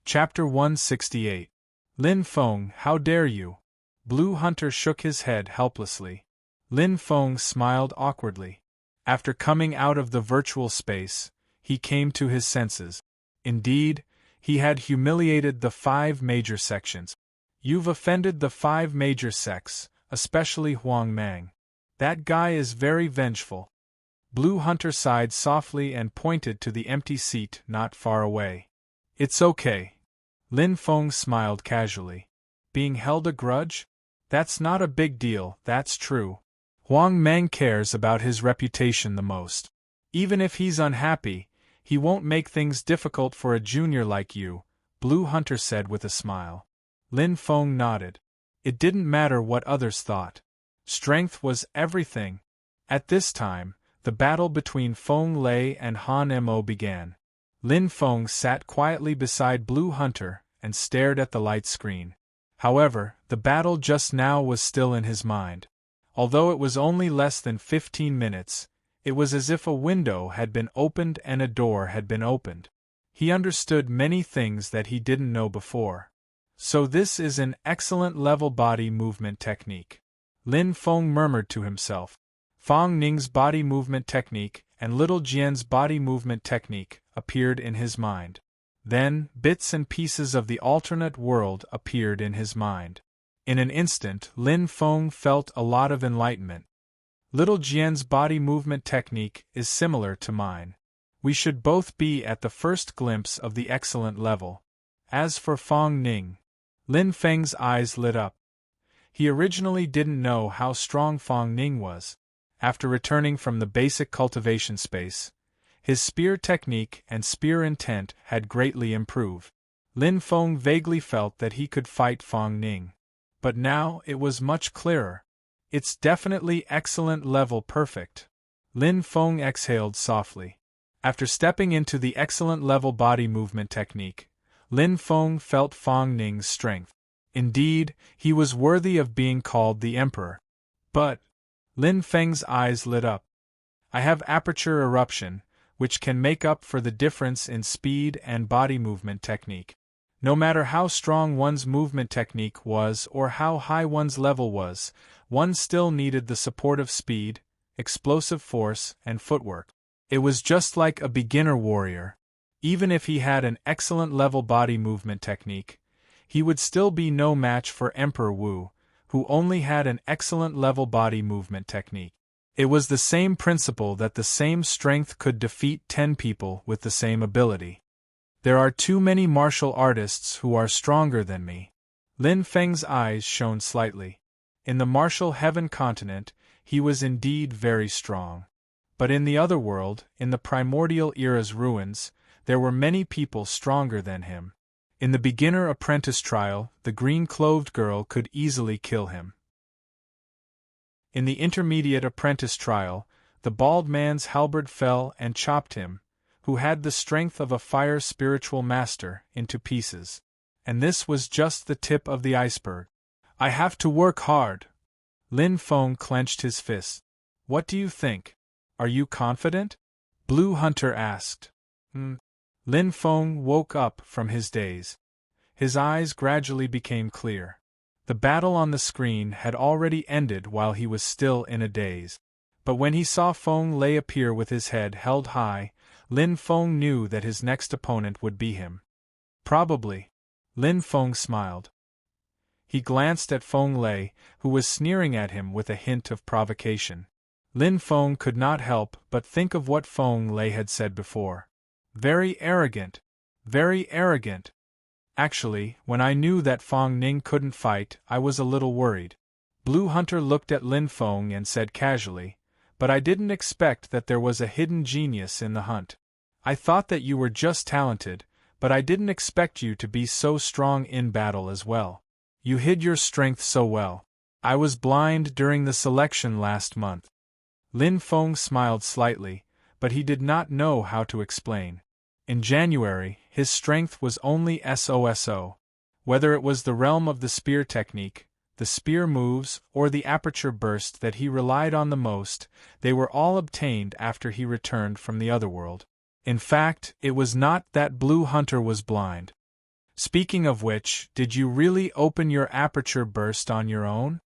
Chapter 168. Lin Feng, how dare you? Blue Hunter shook his head helplessly. Lin Feng smiled awkwardly. After coming out of the virtual space, he came to his senses. Indeed, he had humiliated the 5 major sections. You've offended the 5 major sects, especially Huang Mang. That guy is very vengeful. Blue Hunter sighed softly and pointed to the empty seat not far away. It's okay. Lin Feng smiled casually. Being held a grudge? That's not a big deal, that's true. Huang Mang cares about his reputation the most. Even if he's unhappy, he won't make things difficult for a junior like you, Blue Hunter said with a smile. Lin Feng nodded. It didn't matter what others thought. Strength was everything. At this time, the battle between Feng Lei and Han Mo began. Lin Feng sat quietly beside Blue Hunter and stared at the light screen. However, the battle just now was still in his mind. Although it was only less than 15 minutes, it was as if a window had been opened and a door had been opened. He understood many things that he didn't know before. So this is an excellent level body movement technique. Lin Feng murmured to himself. Fang Ning's body movement technique and Little Jian's body movement technique appeared in his mind. Then, bits and pieces of the alternate world appeared in his mind. In an instant, Lin Feng felt a lot of enlightenment. Little Jian's body movement technique is similar to mine. We should both be at the first glimpse of the excellent level. As for Fang Ning, Lin Feng's eyes lit up. He originally didn't know how strong Fang Ning was. After returning from the basic cultivation space, his spear technique and spear intent had greatly improved. Lin Feng vaguely felt that he could fight Fang Ning. But now it was much clearer. It's definitely excellent level perfect. Lin Feng exhaled softly. After stepping into the excellent level body movement technique, Lin Feng felt Fang Ning's strength. Indeed, he was worthy of being called the Emperor. But Lin Feng's eyes lit up. I have aperture eruption, which can make up for the difference in speed and body movement technique. No matter how strong one's movement technique was or how high one's level was, one still needed the support of speed, explosive force, and footwork. It was just like a beginner warrior. Even if he had an excellent level body movement technique, he would still be no match for Emperor Wu, who only had an excellent level body movement technique. It was the same principle that the same strength could defeat 10 people with the same ability. There are too many martial artists who are stronger than me. Lin Feng's eyes shone slightly. In the martial heaven continent, he was indeed very strong. But in the other world, in the primordial era's ruins, there were many people stronger than him. In the beginner apprentice trial, the green-clothed girl could easily kill him. In the intermediate apprentice trial, the bald man's halberd fell and chopped him, who had the strength of a fire spiritual master, into pieces. And this was just the tip of the iceberg. I have to work hard. Lin Feng clenched his fist. What do you think? Are you confident? Blue Hunter asked. Lin Feng woke up from his daze. His eyes gradually became clear. The battle on the screen had already ended while he was still in a daze. But when he saw Feng Lei appear with his head held high, Lin Feng knew that his next opponent would be him. Probably. Lin Feng smiled. He glanced at Feng Lei, who was sneering at him with a hint of provocation. Lin Feng could not help but think of what Feng Lei had said before. Very arrogant. Very arrogant. Actually, when I knew that Fang Ning couldn't fight, I was a little worried. Blue Hunter looked at Lin Feng and said casually, but I didn't expect that there was a hidden genius in the hunt. I thought that you were just talented, but I didn't expect you to be so strong in battle as well. You hid your strength so well. I was blind during the selection last month. Lin Feng smiled slightly, but he did not know how to explain. In January, his strength was only SOSO. Whether it was the realm of the spear technique, the spear moves, or the aperture burst that he relied on the most, they were all obtained after he returned from the otherworld. In fact, it was not that Blue Hunter was blind. Speaking of which, did you really open your aperture burst on your own?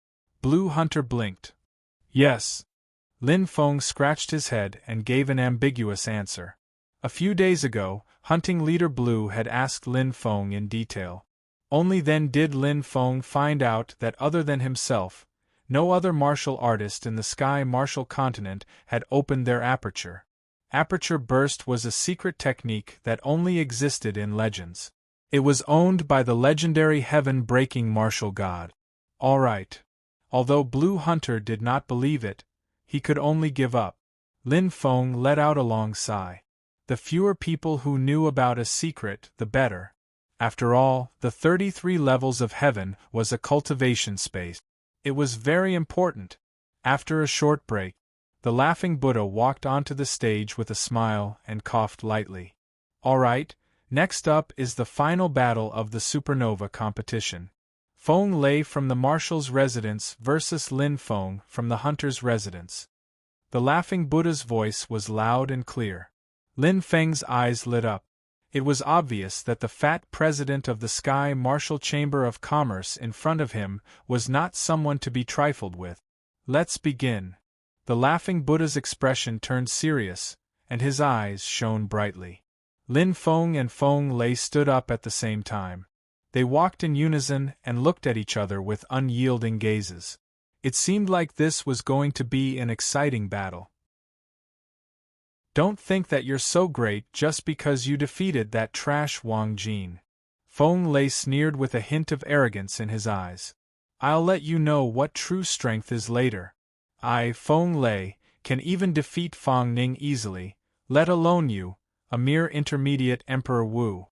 Blue Hunter blinked. Yes. Lin Feng scratched his head and gave an ambiguous answer. A few days ago, hunting leader Blue had asked Lin Feng in detail. Only then did Lin Feng find out that other than himself, no other martial artist in the Sky Martial Continent had opened their aperture. Aperture burst was a secret technique that only existed in legends. It was owned by the legendary heaven-breaking martial god. All right. Although Blue Hunter did not believe it, he could only give up. Lin Feng let out a long sigh. The fewer people who knew about a secret, the better. After all, the 33 levels of heaven was a cultivation space. It was very important. After a short break, the laughing Buddha walked onto the stage with a smile and coughed lightly. All right. Next up is the final battle of the supernova competition. Feng Lei from the Marshal's residence versus Lin Feng from the Hunter's residence. The laughing Buddha's voice was loud and clear. Lin Feng's eyes lit up. It was obvious that the fat president of the Sky Martial Chamber of Commerce in front of him was not someone to be trifled with. Let's begin. The laughing Buddha's expression turned serious, and his eyes shone brightly. Lin Feng and Feng Lei stood up at the same time. They walked in unison and looked at each other with unyielding gazes. It seemed like this was going to be an exciting battle. Don't think that you're so great just because you defeated that trash Wang Jin. Feng Lei sneered with a hint of arrogance in his eyes. I'll let you know what true strength is later. I, Feng Lei, can even defeat Fang Ning easily, let alone you, a mere intermediate Emperor Wu.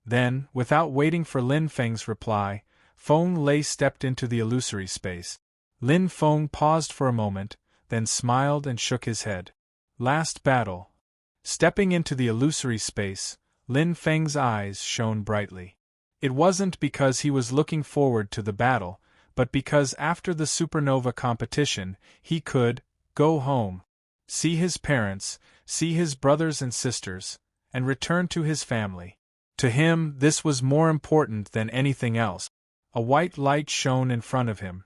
Then, without waiting for Lin Feng's reply, Feng Lei stepped into the illusory space. Lin Feng paused for a moment, then smiled and shook his head. Last battle. Stepping into the illusory space, Lin Feng's eyes shone brightly. It wasn't because he was looking forward to the battle, but because after the supernova competition, he could go home, see his parents, see his brothers and sisters, and return to his family. To him, this was more important than anything else. A white light shone in front of him.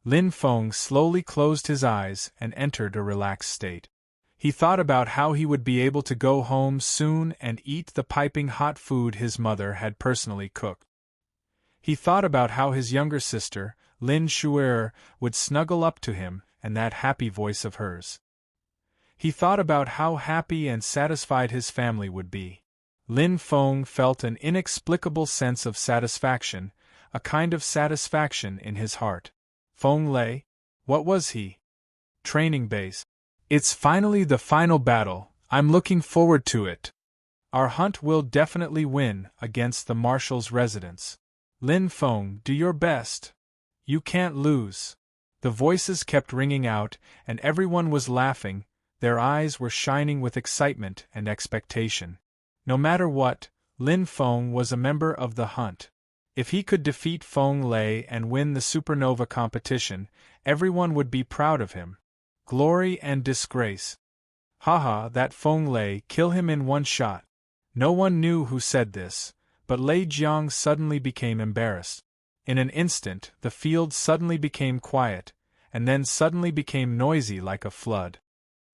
Lin Feng slowly closed his eyes and entered a relaxed state. He thought about how he would be able to go home soon and eat the piping hot food his mother had personally cooked. He thought about how his younger sister, Lin Shuer, would snuggle up to him and that happy voice of hers. He thought about how happy and satisfied his family would be. Lin Feng felt an inexplicable sense of satisfaction, a kind of satisfaction in his heart. Feng Lei? What was he? Training base. It's finally the final battle. I'm looking forward to it. Our hunt will definitely win against the Marshal's residence. Lin Feng, do your best. You can't lose. The voices kept ringing out, and everyone was laughing. Their eyes were shining with excitement and expectation. No matter what, Lin Feng was a member of the hunt. If he could defeat Feng Lei and win the supernova competition, everyone would be proud of him. Glory and disgrace. Haha, that Feng Lei, kill him in one shot. No one knew who said this, but Lei Jiang suddenly became embarrassed. In an instant, the field suddenly became quiet, and then suddenly became noisy like a flood.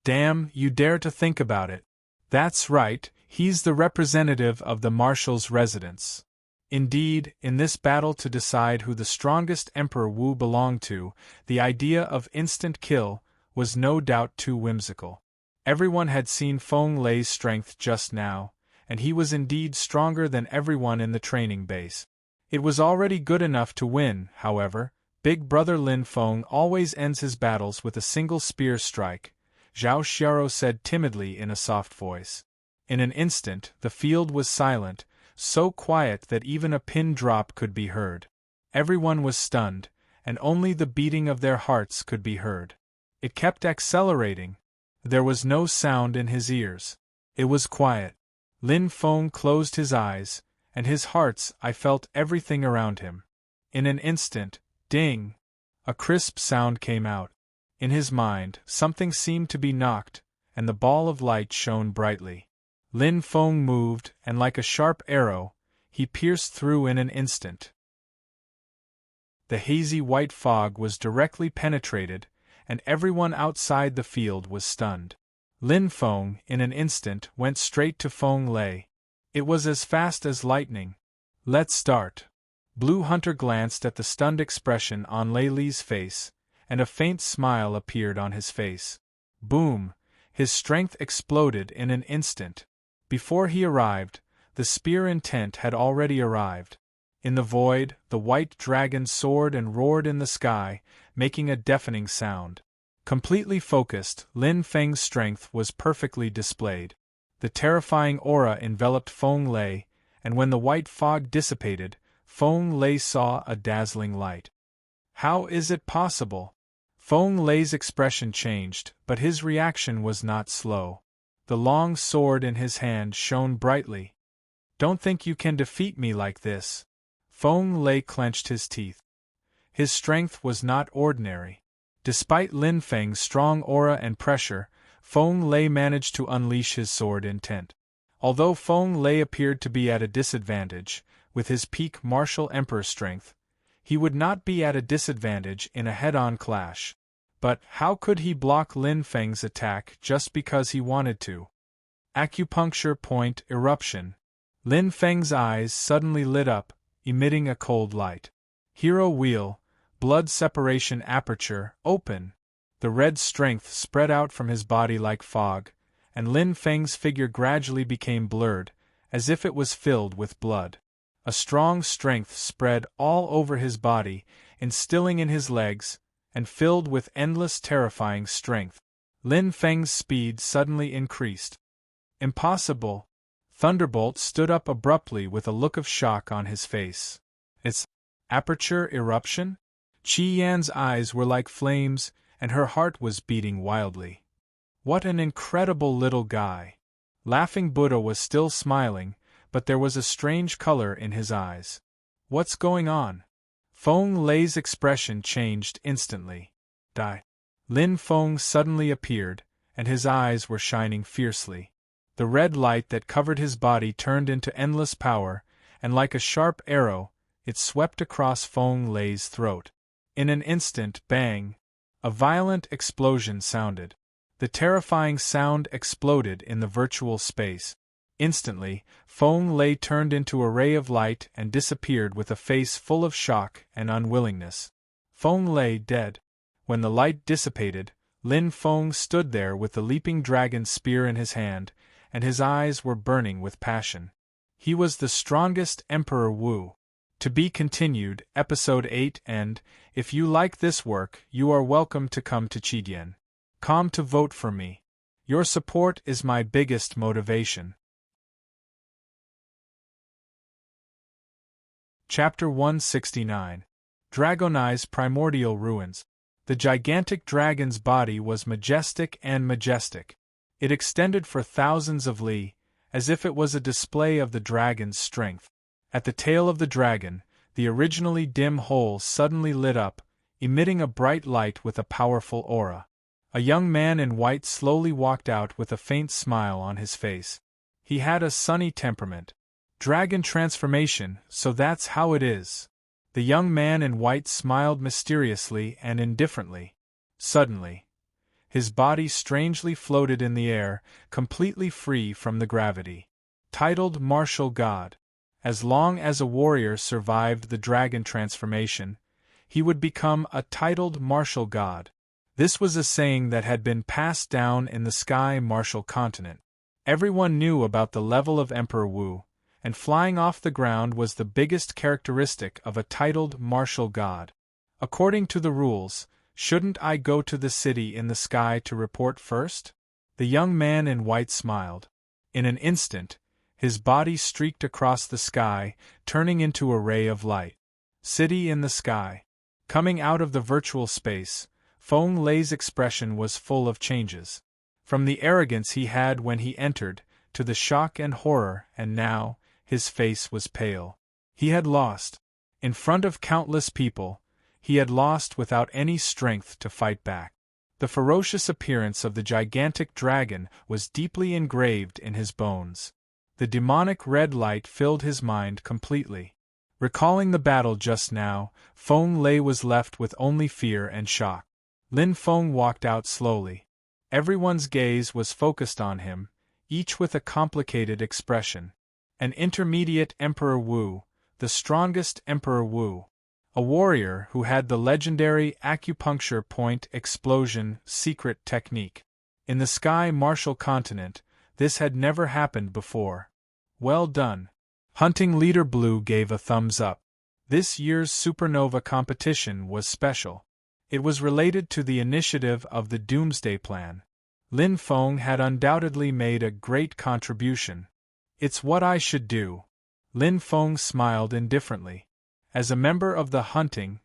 Damn, you dare to think about it. That's right, he's the representative of the Marshal's residence. Indeed, in this battle to decide who the strongest Emperor Wu belonged to, the idea of instant kill was no doubt too whimsical. Everyone had seen Feng Lei's strength just now, and he was indeed stronger than everyone in the training base. It was already good enough to win, however. Big brother Lin Feng always ends his battles with a single spear strike, Zhao Xiao said timidly in a soft voice. In an instant, the field was silent, so quiet that even a pin drop could be heard. Everyone was stunned, and only the beating of their hearts could be heard. It kept accelerating. There was no sound in his ears. It was quiet. Lin Feng closed his eyes, and his heart's eye felt everything around him. In an instant, ding! A crisp sound came out. In his mind, something seemed to be knocked, and the ball of light shone brightly. Lin Feng moved, and like a sharp arrow, he pierced through in an instant. The hazy white fog was directly penetrated, and everyone outside the field was stunned. Lin Feng, in an instant, went straight to Feng Lei. It was as fast as lightning. "Let's start." Blue Hunter glanced at the stunned expression on Lei Li's face, and a faint smile appeared on his face. Boom! His strength exploded in an instant. Before he arrived, the spear intent had already arrived. In the void, the white dragon soared and roared in the sky, making a deafening sound. Completely focused, Lin Feng's strength was perfectly displayed. The terrifying aura enveloped Feng Lei, and when the white fog dissipated, Feng Lei saw a dazzling light. How is it possible? Feng Lei's expression changed, but his reaction was not slow. The long sword in his hand shone brightly. "Don't think you can defeat me like this." Feng Lei clenched his teeth. His strength was not ordinary. Despite Lin Feng's strong aura and pressure, Feng Lei managed to unleash his sword intent. Although Feng Lei appeared to be at a disadvantage, with his peak martial emperor strength, he would not be at a disadvantage in a head-on clash. But how could he block Lin Feng's attack just because he wanted to? Acupuncture point eruption. Lin Feng's eyes suddenly lit up, emitting a cold light. Hero wheel, blood separation aperture, open. The red strength spread out from his body like fog, and Lin Feng's figure gradually became blurred, as if it was filled with blood. A strong strength spread all over his body, instilling in his legs, and filled with endless terrifying strength. Lin Feng's speed suddenly increased. Impossible! Thunderbolt stood up abruptly with a look of shock on his face. It's aperture eruption? Qi Yan's eyes were like flames, and her heart was beating wildly. What an incredible little guy! Laughing Buddha was still smiling, but there was a strange color in his eyes. What's going on? Feng Lei's expression changed instantly. Lin Feng suddenly appeared, and his eyes were shining fiercely. The red light that covered his body turned into endless power, and like a sharp arrow, it swept across Feng Lei's throat. In an instant, bang! A violent explosion sounded. The terrifying sound exploded in the virtual space. Instantly, Feng Lei turned into a ray of light and disappeared with a face full of shock and unwillingness. Feng Lei dead. When the light dissipated, Lin Feng stood there with the leaping dragon spear in his hand, and his eyes were burning with passion. He was the strongest Emperor Wu. To be continued, Episode 8 and, if you like this work, you are welcome to come to Chidian.com to vote for me. Your support is my biggest motivation. Chapter 169. Dragonai's Primordial Ruins. The gigantic dragon's body was majestic and majestic. It extended for thousands of li, as if it was a display of the dragon's strength. At the tail of the dragon, the originally dim hole suddenly lit up, emitting a bright light with a powerful aura. A young man in white slowly walked out with a faint smile on his face. He had a sunny temperament. Dragon transformation, so that's how it is. The young man in white smiled mysteriously and indifferently. Suddenly, his body strangely floated in the air, completely free from the gravity. Titled Martial God. As long as a warrior survived the dragon transformation, he would become a titled martial god. This was a saying that had been passed down in the sky martial continent. Everyone knew about the level of Emperor Wu, and flying off the ground was the biggest characteristic of a titled martial god. According to the rules, shouldn't I go to the city in the sky to report first? The young man in white smiled. In an instant, his body streaked across the sky, turning into a ray of light. City in the sky. Coming out of the virtual space, Feng Lei's expression was full of changes. From the arrogance he had when he entered, to the shock and horror, and now, his face was pale. He had lost. In front of countless people, he had lost without any strength to fight back. The ferocious appearance of the gigantic dragon was deeply engraved in his bones. The demonic red light filled his mind completely. Recalling the battle just now, Feng Lei was left with only fear and shock. Lin Feng walked out slowly. Everyone's gaze was focused on him, each with a complicated expression. An intermediate Emperor Wu, the strongest Emperor Wu. A warrior who had the legendary acupuncture point explosion secret technique. In the sky martial continent, this had never happened before. Well done. Hunting Leader Blue gave a thumbs up. This year's supernova competition was special. It was related to the initiative of the Doomsday Plan. Lin Feng had undoubtedly made a great contribution. It's what I should do. Lin Feng smiled indifferently. As a member of the hunting,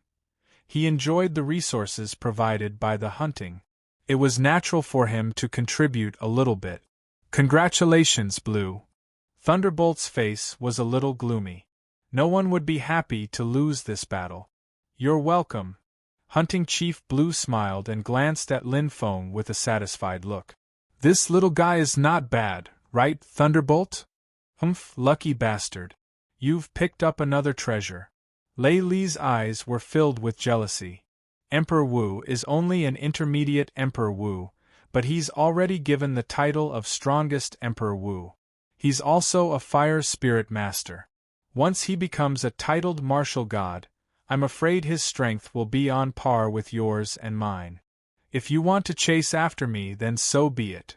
he enjoyed the resources provided by the hunting. It was natural for him to contribute a little bit. Congratulations, Blue. Thunderbolt's face was a little gloomy. No one would be happy to lose this battle. You're welcome. Hunting Chief Blue smiled and glanced at Lin Feng with a satisfied look. This little guy is not bad, right, Thunderbolt? Humph, lucky bastard. You've picked up another treasure. Lei Li's eyes were filled with jealousy. Emperor Wu is only an intermediate Emperor Wu, but he's already given the title of strongest Emperor Wu. He's also a fire spirit master. Once he becomes a titled martial god, I'm afraid his strength will be on par with yours and mine. If you want to chase after me, then so be it.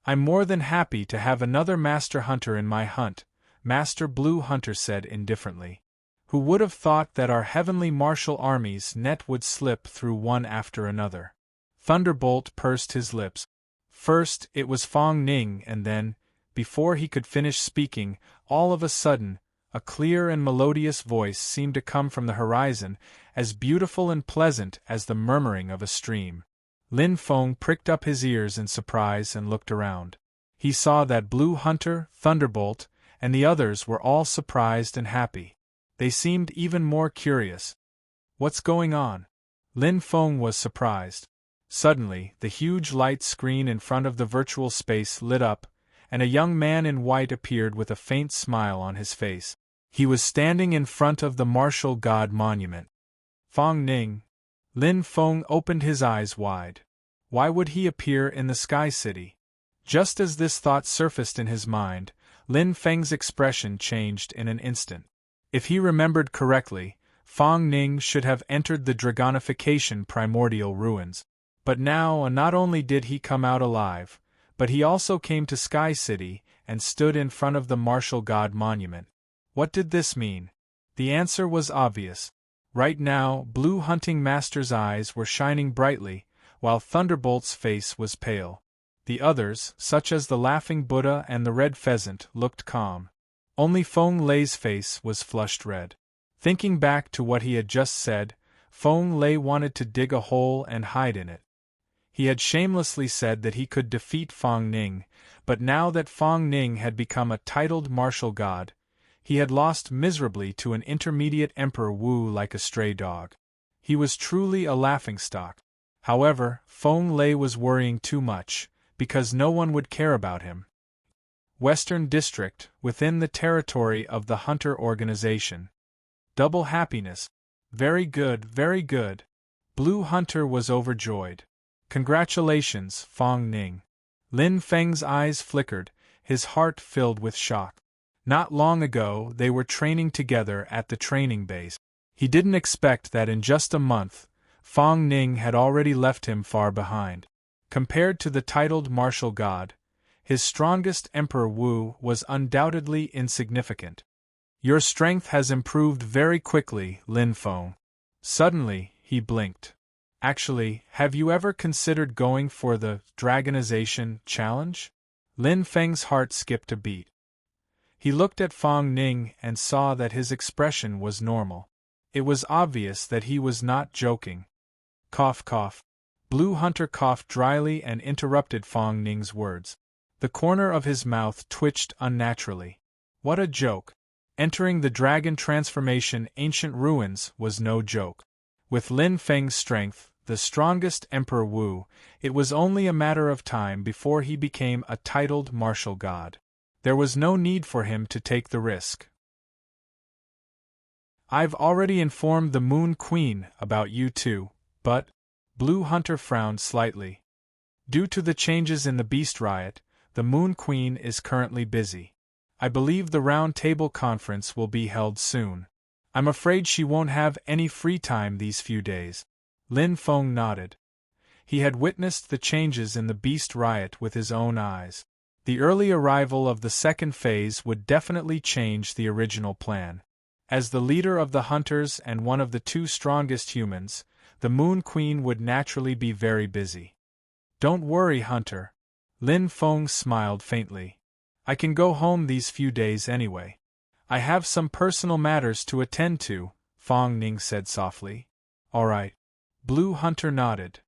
I'm more than happy to have another master hunter in my hunt, Master Blue Hunter said indifferently. Who would have thought that our heavenly martial army's net would slip through one after another? Thunderbolt pursed his lips. First, it was Fong Ning, and then, before he could finish speaking, all of a sudden, a clear and melodious voice seemed to come from the horizon, as beautiful and pleasant as the murmuring of a stream. Lin Feng pricked up his ears in surprise and looked around. He saw that Blue Hunter, Thunderbolt, and the others were all surprised and happy. They seemed even more curious. What's going on? Lin Feng was surprised. Suddenly, the huge light screen in front of the virtual space lit up, and a young man in white appeared with a faint smile on his face. He was standing in front of the martial god monument. Fong Ning. Lin Feng opened his eyes wide. Why would he appear in the Sky City? Just as this thought surfaced in his mind, Lin Feng's expression changed in an instant. If he remembered correctly, Fong Ning should have entered the Dragonification primordial ruins. But now, not only did he come out alive, but he also came to Sky City and stood in front of the martial god monument. What did this mean? The answer was obvious. Right now, Blue Hunting Master's eyes were shining brightly, while Thunderbolt's face was pale. The others, such as the Laughing Buddha and the Red Pheasant, looked calm. Only Feng Lei's face was flushed red. Thinking back to what he had just said, Feng Lei wanted to dig a hole and hide in it. He had shamelessly said that he could defeat Fong Ning, but now that Fong Ning had become a titled martial god, he had lost miserably to an intermediate Emperor Wu like a stray dog. He was truly a laughingstock. However, Feng Lei was worrying too much, because no one would care about him. Western District, within the territory of the Hunter Organization. Double happiness. Very good, very good. Blue Hunter was overjoyed. Congratulations, Fong Ning. Lin Feng's eyes flickered, his heart filled with shock. Not long ago, they were training together at the training base. He didn't expect that in just a month, Fong Ning had already left him far behind. Compared to the titled martial god, his strongest Emperor Wu was undoubtedly insignificant. Your strength has improved very quickly, Lin Feng. Suddenly, he blinked. Actually, have you ever considered going for the Dragonization Challenge? Lin Feng's heart skipped a beat. He looked at Fong Ning and saw that his expression was normal. It was obvious that he was not joking. Cough, cough. Blue Hunter coughed dryly and interrupted Fong Ning's words. The corner of his mouth twitched unnaturally. What a joke. Entering the dragon transformation ancient ruins was no joke. With Lin Feng's strength, the strongest Emperor Wu, it was only a matter of time before he became a titled martial god. There was no need for him to take the risk. I've already informed the Moon Queen about you too, but… Blue Hunter frowned slightly. Due to the changes in the Beast Riot, the Moon Queen is currently busy. I believe the Round Table Conference will be held soon. I'm afraid she won't have any free time these few days. Lin Feng nodded. He had witnessed the changes in the Beast Riot with his own eyes. The early arrival of the second phase would definitely change the original plan. As the leader of the hunters and one of the two strongest humans, the Moon Queen would naturally be very busy. Don't worry, Hunter. Lin Feng smiled faintly. I can go home these few days anyway. I have some personal matters to attend to, Fong Ning said softly. All right. Blue Hunter nodded.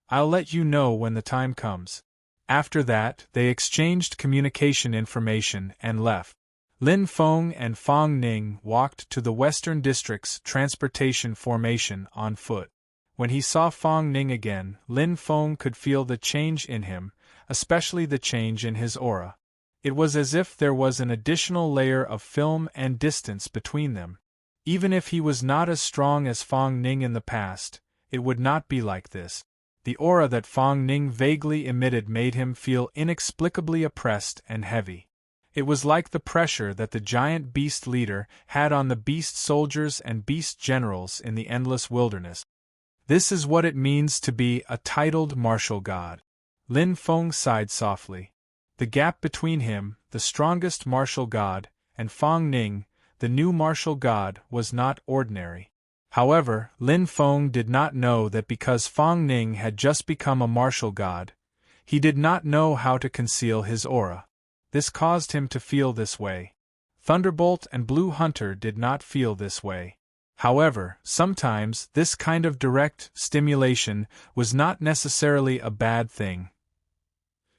I'll let you know when the time comes. After that, they exchanged communication information and left. Lin Feng and Fong Ning walked to the Western District's transportation formation on foot. When he saw Fong Ning again, Lin Feng could feel the change in him, especially the change in his aura. It was as if there was an additional layer of film and distance between them. Even if he was not as strong as Fong Ning in the past, it would not be like this. The aura that Fong Ning vaguely emitted made him feel inexplicably oppressed and heavy. It was like the pressure that the giant beast leader had on the beast soldiers and beast generals in the endless wilderness. This is what it means to be a titled martial god. Lin Feng sighed softly. The gap between him, the strongest martial god, and Fong Ning, the new martial god, was not ordinary. However, Lin Feng did not know that because Fong Ning had just become a martial god, he did not know how to conceal his aura. This caused him to feel this way. Thunderbolt and Blue Hunter did not feel this way. However, sometimes this kind of direct stimulation was not necessarily a bad thing.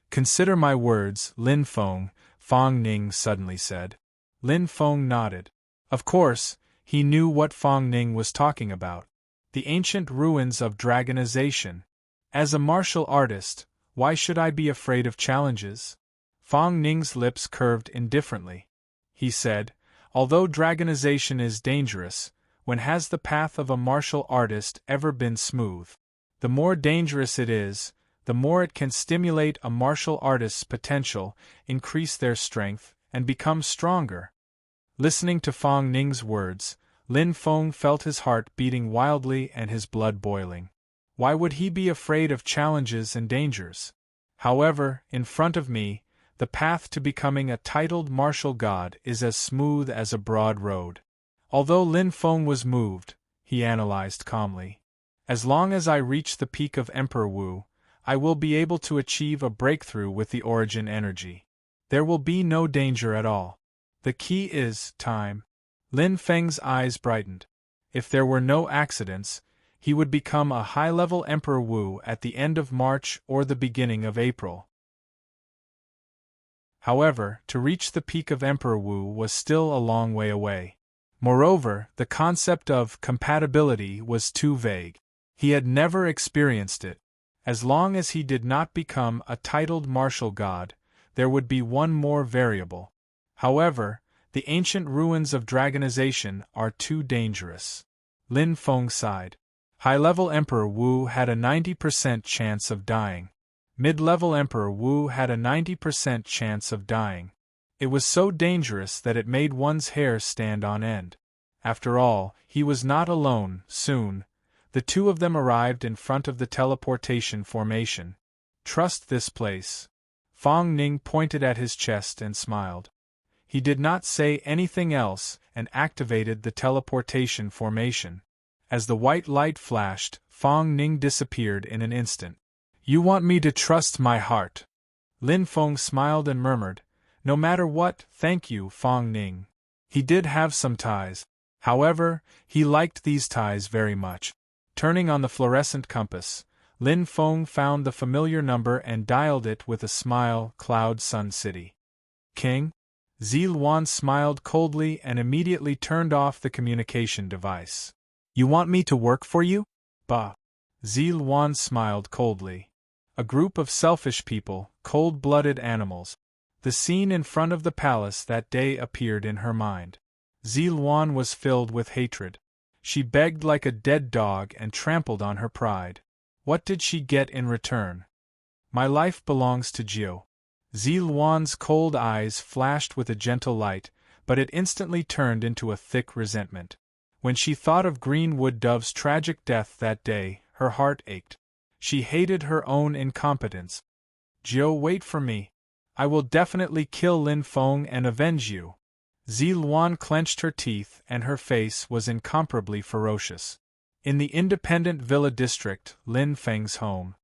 Consider my words, Lin Feng, Fong Ning suddenly said. Lin Feng nodded. Of course, he knew what Fong Ning was talking about. The ancient ruins of dragonization. As a martial artist, why should I be afraid of challenges? Fong Ning's lips curved indifferently. He said, although dragonization is dangerous, when has the path of a martial artist ever been smooth? The more dangerous it is, the more it can stimulate a martial artist's potential, increase their strength, and become stronger. Listening to Fong Ning's words, Lin Feng felt his heart beating wildly and his blood boiling. Why would he be afraid of challenges and dangers? However, in front of me, the path to becoming a titled martial god is as smooth as a broad road. Although Lin Feng was moved, he analyzed calmly. As long as I reach the peak of Emperor Wu, I will be able to achieve a breakthrough with the origin energy. There will be no danger at all. The key is time. Lin Feng's eyes brightened. If there were no accidents, he would become a high-level Emperor Wu at the end of March or the beginning of April. However, to reach the peak of Emperor Wu was still a long way away. Moreover, the concept of compatibility was too vague. He had never experienced it. As long as he did not become a titled martial god, there would be one more variable. However, the ancient ruins of dragonization are too dangerous. Lin Feng sighed. High-level Emperor Wu had a 90% chance of dying. Mid-level Emperor Wu had a 90% chance of dying. It was so dangerous that it made one's hair stand on end. After all, he was not alone. Soon, the two of them arrived in front of the teleportation formation. Trust this place. Fong Ning pointed at his chest and smiled. He did not say anything else and activated the teleportation formation. As the white light flashed, Fong Ning disappeared in an instant. You want me to trust my heart? Lin Feng smiled and murmured, no matter what, thank you, Fong Ning. He did have some ties. However, he liked these ties very much. Turning on the fluorescent compass, Lin Feng found the familiar number and dialed it with a smile. Cloud Sun City. King? Ziluan smiled coldly and immediately turned off the communication device. You want me to work for you? Bah. Luan smiled coldly. A group of selfish people, cold-blooded animals. The scene in front of the palace that day appeared in her mind. Luan was filled with hatred. She begged like a dead dog and trampled on her pride. What did she get in return? My life belongs to Jiu. Luan's cold eyes flashed with a gentle light, but it instantly turned into a thick resentment. When she thought of Greenwood Dove's tragic death that day, her heart ached. She hated her own incompetence. Jiu, wait for me. I will definitely kill Lin Feng and avenge you. Luan clenched her teeth and her face was incomparably ferocious. In the independent villa district, Lin Feng's home.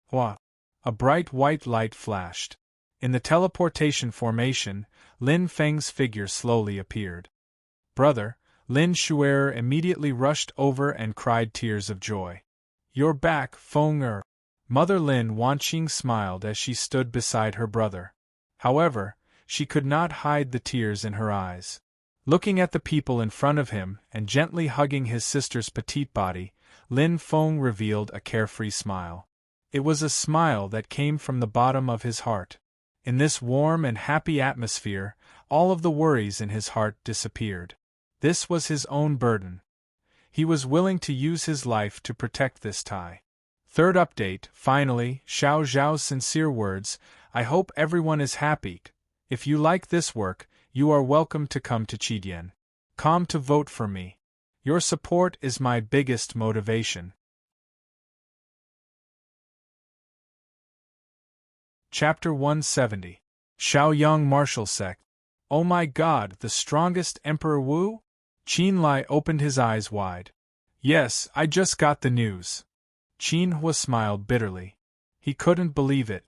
Hua! A bright white light flashed. In the teleportation formation, Lin Feng's figure slowly appeared. Brother, Lin Shuer immediately rushed over and cried tears of joy. You're back, Feng Er. Mother Lin Wanqing smiled as she stood beside her brother. However, she could not hide the tears in her eyes. Looking at the people in front of him and gently hugging his sister's petite body, Lin Feng revealed a carefree smile. It was a smile that came from the bottom of his heart. In this warm and happy atmosphere, all of the worries in his heart disappeared. This was his own burden. He was willing to use his life to protect this tie. Third update, finally, Xiao Zhao's sincere words, I hope everyone is happy. If you like this work, you are welcome to come to Chidian.com to vote for me. Your support is my biggest motivation. Chapter 170. Shaoyang Martial Sect. Oh my god, the strongest Emperor Wu? Qin Lai opened his eyes wide. Yes, I just got the news. Qin Hua smiled bitterly. He couldn't believe it.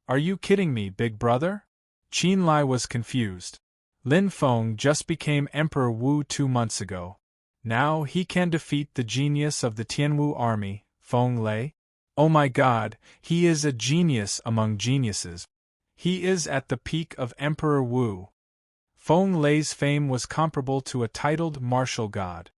Are you kidding me, big brother? Qin Lai was confused. Lin Feng just became Emperor Wu 2 months ago. Now he can defeat the genius of the Tianwu army, Feng Lei? Oh my god, he is a genius among geniuses. He is at the peak of Emperor Wu. Feng Lei's fame was comparable to a titled martial god.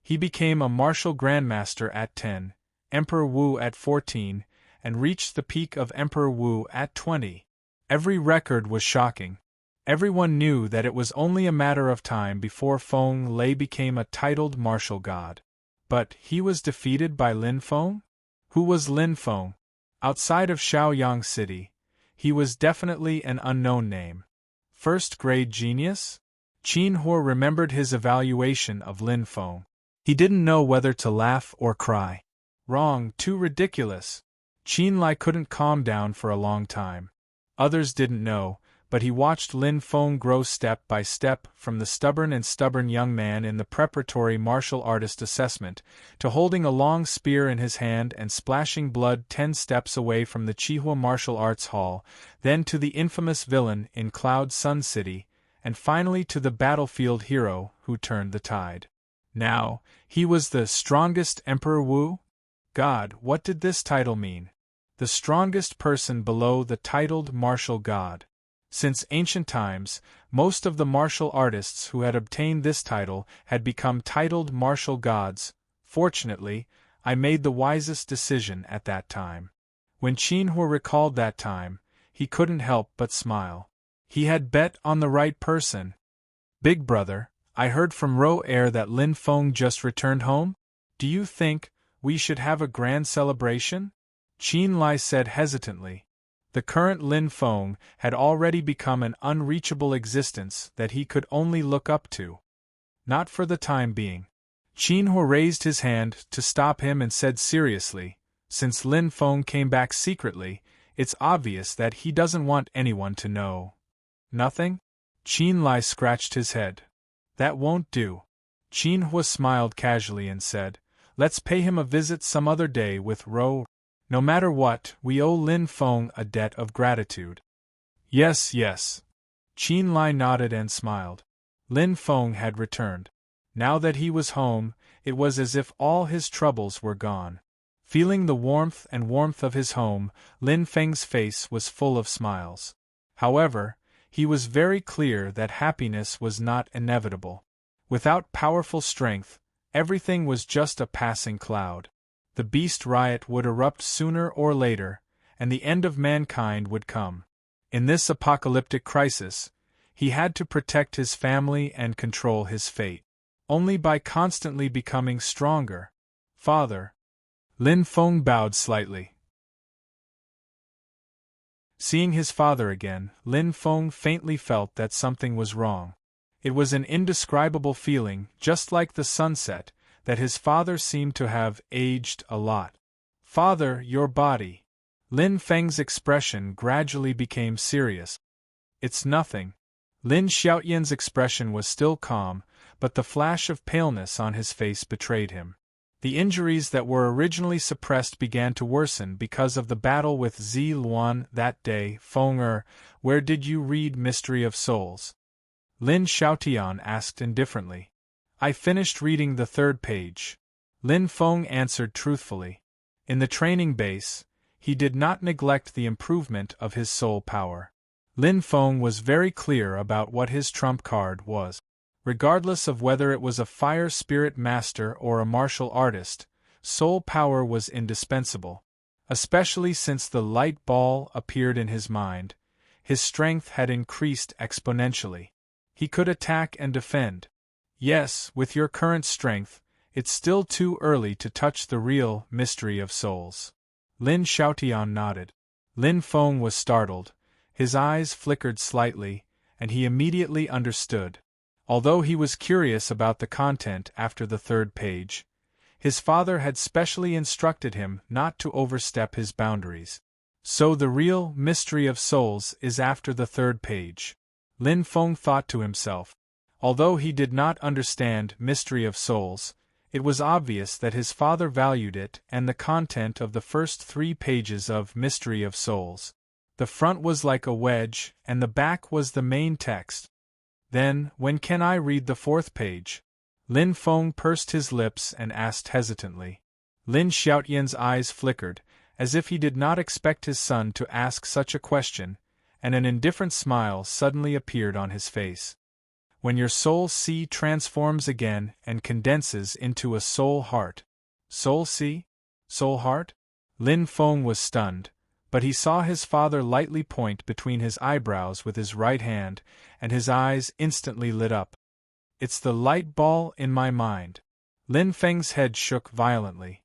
He became a martial grandmaster at 10, Emperor Wu at 14, and reached the peak of Emperor Wu at 20. Every record was shocking. Everyone knew that it was only a matter of time before Feng Lei became a titled martial god. But he was defeated by Lin Feng? Who was Lin Feng? Outside of Shaoyang City, he was definitely an unknown name. First-grade genius? Qin Hua remembered his evaluation of Lin Feng. He didn't know whether to laugh or cry. Wrong, too ridiculous. Qin Lai couldn't calm down for a long time. Others didn't know, but he watched Lin Feng grow step by step from the stubborn young man in the preparatory martial artist assessment to holding a long spear in his hand and splashing blood 10 steps away from the Chihua Martial Arts Hall, then to the infamous villain in Cloud Sun City, and finally to the battlefield hero who turned the tide. Now, he was the strongest Emperor Wu? God, what did this title mean? The strongest person below the titled martial god. Since ancient times, most of the martial artists who had obtained this title had become titled martial gods. Fortunately, I made the wisest decision at that time. When Qin Hua recalled that time, he couldn't help but smile. He had bet on the right person. Big brother, I heard from Ro Air that Lin Feng just returned home? Do you think we should have a grand celebration? Qin Lai said hesitantly. The current Lin Feng had already become an unreachable existence that he could only look up to. Not for the time being. Qin Hua raised his hand to stop him and said seriously, since Lin Feng came back secretly, it's obvious that he doesn't want anyone to know. Nothing? Qin Lai scratched his head. That won't do. Qin Hua smiled casually and said, let's pay him a visit some other day with Ro. No matter what, we owe Lin Feng a debt of gratitude. Yes, yes. Qin Lai nodded and smiled. Lin Feng had returned. Now that he was home, it was as if all his troubles were gone. Feeling the warmth of his home, Lin Feng's face was full of smiles. However, he was very clear that happiness was not inevitable. Without powerful strength, everything was just a passing cloud. The beast riot would erupt sooner or later, and the end of mankind would come. In this apocalyptic crisis, he had to protect his family and control his fate. Only by constantly becoming stronger. Father. Lin Feng bowed slightly. Seeing his father again, Lin Feng faintly felt that something was wrong. It was an indescribable feeling, just like the sunset, that his father seemed to have aged a lot. Father, your body. Lin Feng's expression gradually became serious. It's nothing. Lin Xiaoyan's expression was still calm, but the flash of paleness on his face betrayed him. The injuries that were originally suppressed began to worsen because of the battle with Zi Luan that day. Feng where did you read Mystery of Souls? Lin Xiaotian asked indifferently. I finished reading the 3rd page. Lin Feng answered truthfully. In the training base, he did not neglect the improvement of his soul power. Lin Feng was very clear about what his trump card was. Regardless of whether it was a fire spirit master or a martial artist, soul power was indispensable. Especially since the light ball appeared in his mind, his strength had increased exponentially. He could attack and defend. Yes, with your current strength, it's still too early to touch the real mystery of souls. Lin Xiaotian nodded. Lin Feng was startled, his eyes flickered slightly, and he immediately understood. Although he was curious about the content after the 3rd page, his father had specially instructed him not to overstep his boundaries. So the real mystery of souls is after the 3rd page. Lin Feng thought to himself. Although he did not understand Mystery of Souls, it was obvious that his father valued it and the content of the first 3 pages of Mystery of Souls. The front was like a wedge, and the back was the main text. Then, when can I read the 4th page? Lin Feng pursed his lips and asked hesitantly. Lin Xiaoyan's eyes flickered, as if he did not expect his son to ask such a question, and an indifferent smile suddenly appeared on his face. When your soul sea transforms again and condenses into a soul heart. Soul sea? Soul heart? Lin Feng was stunned, but he saw his father lightly point between his eyebrows with his right hand, and his eyes instantly lit up. It's the light ball in my mind. Lin Feng's head shook violently.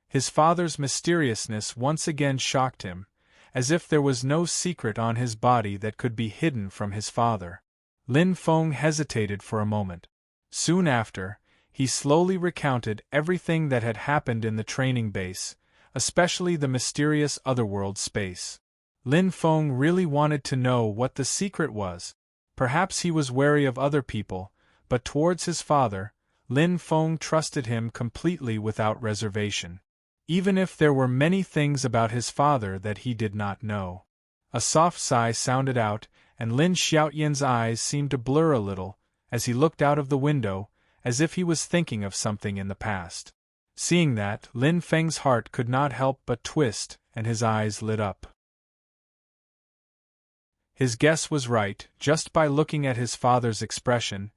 His father's mysteriousness once again shocked him, as if there was no secret on his body that could be hidden from his father. Lin Feng hesitated for a moment. Soon after, he slowly recounted everything that had happened in the training base, especially the mysterious otherworld space. Lin Feng really wanted to know what the secret was. Perhaps he was wary of other people, but towards his father, Lin Feng trusted him completely without reservation. Even if there were many things about his father that he did not know. A soft sigh sounded out, and Lin Xiaoyan's eyes seemed to blur a little, as he looked out of the window, as if he was thinking of something in the past. Seeing that, Lin Feng's heart could not help but twist, and his eyes lit up. His guess was right. Just by looking at his father's expression,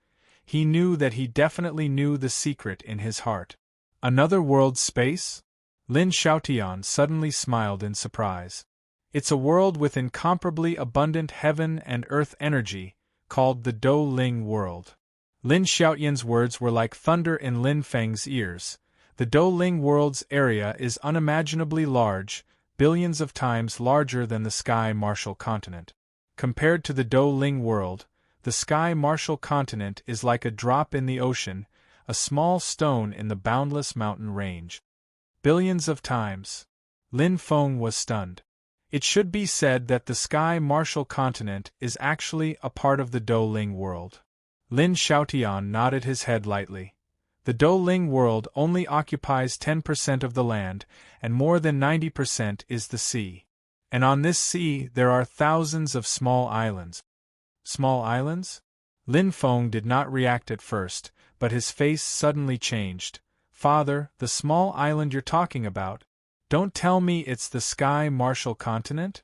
he knew that he definitely knew the secret in his heart. Another world space? Lin Xiaotian suddenly smiled in surprise. It's a world with incomparably abundant heaven and earth energy, called the Do Ling world. Lin Xiaoyan's words were like thunder in Lin Feng's ears. The Do Ling world's area is unimaginably large, billions of times larger than the Sky Martial continent. Compared to the Do Ling world, the Sky Martial continent is like a drop in the ocean, a small stone in the boundless mountain range. Billions of times. Lin Feng was stunned. It should be said that the Sky Martial continent is actually a part of the Do Ling world. Lin Xiaotian nodded his head lightly. The Do Ling world only occupies 10% of the land, and more than 90% is the sea. And on this sea there are thousands of small islands. Small islands? Lin Feng did not react at first, but his face suddenly changed. Father, the small island you're talking about? Don't tell me it's the Sky Martial continent?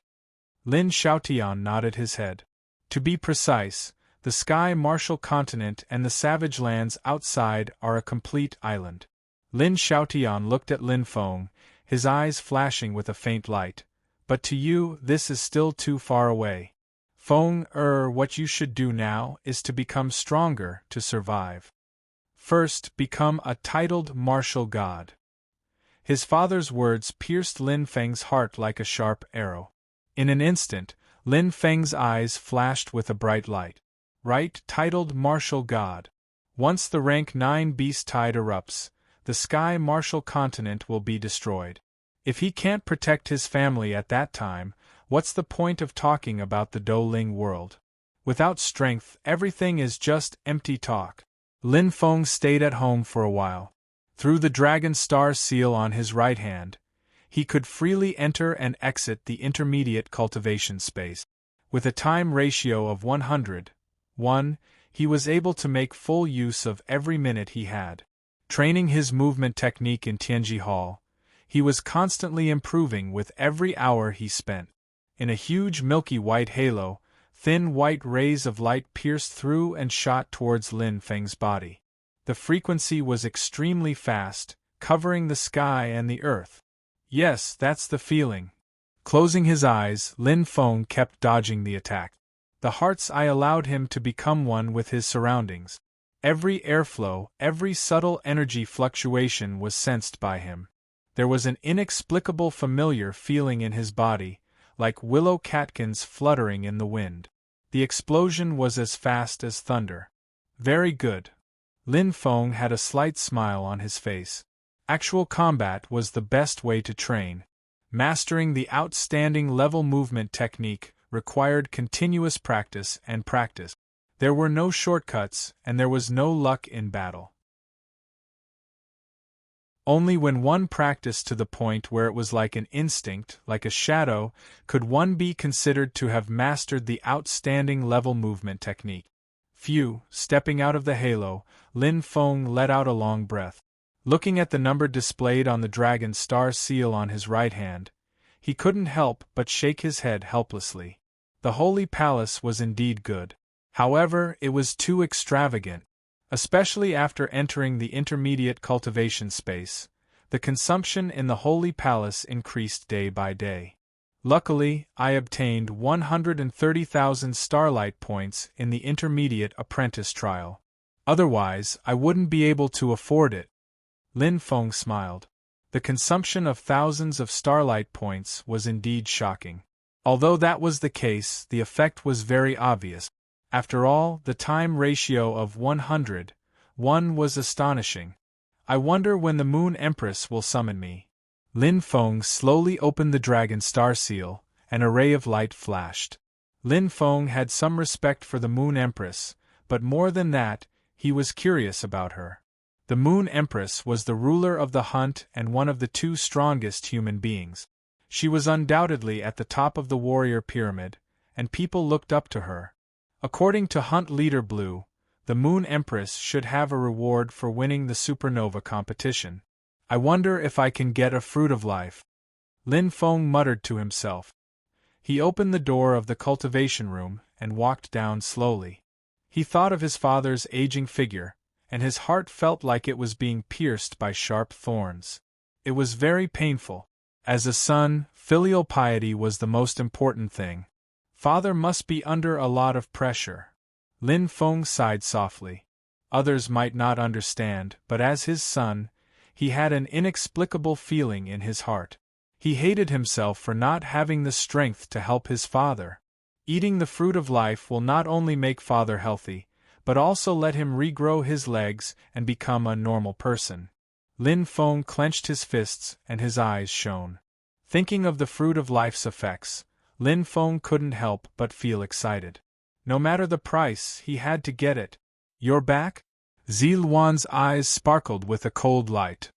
Lin Xiaotian nodded his head. To be precise, the Sky Martial continent and the savage lands outside are a complete island. Lin Xiaotian looked at Lin Feng, his eyes flashing with a faint light. But to you, this is still too far away. Feng, what you should do now is to become stronger to survive. First, become a titled martial god. His father's words pierced Lin Feng's heart like a sharp arrow. In an instant, Lin Feng's eyes flashed with a bright light. Right, titled martial god. Once the rank 9 beast tide erupts, the sky martial continent will be destroyed. If he can't protect his family at that time, what's the point of talking about the Douling world? Without strength, everything is just empty talk. Lin Feng stayed at home for a while. Through the dragon star seal on his right hand, he could freely enter and exit the intermediate cultivation space. With a time ratio of 100:1, he was able to make full use of every minute he had. Training his movement technique in Tianji Hall, he was constantly improving with every hour he spent. In a huge milky white halo, thin white rays of light pierced through and shot towards Lin Feng's body. The frequency was extremely fast, covering the sky and the earth. Yes, that's the feeling. Closing his eyes, Lin Feng kept dodging the attack. The heart's eye allowed him to become one with his surroundings. Every airflow, every subtle energy fluctuation was sensed by him. There was an inexplicable familiar feeling in his body, like willow catkins fluttering in the wind. The explosion was as fast as thunder. Very good. Lin Feng had a slight smile on his face. Actual combat was the best way to train. Mastering the outstanding level movement technique required continuous practice and practice. There were no shortcuts, and there was no luck in battle. Only when one practiced to the point where it was like an instinct, like a shadow, could one be considered to have mastered the outstanding level movement technique. Phew, stepping out of the halo, Lin Feng let out a long breath. Looking at the number displayed on the dragon star seal on his right hand, he couldn't help but shake his head helplessly. The Holy Palace was indeed good. However, it was too extravagant. Especially after entering the intermediate cultivation space, the consumption in the Holy Palace increased day by day. Luckily, I obtained 130,000 starlight points in the intermediate apprentice trial. Otherwise, I wouldn't be able to afford it. Lin Feng smiled. The consumption of thousands of starlight points was indeed shocking. Although that was the case, the effect was very obvious. After all, the time ratio of 100:1 was astonishing. I wonder when the Moon Empress will summon me. Lin Feng slowly opened the dragon star seal, an array of light flashed. Lin Feng had some respect for the Moon Empress, but more than that, he was curious about her. The Moon Empress was the ruler of the hunt and one of the two strongest human beings. She was undoubtedly at the top of the warrior pyramid, and people looked up to her. According to Hunt Leader Blue, the Moon Empress should have a reward for winning the supernova competition. I wonder if I can get a fruit of life. Lin Feng muttered to himself. He opened the door of the cultivation room and walked down slowly. He thought of his father's aging figure, and his heart felt like it was being pierced by sharp thorns. It was very painful. As a son, filial piety was the most important thing. Father must be under a lot of pressure. Lin Feng sighed softly. Others might not understand, but as his son, he had an inexplicable feeling in his heart. He hated himself for not having the strength to help his father. Eating the fruit of life will not only make father healthy, but also let him regrow his legs and become a normal person. Lin Feng clenched his fists and his eyes shone. Thinking of the fruit of life's effects, Lin Feng couldn't help but feel excited. No matter the price, he had to get it. You're back? Zi Luan's eyes sparkled with a cold light.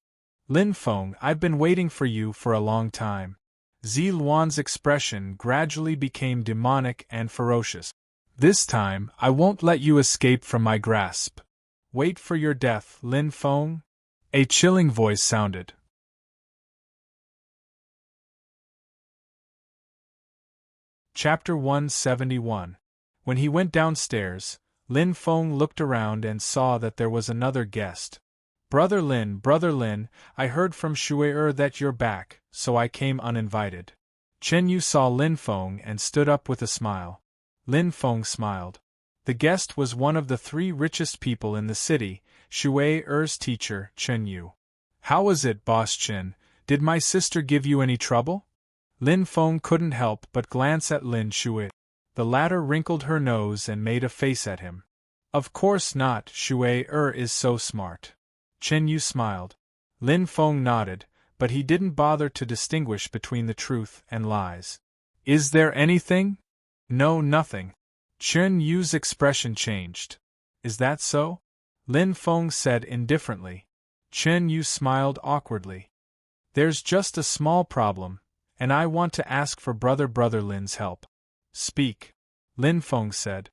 Lin Feng, I've been waiting for you for a long time. Zi Luan's expression gradually became demonic and ferocious. This time, I won't let you escape from my grasp. Wait for your death, Lin Feng? A chilling voice sounded. Chapter 171. When he went downstairs, Lin Feng looked around and saw that there was another guest. Brother Lin, I heard from Shui that you're back, so I came uninvited. Chen Yu saw Lin Feng and stood up with a smile. Lin Feng smiled. The guest was one of the 3 richest people in the city, Shui-er's teacher, Chen Yu. How was it, Boss Chen? Did my sister give you any trouble? Lin Feng couldn't help but glance at Lin Shui. The latter wrinkled her nose and made a face at him. Of course not, Shui-er is so smart. Chen Yu smiled. Lin Feng nodded, but he didn't bother to distinguish between the truth and lies. Is there anything? No, nothing. Chen Yu's expression changed. Is that so? Lin Feng said indifferently. Chen Yu smiled awkwardly. There's just a small problem, and I want to ask for Brother Lin's help. Speak. Lin Feng said.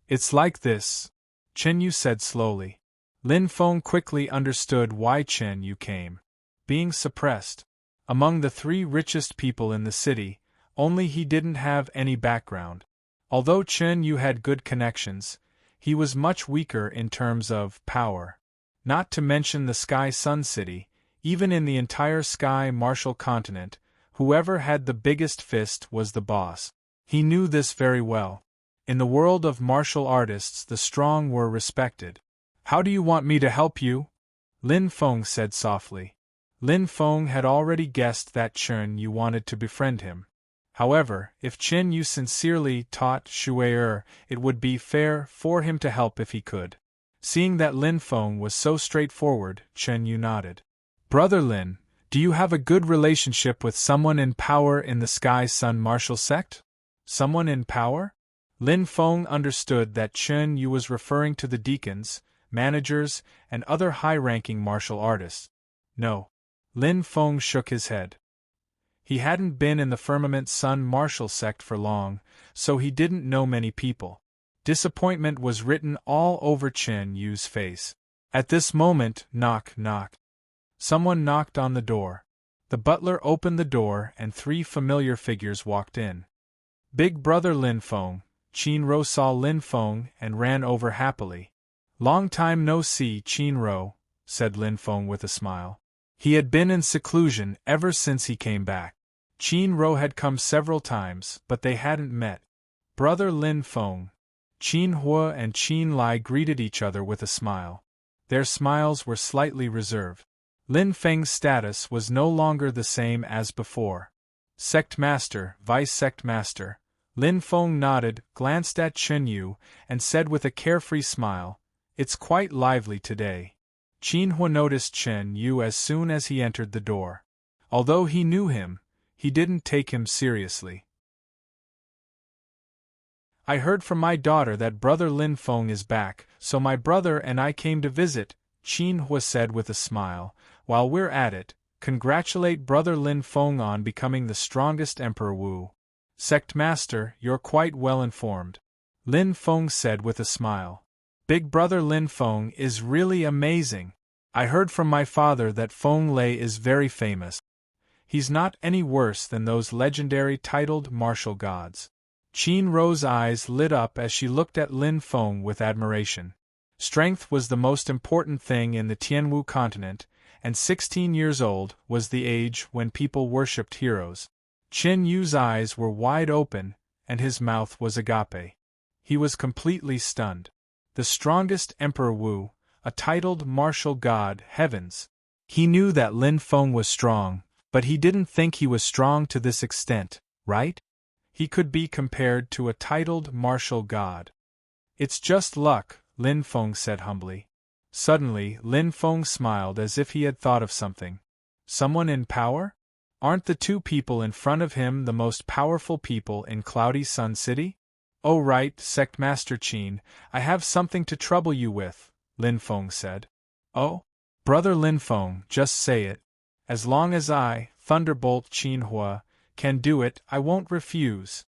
It's like this, Chen Yu said slowly. Lin Feng quickly understood why Chen Yu came. Being suppressed. Among the 3 richest people in the city, only he didn't have any background. Although Chen Yu had good connections, he was much weaker in terms of power. Not to mention the Sky Sun City, even in the entire Sky Martial continent, whoever had the biggest fist was the boss. He knew this very well. In the world of martial artists, the strong were respected. How do you want me to help you? Lin Feng said softly. Lin Feng had already guessed that Chen Yu wanted to befriend him. However, if Chen Yu sincerely taught Shui-er, it would be fair for him to help if he could. Seeing that Lin Feng was so straightforward, Chen Yu nodded. Brother Lin, do you have a good relationship with someone in power in the Sky Sun martial sect? Someone in power? Lin Feng understood that Chen Yu was referring to the deacons, managers, and other high-ranking martial artists. No. Lin Feng shook his head. He hadn't been in the Firmament Sun martial sect for long, so he didn't know many people. Disappointment was written all over Chen Yu's face. At this moment, knock, knock. Someone knocked on the door. The butler opened the door and 3 familiar figures walked in. Big brother Lin Feng. Qin-ro saw Lin Feng and ran over happily. Long time no see, Qin-ro, said Lin Feng with a smile. He had been in seclusion ever since he came back. Qin-ro had come several times, but they hadn't met. Brother Lin Feng. Qin-hua and Qin-lai greeted each other with a smile. Their smiles were slightly reserved. Lin Feng's status was no longer the same as before. Sect Master, Vice Sect Master. Lin Feng nodded, glanced at Chen Yu, and said with a carefree smile, "It's quite lively today." Qin-hua noticed Chen Yu as soon as he entered the door. Although he knew him, he didn't take him seriously. I heard from my daughter that Brother Lin Feng is back, so my brother and I came to visit, Qin-hua said with a smile. While we're at it, congratulate Brother Lin Feng on becoming the strongest Emperor Wu. Sect Master, you're quite well informed. Lin Feng said with a smile. Big Brother Lin Feng is really amazing. I heard from my father that Feng Lei is very famous. He's not any worse than those legendary titled martial gods. Qin-ro's eyes lit up as she looked at Lin Feng with admiration. Strength was the most important thing in the Tianwu continent, and 16 years old was the age when people worshipped heroes. Chen Yu's eyes were wide open, and his mouth was agape. He was completely stunned. The strongest Emperor Wu, a titled martial god, heavens. He knew that Lin Feng was strong, but he didn't think he was strong to this extent, right? He could be compared to a titled martial god. It's just luck, Lin Feng said humbly. Suddenly, Lin Feng smiled as if he had thought of something. Someone in power? Aren't the 2 people in front of him the most powerful people in Cloudy Sun City? Oh right, Sect Master Qin, I have something to trouble you with, Lin Feng said. Oh? Brother Lin Feng, just say it. As long as I, Thunderbolt Qin-hua, can do it, I won't refuse.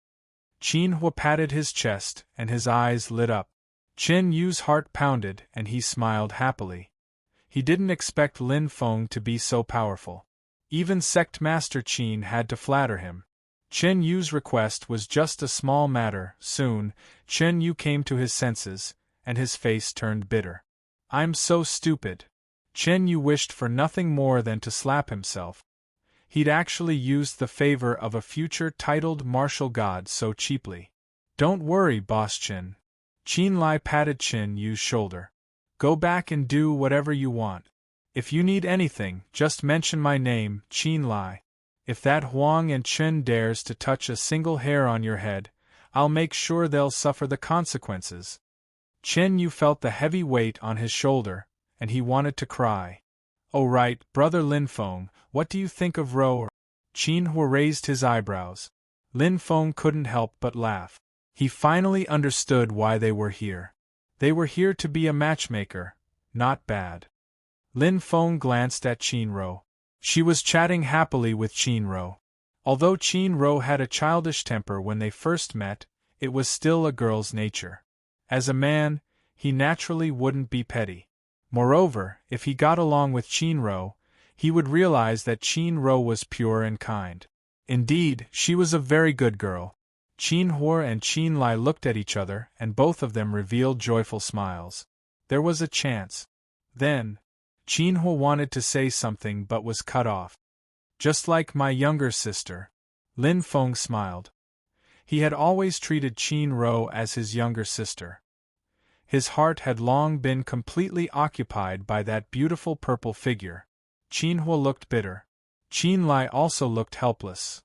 Qin-hua patted his chest, and his eyes lit up. Chen Yu's heart pounded, and he smiled happily. He didn't expect Lin Feng to be so powerful. Even Sect Master Qin had to flatter him. Chen Yu's request was just a small matter. Soon, Chen Yu came to his senses, and his face turned bitter. I'm so stupid. Chen Yu wished for nothing more than to slap himself. He'd actually used the favor of a future titled martial god so cheaply. Don't worry, Boss Chen. Qin Lai patted Chen Yu's shoulder. Go back and do whatever you want. If you need anything, just mention my name, Qin Lai. If that Huang and Chen dares to touch a single hair on your head, I'll make sure they'll suffer the consequences. Chen Yu felt the heavy weight on his shoulder, and he wanted to cry. Oh right, Brother Lin Feng, what do you think of Ro? Qin Hua raised his eyebrows. Lin Feng couldn't help but laugh. He finally understood why they were here. They were here to be a matchmaker. Not bad. Lin Feng glanced at Qin Ro. She was chatting happily with Qin Ro. Although Qin Ro had a childish temper when they first met, it was still a girl's nature. As a man, he naturally wouldn't be petty. Moreover, if he got along with Qin Ro, he would realize that Qin Ro was pure and kind. Indeed, she was a very good girl. Qin Hua and Qin Lai looked at each other, and both of them revealed joyful smiles. There was a chance. Then, Qin Hua wanted to say something but was cut off. Just like my younger sister. Lin Feng smiled. He had always treated Qin Ro as his younger sister. His heart had long been completely occupied by that beautiful purple figure. Qin Hua looked bitter. Qin Lai also looked helpless.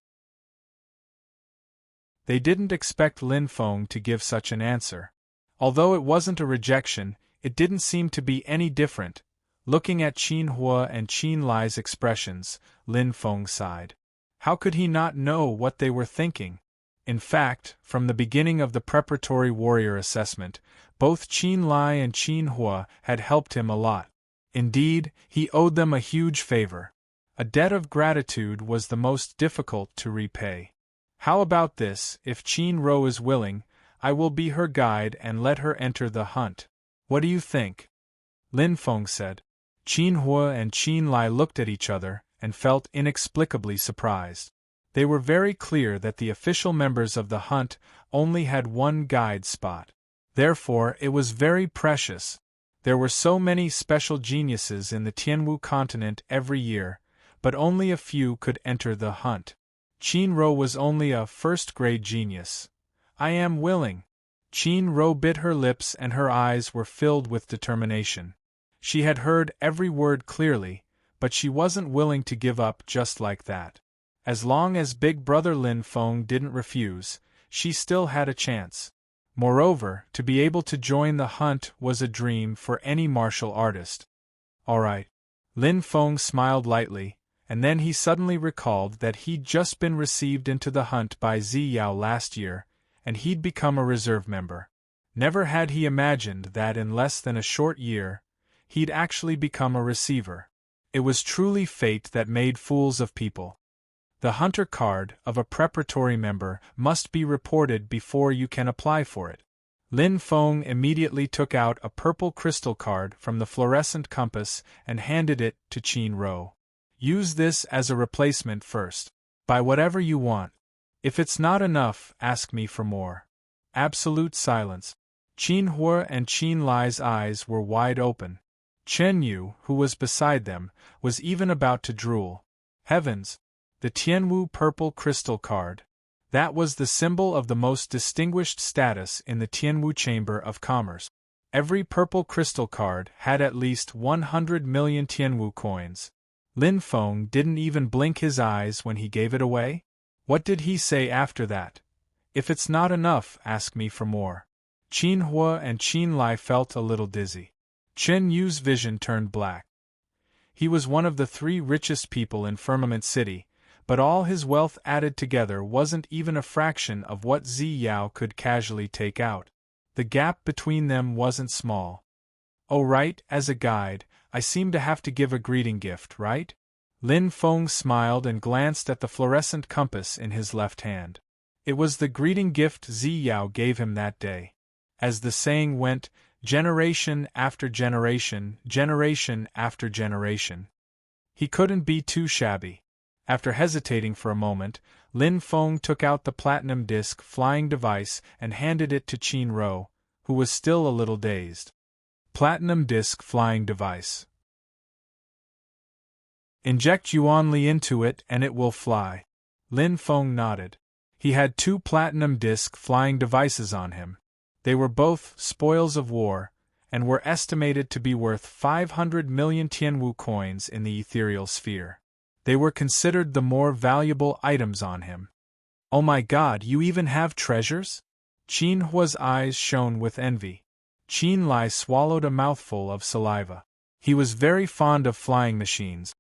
They didn't expect Lin Feng to give such an answer. Although it wasn't a rejection, it didn't seem to be any different. Looking at Qin Hua and Qin Lai's expressions, Lin Feng sighed. How could he not know what they were thinking? In fact, from the beginning of the preparatory warrior assessment, both Qin Lai and Qin Hua had helped him a lot. Indeed, he owed them a huge favor. A debt of gratitude was the most difficult to repay. How about this? If Qin Ro is willing, I will be her guide and let her enter the hunt. What do you think? Lin Feng said. Qin Hua and Qin Lai looked at each other and felt inexplicably surprised. They were very clear that the official members of the hunt only had one guide spot. Therefore, it was very precious. There were so many special geniuses in the Tianwu continent every year, but only a few could enter the hunt. Qin Ro was only a first-grade genius. I am willing. Qin Ro bit her lips and her eyes were filled with determination. She had heard every word clearly, but she wasn't willing to give up just like that. As long as Big Brother Lin Feng didn't refuse, she still had a chance. Moreover, to be able to join the hunt was a dream for any martial artist. All right. Lin Feng smiled lightly, and then he suddenly recalled that he'd just been received into the hunt by Zi Yao last year, and he'd become a reserve member. Never had he imagined that in less than a short year, he'd actually become a receiver. It was truly fate that made fools of people. The hunter card of a preparatory member must be reported before you can apply for it. Lin Feng immediately took out a purple crystal card from the fluorescent compass and handed it to Qin Ro. Use this as a replacement first. Buy whatever you want. If it's not enough, ask me for more. Absolute silence. Qin Hua and Qin Lai's eyes were wide open. Chen Yu, who was beside them, was even about to drool. Heavens! The Tianwu purple crystal card. That was the symbol of the most distinguished status in the Tianwu Chamber of Commerce. Every purple crystal card had at least 100 million Tianwu coins. Lin Feng didn't even blink his eyes when he gave it away. What did he say after that? If it's not enough, ask me for more. Qin Hua and Qin Lai felt a little dizzy. Chen Yu's vision turned black. He was one of the 3 richest people in Firmament City, but all his wealth added together wasn't even a fraction of what Zi Yao could casually take out. The gap between them wasn't small. Oh right, as a guide, I seem to have to give a greeting gift, right? Lin Feng smiled and glanced at the fluorescent compass in his left hand. It was the greeting gift Zi Yao gave him that day. As the saying went, generation after generation, generation after generation. He couldn't be too shabby. After hesitating for a moment, Lin Feng took out the platinum disc flying device and handed it to Qin Ro, who was still a little dazed. Platinum disc flying device. Inject Yuan Li into it and it will fly. Lin Feng nodded. He had 2 platinum disc flying devices on him. They were both spoils of war, and were estimated to be worth 500 million Tianwu coins in the ethereal sphere. They were considered the more valuable items on him. Oh my god, you even have treasures? Qin Hua's eyes shone with envy. Qin Lai swallowed a mouthful of saliva. He was very fond of flying machines.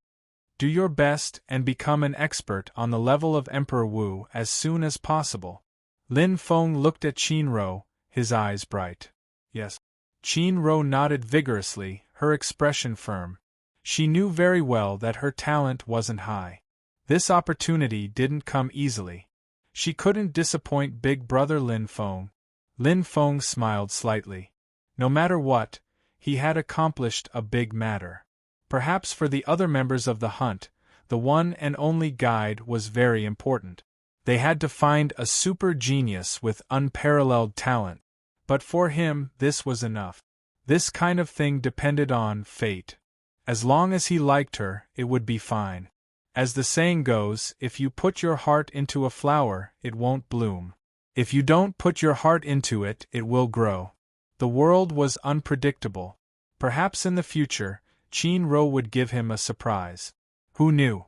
Do your best and become an expert on the level of Emperor Wu as soon as possible. Lin Feng looked at Qin Ro, his eyes bright. Yes. Qin Ro nodded vigorously, her expression firm. She knew very well that her talent wasn't high. This opportunity didn't come easily. She couldn't disappoint big brother Lin Feng. Lin Feng smiled slightly. No matter what, he had accomplished a big matter. Perhaps for the other members of the hunt, the one and only guide was very important. They had to find a super genius with unparalleled talent. But for him, this was enough. This kind of thing depended on fate. As long as he liked her, it would be fine. As the saying goes, if you put your heart into a flower, it won't bloom. If you don't put your heart into it, it will grow. The world was unpredictable. Perhaps in the future, Qin Ro would give him a surprise. Who knew?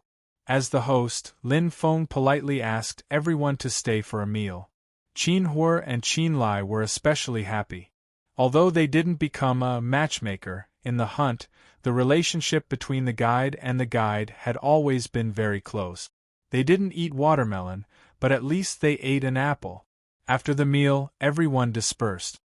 As the host, Lin Feng politely asked everyone to stay for a meal. Qin Hua and Qin Lai were especially happy. Although they didn't become a matchmaker in the hunt, the relationship between the guide and the guide had always been very close. They didn't eat watermelon, but at least they ate an apple. After the meal, everyone dispersed.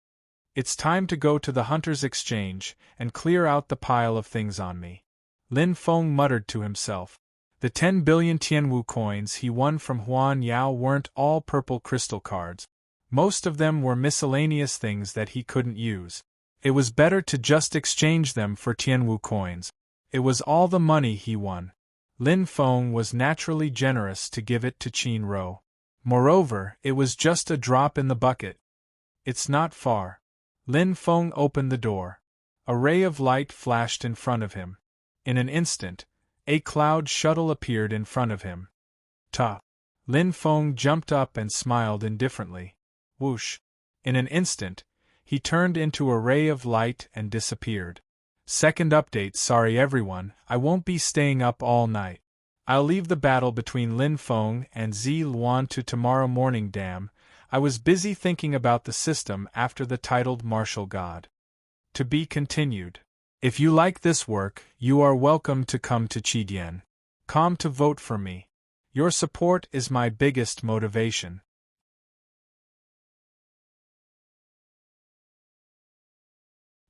It's time to go to the Hunter's Exchange and clear out the pile of things on me. Lin Feng muttered to himself. The 10 billion Tianwu coins he won from Huan Yao weren't all purple crystal cards. Most of them were miscellaneous things that he couldn't use. It was better to just exchange them for Tianwu coins. It was all the money he won. Lin Feng was naturally generous to give it to Qin Ro. Moreover, it was just a drop in the bucket. It's not far. Lin Feng opened the door. A ray of light flashed in front of him. In an instant, a cloud shuttle appeared in front of him. Ta! Lin Feng jumped up and smiled indifferently. Whoosh! In an instant, he turned into a ray of light and disappeared. Second update. Sorry everyone, I won't be staying up all night. I'll leave the battle between Lin Feng and Zi Luan to tomorrow morning. Damn, I was busy thinking about the system after the titled martial god. To be continued. If you like this work, you are welcome to come to Chidian.com to vote for me. Your support is my biggest motivation.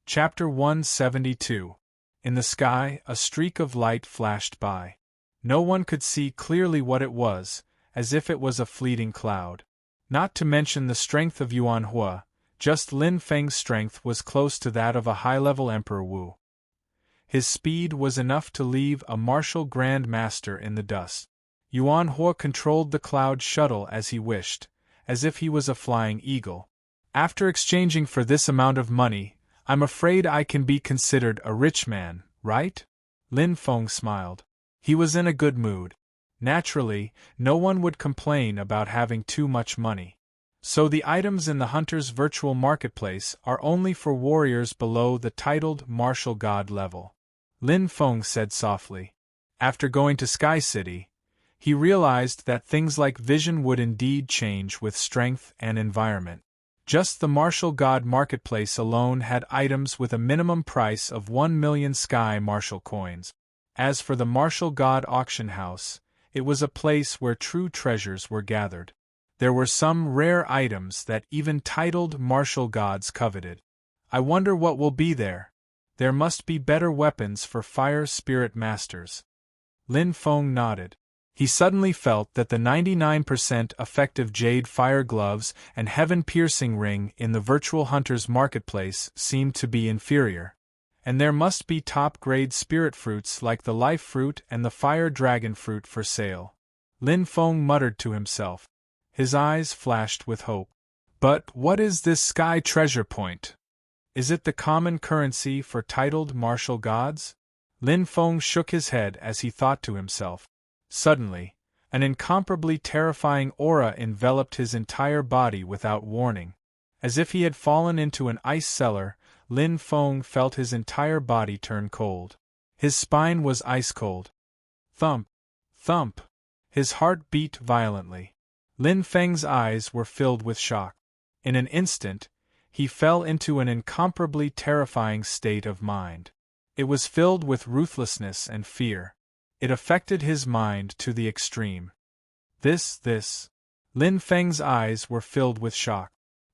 Chapter 172. In the sky, a streak of light flashed by. No one could see clearly what it was, as if it was a fleeting cloud. Not to mention the strength of Yuan Hua, just Lin Feng's strength was close to that of a high-level Emperor Wu. His speed was enough to leave a martial Grand Master in the dust. Yuan Hua controlled the cloud shuttle as he wished, as if he was a flying eagle. After exchanging for this amount of money, I'm afraid I can be considered a rich man, right? Lin Feng smiled. He was in a good mood. Naturally, no one would complain about having too much money. So the items in the Hunter's virtual marketplace are only for warriors below the titled martial god level. Lin Feng said softly. After going to Sky City, he realized that things like vision would indeed change with strength and environment. Just the martial god marketplace alone had items with a minimum price of 1 million sky martial coins. As for the martial god auction house, it was a place where true treasures were gathered. There were some rare items that even titled martial gods coveted. I wonder what will be there. There must be better weapons for fire spirit masters. Lin Feng nodded. He suddenly felt that the 99% effective jade fire gloves and heaven-piercing ring in the virtual hunter's marketplace seemed to be inferior. And there must be top-grade spirit fruits like the life fruit and the fire dragon fruit for sale. Lin Feng muttered to himself. His eyes flashed with hope. But what is this sky treasure point? Is it the common currency for titled martial gods? Lin Feng shook his head as he thought to himself. Suddenly, an incomparably terrifying aura enveloped his entire body without warning. As if he had fallen into an ice cellar, Lin Feng felt his entire body turn cold. His spine was ice cold. Thump! Thump! His heart beat violently. Lin Feng's eyes were filled with shock. In an instant, he fell into an incomparably terrifying state of mind. It was filled with ruthlessness and fear. It affected his mind to the extreme. This. Lin Feng's eyes were filled with shock.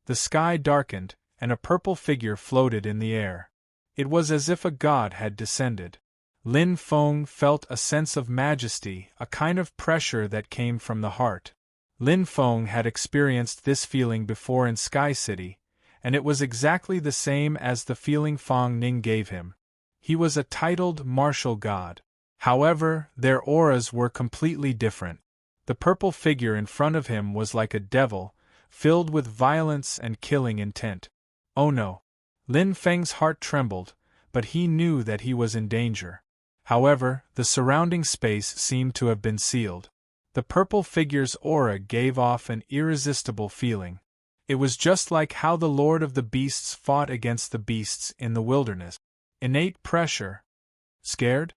The sky darkened, and a purple figure floated in the air. It was as if a god had descended. Lin Feng felt a sense of majesty, a kind of pressure that came from the heart. Lin Feng had experienced this feeling before in Sky City, and it was exactly the same as the feeling Fang Ning gave him. He was a titled martial god. However, their auras were completely different. The purple figure in front of him was like a devil, filled with violence and killing intent. Oh no! Lin Feng's heart trembled, but he knew that he was in danger. However, the surrounding space seemed to have been sealed. The purple figure's aura gave off an irresistible feeling. It was just like how the Lord of the Beasts fought against the beasts in the wilderness. Innate pressure. Scared?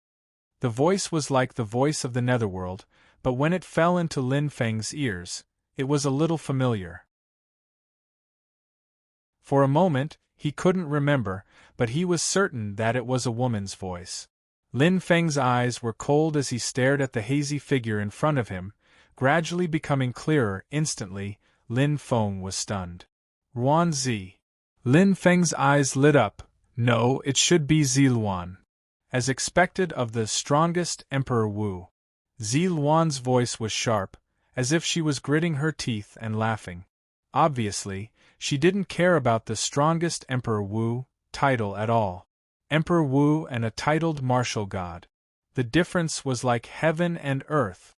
The voice was like the voice of the netherworld, but when it fell into Lin Feng's ears, it was a little familiar. For a moment, he couldn't remember, but he was certain that it was a woman's voice. Lin Feng's eyes were cold as he stared at the hazy figure in front of him, gradually becoming clearer. Instantly, Lin Feng was stunned. Ruan Zi. Lin Feng's eyes lit up. No, it should be Zi Luan. As expected of the strongest Emperor Wu. Zi Luan's voice was sharp, as if she was gritting her teeth and laughing. Obviously, she didn't care about the strongest Emperor Wu title at all. Emperor Wu and a titled martial god. The difference was like heaven and earth.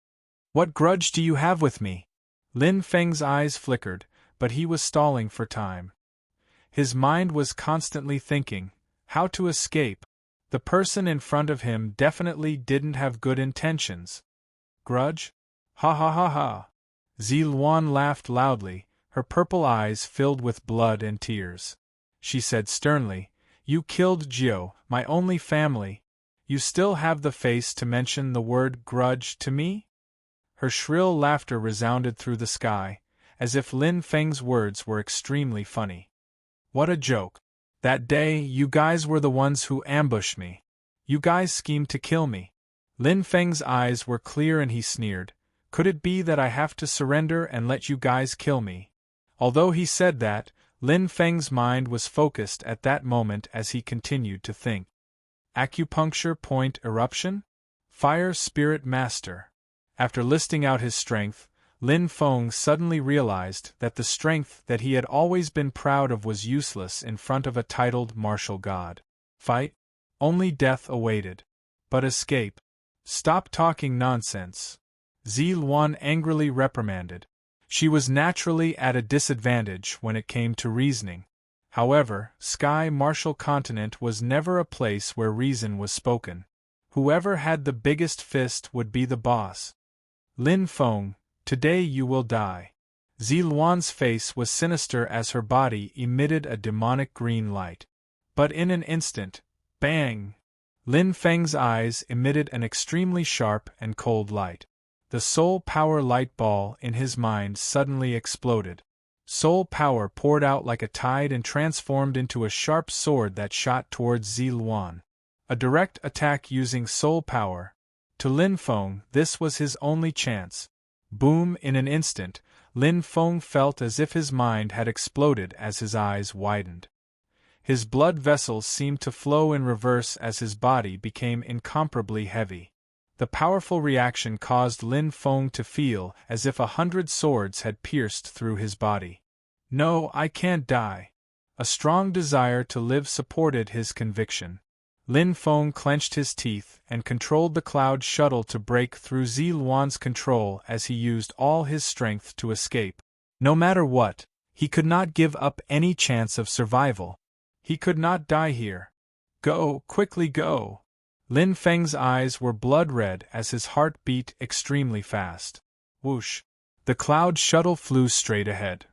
What grudge do you have with me? Lin Feng's eyes flickered, but he was stalling for time. His mind was constantly thinking, how to escape. The person in front of him definitely didn't have good intentions. Grudge? Ha ha ha ha. Zi Luan laughed loudly, her purple eyes filled with blood and tears. She said sternly, You killed Jiao, my only family. You still have the face to mention the word grudge to me? Her shrill laughter resounded through the sky, as if Lin Feng's words were extremely funny. What a joke. That day, you guys were the ones who ambushed me. You guys schemed to kill me. Lin Feng's eyes were clear and he sneered. Could it be that I have to surrender and let you guys kill me? Although he said that, Lin Feng's mind was focused at that moment as he continued to think. Acupuncture point eruption? Fire spirit master. After listing out his strength, Lin Feng suddenly realized that the strength that he had always been proud of was useless in front of a titled martial god. Fight? Only death awaited. But escape? Stop talking nonsense. Zi Luan angrily reprimanded. She was naturally at a disadvantage when it came to reasoning. However, Sky Martial Continent was never a place where reason was spoken. Whoever had the biggest fist would be the boss. Lin Feng, today you will die. Zi Luan's face was sinister as her body emitted a demonic green light. But in an instant, bang! Lin Feng's eyes emitted an extremely sharp and cold light. The soul power light ball in his mind suddenly exploded. Soul power poured out like a tide and transformed into a sharp sword that shot towards Zi Luan. A direct attack using soul power. To Lin Feng, this was his only chance. Boom! In an instant, Lin Feng felt as if his mind had exploded as his eyes widened. His blood vessels seemed to flow in reverse as his body became incomparably heavy. The powerful reaction caused Lin Feng to feel as if 100 swords had pierced through his body. No, I can't die. A strong desire to live supported his conviction. Lin Feng clenched his teeth and controlled the cloud shuttle to break through Zi Luan's control as he used all his strength to escape. No matter what, he could not give up any chance of survival. He could not die here. Go, quickly go! Lin Feng's eyes were blood-red as his heart beat extremely fast. Whoosh! The cloud shuttle flew straight ahead.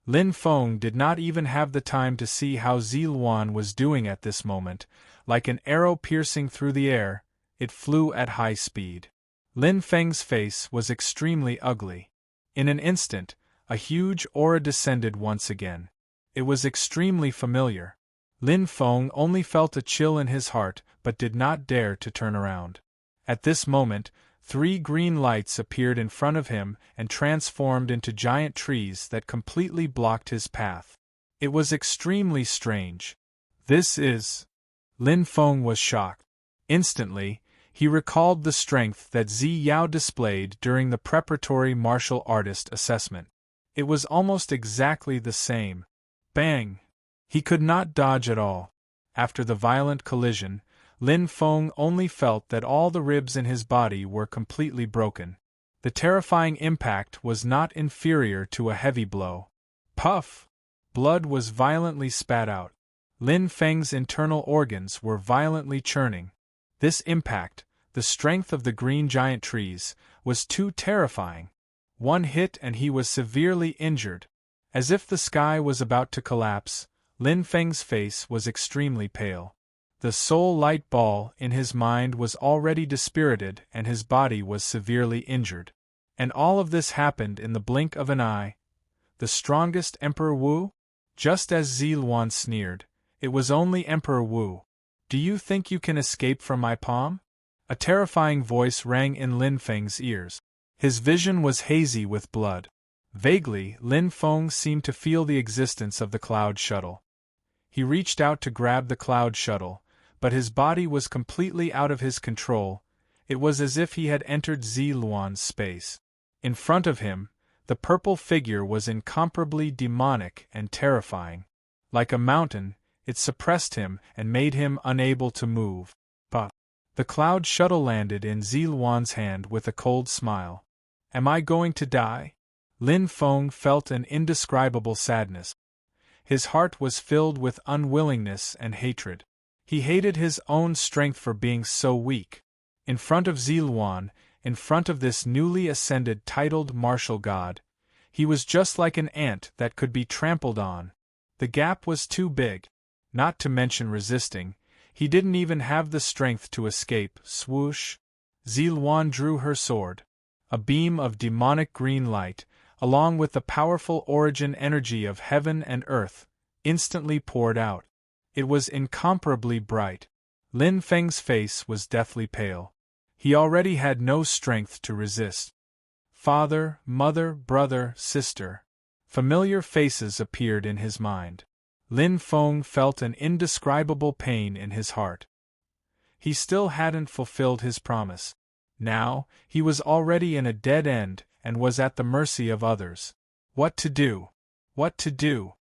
Lin Feng did not even have the time to see how Ziluan was doing at this moment. Like an arrow piercing through the air, it flew at high speed. Lin Feng's face was extremely ugly. In an instant, a huge aura descended once again. It was extremely familiar. Lin Feng only felt a chill in his heart but did not dare to turn around. At this moment, 3 green lights appeared in front of him and transformed into giant trees that completely blocked his path. It was extremely strange. This is... Lin Feng was shocked. Instantly, he recalled the strength that Zi Yao displayed during the preparatory martial artist assessment. It was almost exactly the same. Bang! He could not dodge at all. After the violent collision, Lin Feng only felt that all the ribs in his body were completely broken. The terrifying impact was not inferior to a heavy blow. Puff! Blood was violently spat out. Lin Feng's internal organs were violently churning. This impact, the strength of the green giant trees, was too terrifying. One hit and he was severely injured. As if the sky was about to collapse, Lin Feng's face was extremely pale. The soul light ball in his mind was already dispirited and his body was severely injured. And all of this happened in the blink of an eye. The strongest Emperor Wu? Just as Ziluan sneered, it was only Emperor Wu. Do you think you can escape from my palm? A terrifying voice rang in Lin Feng's ears. His vision was hazy with blood. Vaguely, Lin Feng seemed to feel the existence of the cloud shuttle. He reached out to grab the cloud shuttle, but his body was completely out of his control. It was as if he had entered Ziluan's space. In front of him, the purple figure was incomparably demonic and terrifying. Like a mountain, it suppressed him and made him unable to move. But the cloud shuttle landed in Ziluan's hand with a cold smile. Am I going to die? Lin Feng felt an indescribable sadness. His heart was filled with unwillingness and hatred. He hated his own strength for being so weak. In front of Ziluan, in front of this newly ascended titled martial god, he was just like an ant that could be trampled on. The gap was too big. Not to mention resisting, he didn't even have the strength to escape. Swoosh! Ziluan drew her sword. A beam of demonic green light, along with the powerful origin energy of heaven and earth, instantly poured out. It was incomparably bright. Lin Feng's face was deathly pale. He already had no strength to resist. Father, mother, brother, sister. Familiar faces appeared in his mind. Lin Feng felt an indescribable pain in his heart. He still hadn't fulfilled his promise. Now, he was already in a dead end and was at the mercy of others. What to do? What to do?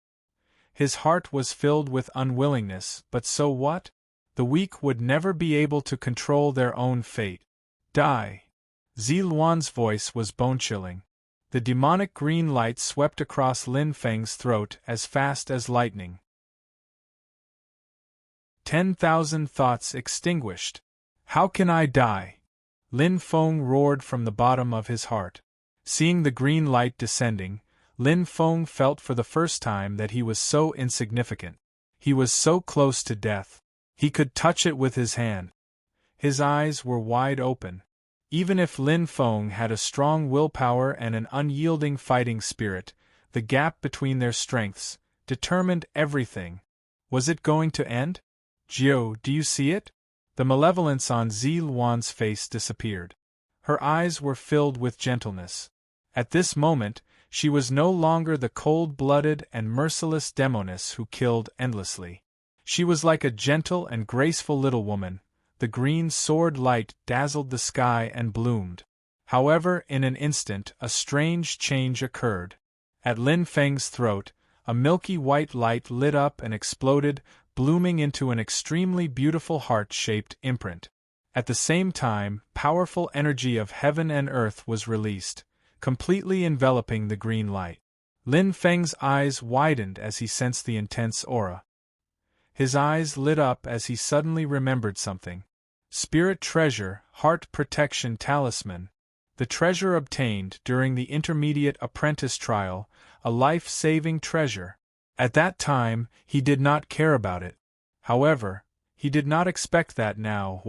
His heart was filled with unwillingness, but so what? The weak would never be able to control their own fate. Die! Ziluan's voice was bone-chilling. The demonic green light swept across Lin Feng's throat as fast as lightning. 10,000 thoughts extinguished. How can I die? Lin Feng roared from the bottom of his heart. Seeing the green light descending, Lin Feng felt for the first time that he was so insignificant. He was so close to death. He could touch it with his hand. His eyes were wide open. Even if Lin Feng had a strong willpower and an unyielding fighting spirit, the gap between their strengths determined everything. Was it going to end? Jiao, do you see it? The malevolence on Ziluan's face disappeared. Her eyes were filled with gentleness. At this moment, she was no longer the cold-blooded and merciless demoness who killed endlessly. She was like a gentle and graceful little woman. The green sword light dazzled the sky and bloomed. However, in an instant, a strange change occurred. At Lin Feng's throat, a milky white light lit up and exploded, blooming into an extremely beautiful heart-shaped imprint. At the same time, powerful energy of heaven and earth was released, completely enveloping the green light. Lin Feng's eyes widened as he sensed the intense aura. His eyes lit up as he suddenly remembered something. Spirit treasure, heart protection talisman. The treasure obtained during the intermediate apprentice trial, a life-saving treasure. At that time, he did not care about it. However, he did not expect that now.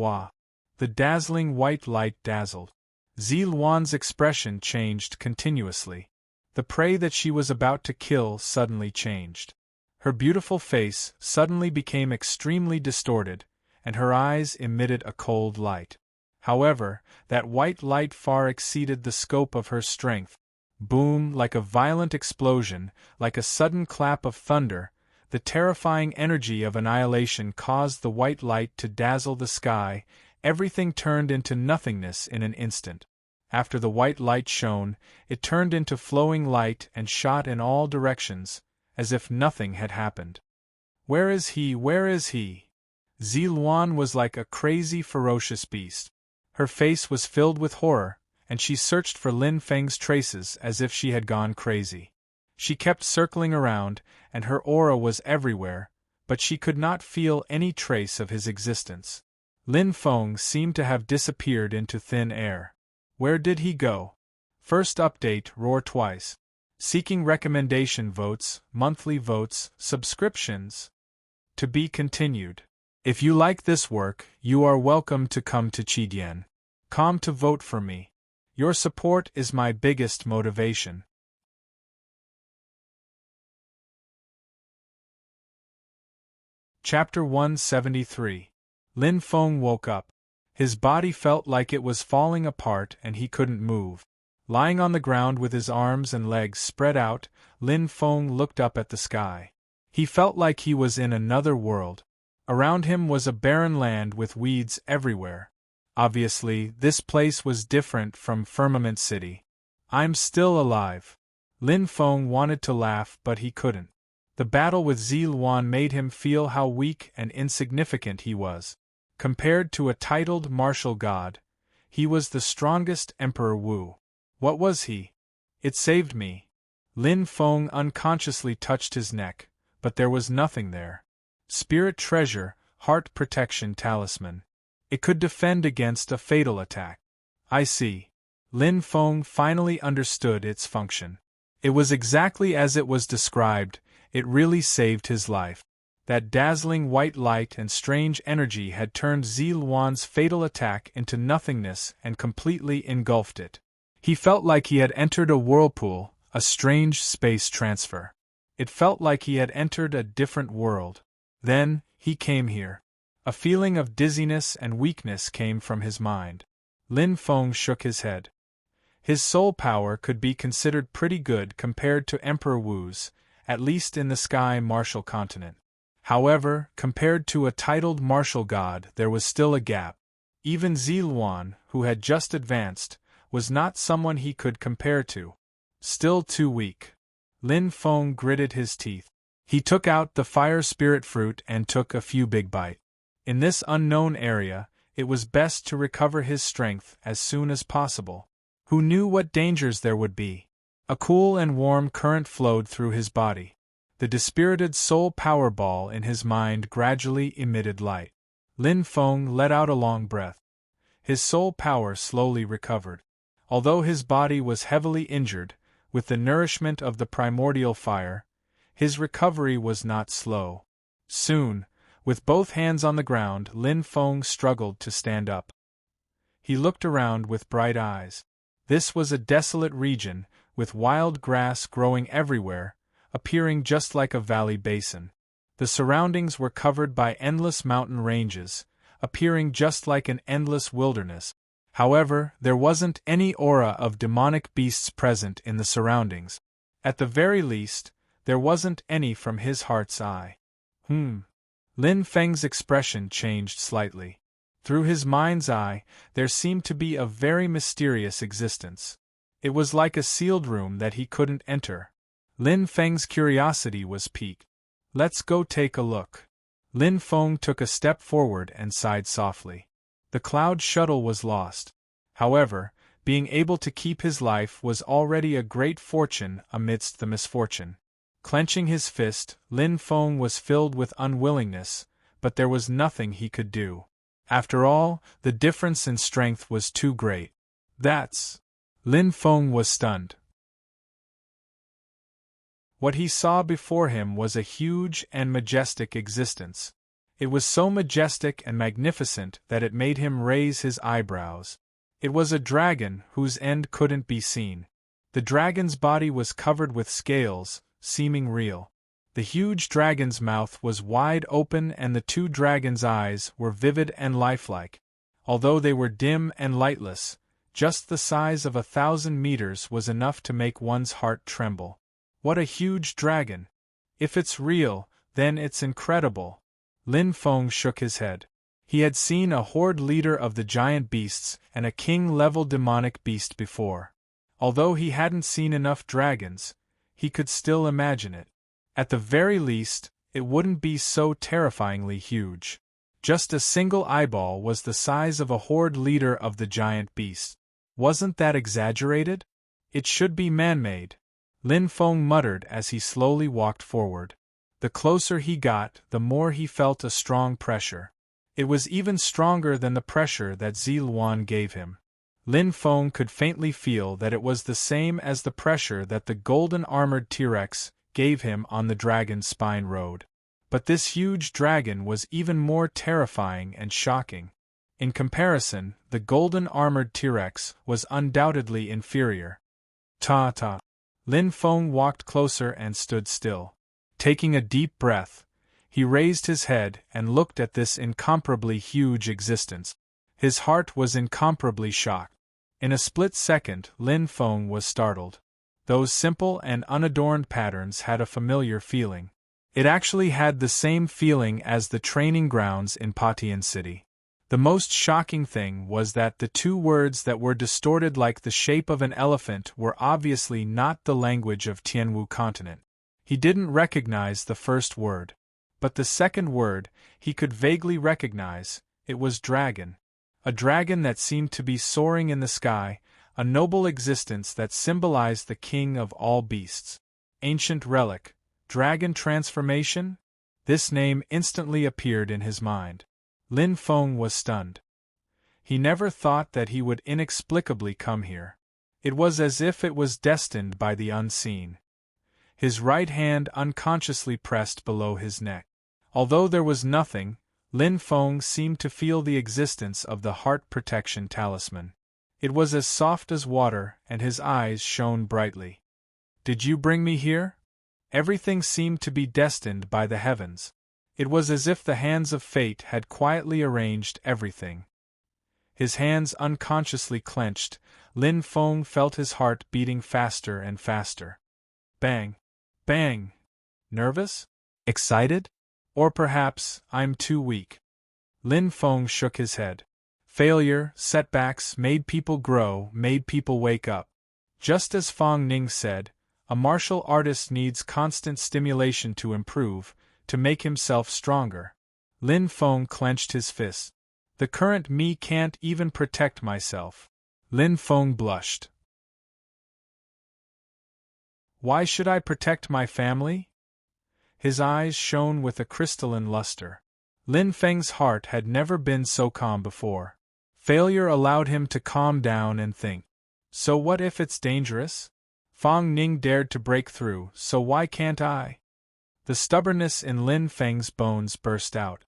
The dazzling white light dazzled. Zilwan's expression changed continuously. The prey that she was about to kill suddenly changed. Her beautiful face suddenly became extremely distorted, and her eyes emitted a cold light. However, that white light far exceeded the scope of her strength. Boom, like a violent explosion, like a sudden clap of thunder, the terrifying energy of annihilation caused the white light to dazzle the sky. Everything turned into nothingness in an instant. After the white light shone, it turned into flowing light and shot in all directions, as if nothing had happened. Where is he? Where is he? Zilwan was like a crazy, ferocious beast. Her face was filled with horror, and she searched for Lin Feng's traces as if she had gone crazy. She kept circling around, and her aura was everywhere, but she could not feel any trace of his existence. Lin Feng seemed to have disappeared into thin air. Where did he go? First update, roar twice. Seeking recommendation votes, monthly votes, subscriptions. To be continued. If you like this work, you are welcome to come to Chidian.com to vote for me. Your support is my biggest motivation. Chapter 173. Lin Feng woke up. His body felt like it was falling apart and he couldn't move. Lying on the ground with his arms and legs spread out, Lin Feng looked up at the sky. He felt like he was in another world. Around him was a barren land with weeds everywhere. Obviously, this place was different from Firmament City. I'm still alive. Lin Feng wanted to laugh, but he couldn't. The battle with Zilwan made him feel how weak and insignificant he was. Compared to a titled martial god, he was the strongest Emperor Wu. What was he? It saved me. Lin Feng unconsciously touched his neck, but there was nothing there. Spirit treasure, heart protection talisman. It could defend against a fatal attack. I see. Lin Feng finally understood its function. It was exactly as it was described. It really saved his life. That dazzling white light and strange energy had turned Zilwan's fatal attack into nothingness and completely engulfed it. He felt like he had entered a whirlpool, a strange space transfer. It felt like he had entered a different world. Then, he came here. A feeling of dizziness and weakness came from his mind. Lin Feng shook his head. His soul power could be considered pretty good compared to Emperor Wu's, at least in the Sky Martial Continent. However, compared to a titled martial god, there was still a gap. Even Zilwan, who had just advanced, was not someone he could compare to. Still too weak. Lin Feng gritted his teeth. He took out the fire spirit fruit and took a few big bites. In this unknown area, it was best to recover his strength as soon as possible. Who knew what dangers there would be? A cool and warm current flowed through his body. The dispirited soul power ball in his mind gradually emitted light. Lin Feng let out a long breath. His soul power slowly recovered. Although his body was heavily injured, with the nourishment of the primordial fire, his recovery was not slow. Soon, with both hands on the ground, Lin Feng struggled to stand up. He looked around with bright eyes. This was a desolate region, with wild grass growing everywhere, appearing just like a valley basin. The surroundings were covered by endless mountain ranges, appearing just like an endless wilderness. However, there wasn't any aura of demonic beasts present in the surroundings. At the very least, there wasn't any from his heart's eye. Lin Feng's expression changed slightly. Through his mind's eye, there seemed to be a very mysterious existence. It was like a sealed room that he couldn't enter. Lin Feng's curiosity was piqued. Let's go take a look. Lin Feng took a step forward and sighed softly. The cloud shuttle was lost. However, being able to keep his life was already a great fortune amidst the misfortune. Clenching his fist, Lin Feng was filled with unwillingness, but there was nothing he could do. After all, the difference in strength was too great. That's... Lin Feng was stunned. What he saw before him was a huge and majestic existence. It was so majestic and magnificent that it made him raise his eyebrows. It was a dragon whose end couldn't be seen. The dragon's body was covered with scales, seeming real. The huge dragon's mouth was wide open and the two dragons' eyes were vivid and lifelike. Although they were dim and lightless, just the size of 1,000 meters was enough to make one's heart tremble. What a huge dragon! If it's real, then it's incredible. Lin Feng shook his head. He had seen a horde leader of the giant beasts and a king-level demonic beast before. Although he hadn't seen enough dragons, he could still imagine it. At the very least, it wouldn't be so terrifyingly huge. Just a single eyeball was the size of a horde leader of the giant beasts. Wasn't that exaggerated? It should be man-made. Lin Feng muttered as he slowly walked forward. The closer he got, the more he felt a strong pressure. It was even stronger than the pressure that Ziluan gave him. Lin Feng could faintly feel that it was the same as the pressure that the golden-armored T-Rex gave him on the Dragon's Spine Road. But this huge dragon was even more terrifying and shocking. In comparison, the golden-armored T-Rex was undoubtedly inferior. Ta-ta. Lin Feng walked closer and stood still. Taking a deep breath, he raised his head and looked at this incomparably huge existence. His heart was incomparably shocked. In a split second, Lin Feng was startled. Those simple and unadorned patterns had a familiar feeling. It actually had the same feeling as the training grounds in Patian City. The most shocking thing was that the two words that were distorted like the shape of an elephant were obviously not the language of Tianwu continent. He didn't recognize the first word. But the second word, he could vaguely recognize. It was dragon. A dragon that seemed to be soaring in the sky, a noble existence that symbolized the king of all beasts. Ancient relic, dragon transformation? This name instantly appeared in his mind. Lin Feng was stunned. He never thought that he would inexplicably come here. It was as if it was destined by the unseen. His right hand unconsciously pressed below his neck. Although there was nothing, Lin Feng seemed to feel the existence of the heart protection talisman. It was as soft as water, and his eyes shone brightly. "Did you bring me here?" Everything seemed to be destined by the heavens. It was as if the hands of fate had quietly arranged everything. His hands unconsciously clenched, Lin Feng felt his heart beating faster and faster. Bang! Bang! Nervous? Excited? Or perhaps, I'm too weak. Lin Feng shook his head. Failure, setbacks made people grow, made people wake up. Just as Fang Ning said, a martial artist needs constant stimulation to improve, to make himself stronger. Lin Feng clenched his fist. The current me can't even protect myself. Lin Feng blushed. Why should I protect my family? His eyes shone with a crystalline luster. Lin Feng's heart had never been so calm before. Failure allowed him to calm down and think. So what if it's dangerous? Fang Ning dared to break through, so why can't I? The stubbornness in Lin Feng's bones burst out.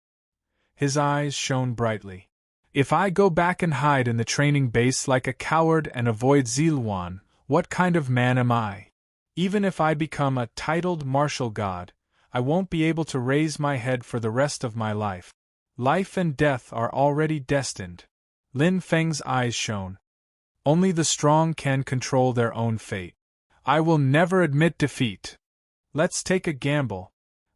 His eyes shone brightly. If I go back and hide in the training base like a coward and avoid Ziluan, what kind of man am I? Even if I become a titled martial god, I won't be able to raise my head for the rest of my life. Life and death are already destined. Lin Feng's eyes shone. Only the strong can control their own fate. I will never admit defeat. Let's take a gamble.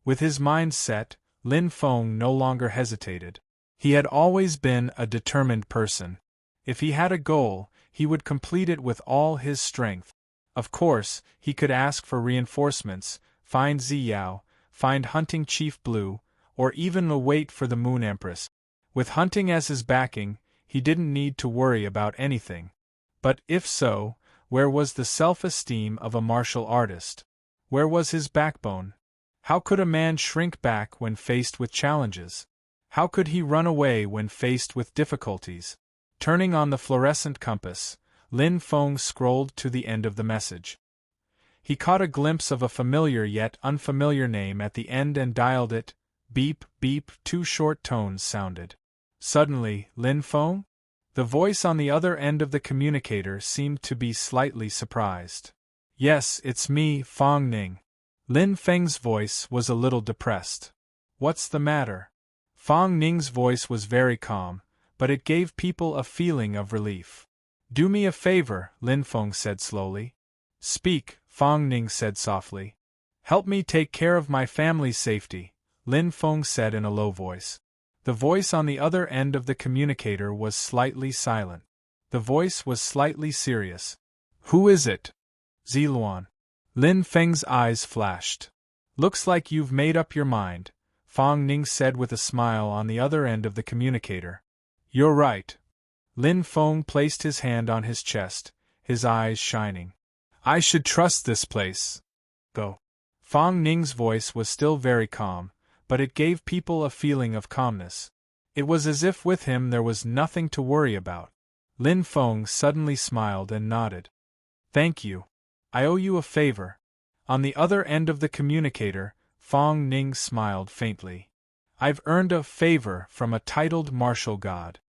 With his mind set, Lin Feng no longer hesitated. He had always been a determined person. If he had a goal, he would complete it with all his strength. Of course, he could ask for reinforcements, find Ziyao, find Hunting Chief Blue, or even await for the Moon Empress. With Hunting as his backing, he didn't need to worry about anything. But if so, where was the self-esteem of a martial artist? Where was his backbone? How could a man shrink back when faced with challenges? How could he run away when faced with difficulties? Turning on the fluorescent compass, Lin Feng scrolled to the end of the message. He caught a glimpse of a familiar yet unfamiliar name at the end and dialed it. Beep, beep, two short tones sounded. Suddenly, Lin Feng? The voice on the other end of the communicator seemed to be slightly surprised. Yes, it's me, Fong Ning. Lin Feng's voice was a little depressed. What's the matter? Fong Ning's voice was very calm, but it gave people a feeling of relief. Do me a favor, Lin Feng said slowly. Speak, Fong Ning said softly. Help me take care of my family's safety, Lin Feng said in a low voice. The voice on the other end of the communicator was slightly silent. The voice was slightly serious. Who is it? Ziluan. Lin Feng's eyes flashed. Looks like you've made up your mind, Fong Ning said with a smile on the other end of the communicator. You're right. Lin Feng placed his hand on his chest, his eyes shining. I should trust this place. Go. Fong Ning's voice was still very calm, but it gave people a feeling of calmness. It was as if with him there was nothing to worry about. Lin Feng suddenly smiled and nodded. Thank you. I owe you a favor. On the other end of the communicator, Fong Ning smiled faintly. I've earned a favor from a titled martial god.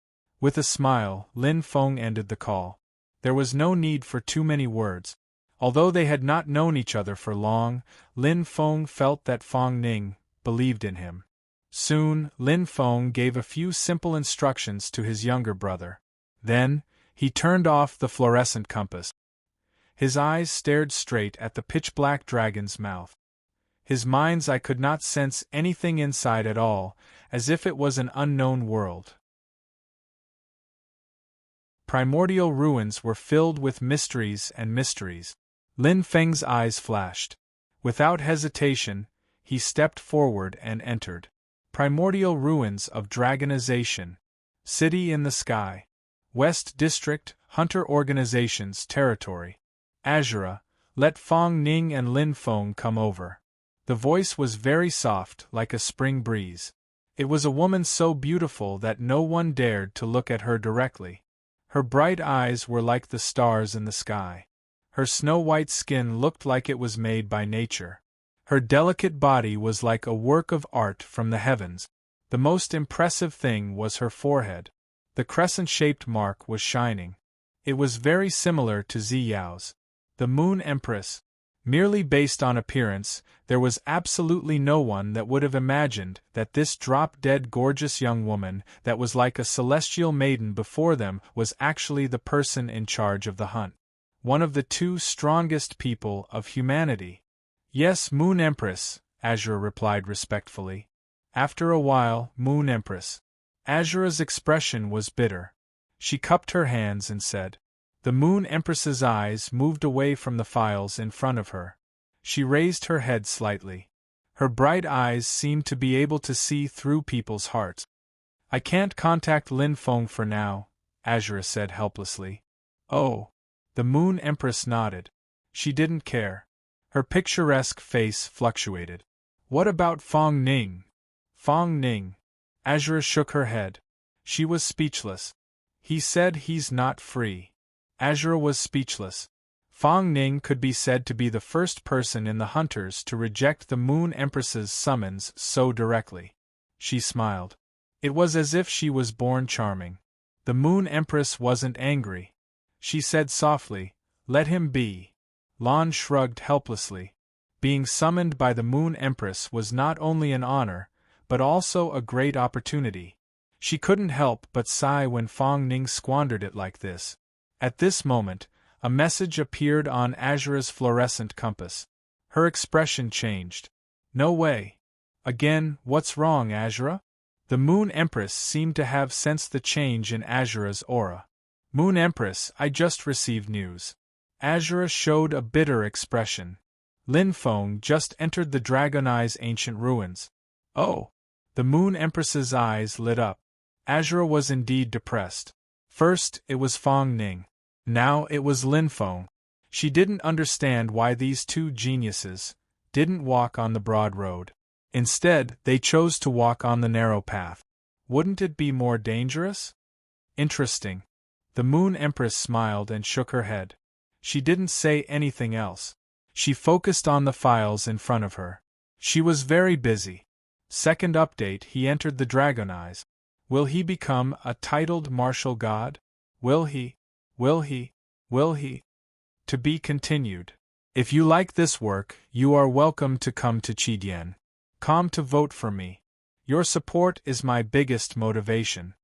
With a smile, Lin Feng ended the call. There was no need for too many words. Although they had not known each other for long, Lin Feng felt that Fong Ning believed in him. Soon, Lin Feng gave a few simple instructions to his younger brother. Then, he turned off the fluorescent compass. His eyes stared straight at the pitch-black dragon's mouth. His mind's eye could not sense anything inside at all, as if it was an unknown world. Primordial ruins were filled with mysteries and mysteries. Lin Feng's eyes flashed. Without hesitation, he stepped forward and entered. Primordial ruins of dragonization. City in the sky. West District, Hunter Organization's territory. Azura, let Fong Ning and Lin Feng come over. The voice was very soft, like a spring breeze. It was a woman so beautiful that no one dared to look at her directly. Her bright eyes were like the stars in the sky. Her snow-white skin looked like it was made by nature. Her delicate body was like a work of art from the heavens. The most impressive thing was her forehead. The crescent-shaped mark was shining. It was very similar to Ziyao's. The Moon Empress. Merely based on appearance, there was absolutely no one that would have imagined that this drop-dead gorgeous young woman that was like a celestial maiden before them was actually the person in charge of the hunt. One of the two strongest people of humanity. Yes, Moon Empress, Azura replied respectfully. After a while, Moon Empress. Azura's expression was bitter. She cupped her hands and said. The Moon Empress's eyes moved away from the files in front of her. She raised her head slightly. Her bright eyes seemed to be able to see through people's hearts. I can't contact Lin Feng for now, Azura said helplessly. Oh. The Moon Empress nodded. She didn't care. Her picturesque face fluctuated. What about Fong Ning? Fong Ning. Azura shook her head. She was speechless. He said he's not free. Azura was speechless. Fong Ning could be said to be the first person in the Hunters to reject the Moon Empress's summons so directly. She smiled. It was as if she was born charming. The Moon Empress wasn't angry. She said softly, "Let him be." Lan shrugged helplessly. Being summoned by the Moon Empress was not only an honor, but also a great opportunity. She couldn't help but sigh when Fong Ning squandered it like this. At this moment, a message appeared on Azura's fluorescent compass. Her expression changed. No way. Again, what's wrong, Azura? The Moon Empress seemed to have sensed the change in Azura's aura. Moon Empress, I just received news. Azura showed a bitter expression. Lin Feng just entered the Dragonai's ancient ruins. Oh! The Moon Empress's eyes lit up. Azura was indeed depressed. First, it was Fong Ning. Now it was Lin Feng. She didn't understand why these two geniuses, didn't walk on the broad road. Instead, they chose to walk on the narrow path. Wouldn't it be more dangerous? Interesting. The Moon Empress smiled and shook her head. She didn't say anything else. She focused on the files in front of her. She was very busy. Second update: he entered the Dragon Eyes. Will he become a titled martial god? Will he? Will he? Will he? To be continued. If you like this work, you are welcome to come to Chidien.com to vote for me. Your support is my biggest motivation.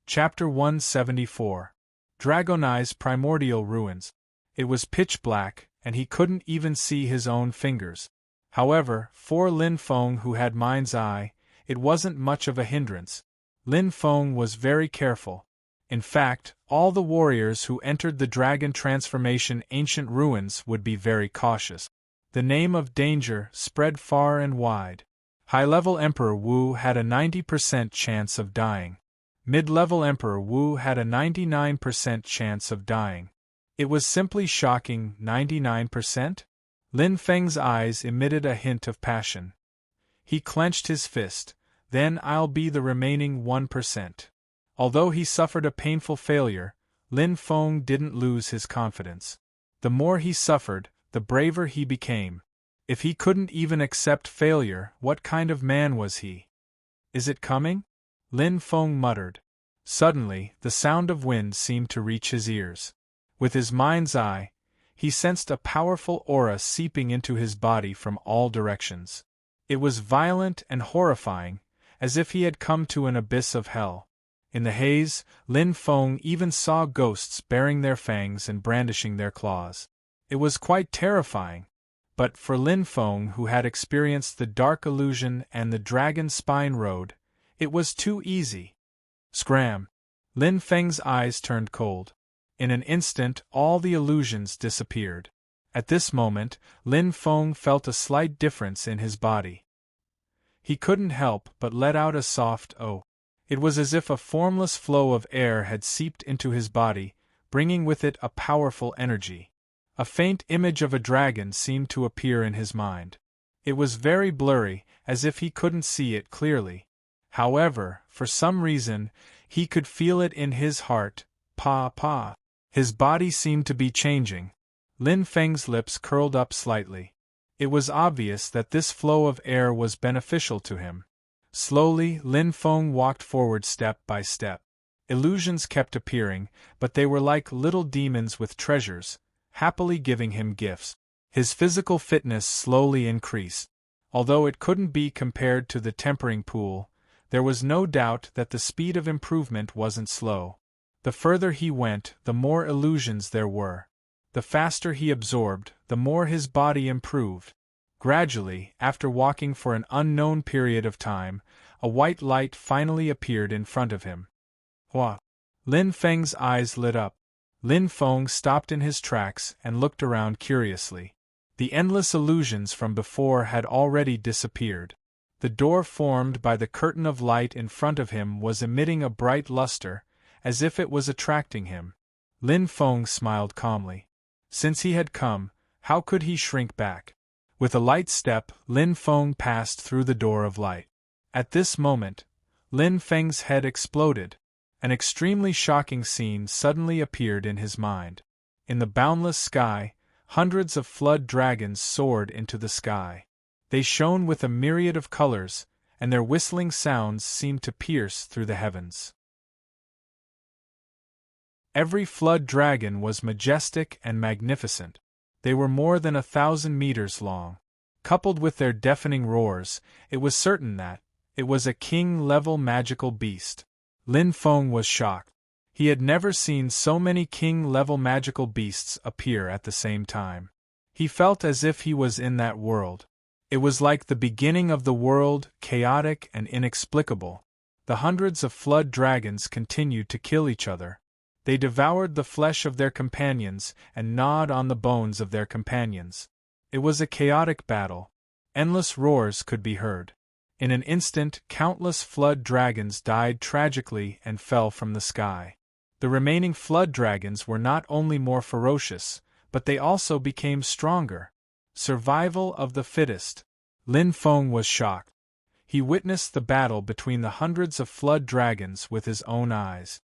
Chapter 174. Dragonai's Primordial Ruins. It was pitch black, and he couldn't even see his own fingers. However, for Lin Feng, who had mind's eye, it wasn't much of a hindrance. Lin Feng was very careful. In fact, all the warriors who entered the dragon transformation ancient ruins would be very cautious. The name of danger spread far and wide. High-level Emperor Wu had a 90% chance of dying. Mid-level Emperor Wu had a 99% chance of dying. It was simply shocking. 99%? Lin Feng's eyes emitted a hint of passion. He clenched his fist. Then I'll be the remaining 1%. Although he suffered a painful failure, Lin Feng didn't lose his confidence. The more he suffered, the braver he became. If he couldn't even accept failure, what kind of man was he? Is it coming? Lin Feng muttered. Suddenly, the sound of wind seemed to reach his ears. With his mind's eye, he sensed a powerful aura seeping into his body from all directions. It was violent and horrifying, as if he had come to an abyss of hell. In the haze, Lin Feng even saw ghosts baring their fangs and brandishing their claws. It was quite terrifying. But for Lin Feng, who had experienced the dark illusion and the dragon spine road, it was too easy. Scram! Lin Feng's eyes turned cold. In an instant, all the illusions disappeared. At this moment, Lin Feng felt a slight difference in his body. He couldn't help but let out a soft "oh." It was as if a formless flow of air had seeped into his body, bringing with it a powerful energy. A faint image of a dragon seemed to appear in his mind. It was very blurry, as if he couldn't see it clearly. However, for some reason, he could feel it in his heart. Pa. His body seemed to be changing. Lin Feng's lips curled up slightly. It was obvious that this flow of air was beneficial to him. Slowly, Lin Feng walked forward step by step. Illusions kept appearing, but they were like little demons with treasures, happily giving him gifts. His physical fitness slowly increased. Although it couldn't be compared to the tempering pool, there was no doubt that the speed of improvement wasn't slow. The further he went, the more illusions there were. The faster he absorbed, the more his body improved. Gradually, after walking for an unknown period of time, a white light finally appeared in front of him. What? Lin Feng's eyes lit up. Lin Feng stopped in his tracks and looked around curiously. The endless illusions from before had already disappeared. The door formed by the curtain of light in front of him was emitting a bright luster, as if it was attracting him. Lin Feng smiled calmly. Since he had come, how could he shrink back? With a light step, Lin Feng passed through the door of light. At this moment, Lin Feng's head exploded. An extremely shocking scene suddenly appeared in his mind. In the boundless sky, hundreds of flood dragons soared into the sky. They shone with a myriad of colors, and their whistling sounds seemed to pierce through the heavens. Every flood dragon was majestic and magnificent. They were more than 1,000 meters long. Coupled with their deafening roars, it was certain that it was a king-level magical beast. Lin Feng was shocked. He had never seen so many king-level magical beasts appear at the same time. He felt as if he was in that world. It was like the beginning of the world, chaotic and inexplicable. The hundreds of flood dragons continued to kill each other. They devoured the flesh of their companions and gnawed on the bones of their companions. It was a chaotic battle. Endless roars could be heard. In an instant, countless flood dragons died tragically and fell from the sky. The remaining flood dragons were not only more ferocious, but they also became stronger. Survival of the fittest. Lin Feng was shocked. He witnessed the battle between the hundreds of flood dragons with his own eyes.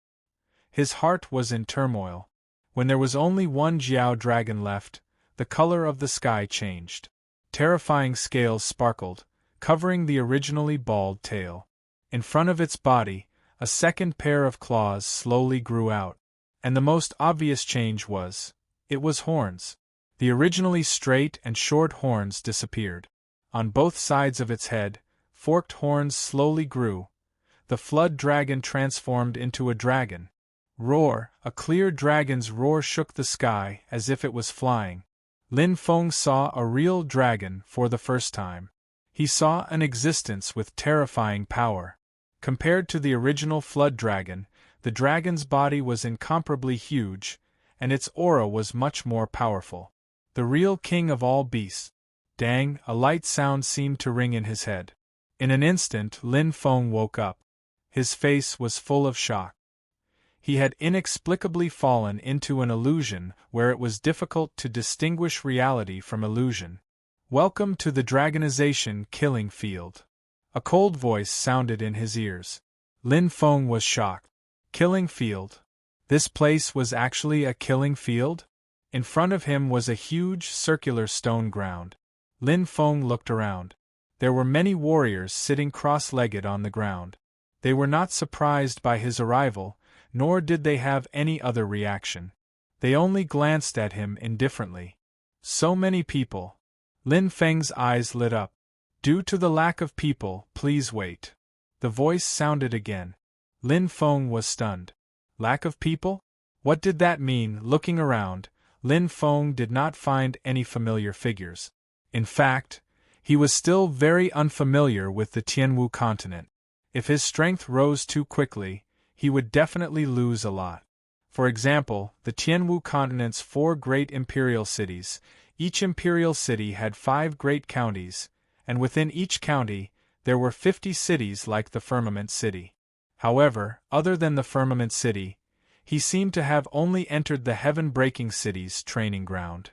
His heart was in turmoil. When there was only one Jiao dragon left, the color of the sky changed. Terrifying scales sparkled, covering the originally bald tail. In front of its body, a second pair of claws slowly grew out. And the most obvious change was, it was horns. The originally straight and short horns disappeared. On both sides of its head, forked horns slowly grew. The flood dragon transformed into a dragon. Roar! A clear dragon's roar shook the sky as if it was flying. Lin Feng saw a real dragon for the first time. He saw an existence with terrifying power. Compared to the original flood dragon, the dragon's body was incomparably huge, and its aura was much more powerful. The real king of all beasts. Dang! A light sound seemed to ring in his head. In an instant, Lin Feng woke up. His face was full of shock. He had inexplicably fallen into an illusion where it was difficult to distinguish reality from illusion. Welcome to the dragonization killing field. A cold voice sounded in his ears. Lin Feng was shocked. Killing field? This place was actually a killing field? In front of him was a huge circular stone ground. Lin Feng looked around. There were many warriors sitting cross-legged on the ground. They were not surprised by his arrival, nor did they have any other reaction. They only glanced at him indifferently. So many people. Lin Feng's eyes lit up. Due to the lack of people, please wait. The voice sounded again. Lin Feng was stunned. Lack of people? What did that mean? Looking around, Lin Feng did not find any familiar figures. In fact, he was still very unfamiliar with the Tianwu continent. If his strength rose too quickly, he would definitely lose a lot. For example, the Tianwu continent's 4 great imperial cities. Each imperial city had 5 great counties, and within each county, there were 50 cities like the Firmament City. However, other than the Firmament City, he seemed to have only entered the Heaven-Breaking City's training ground.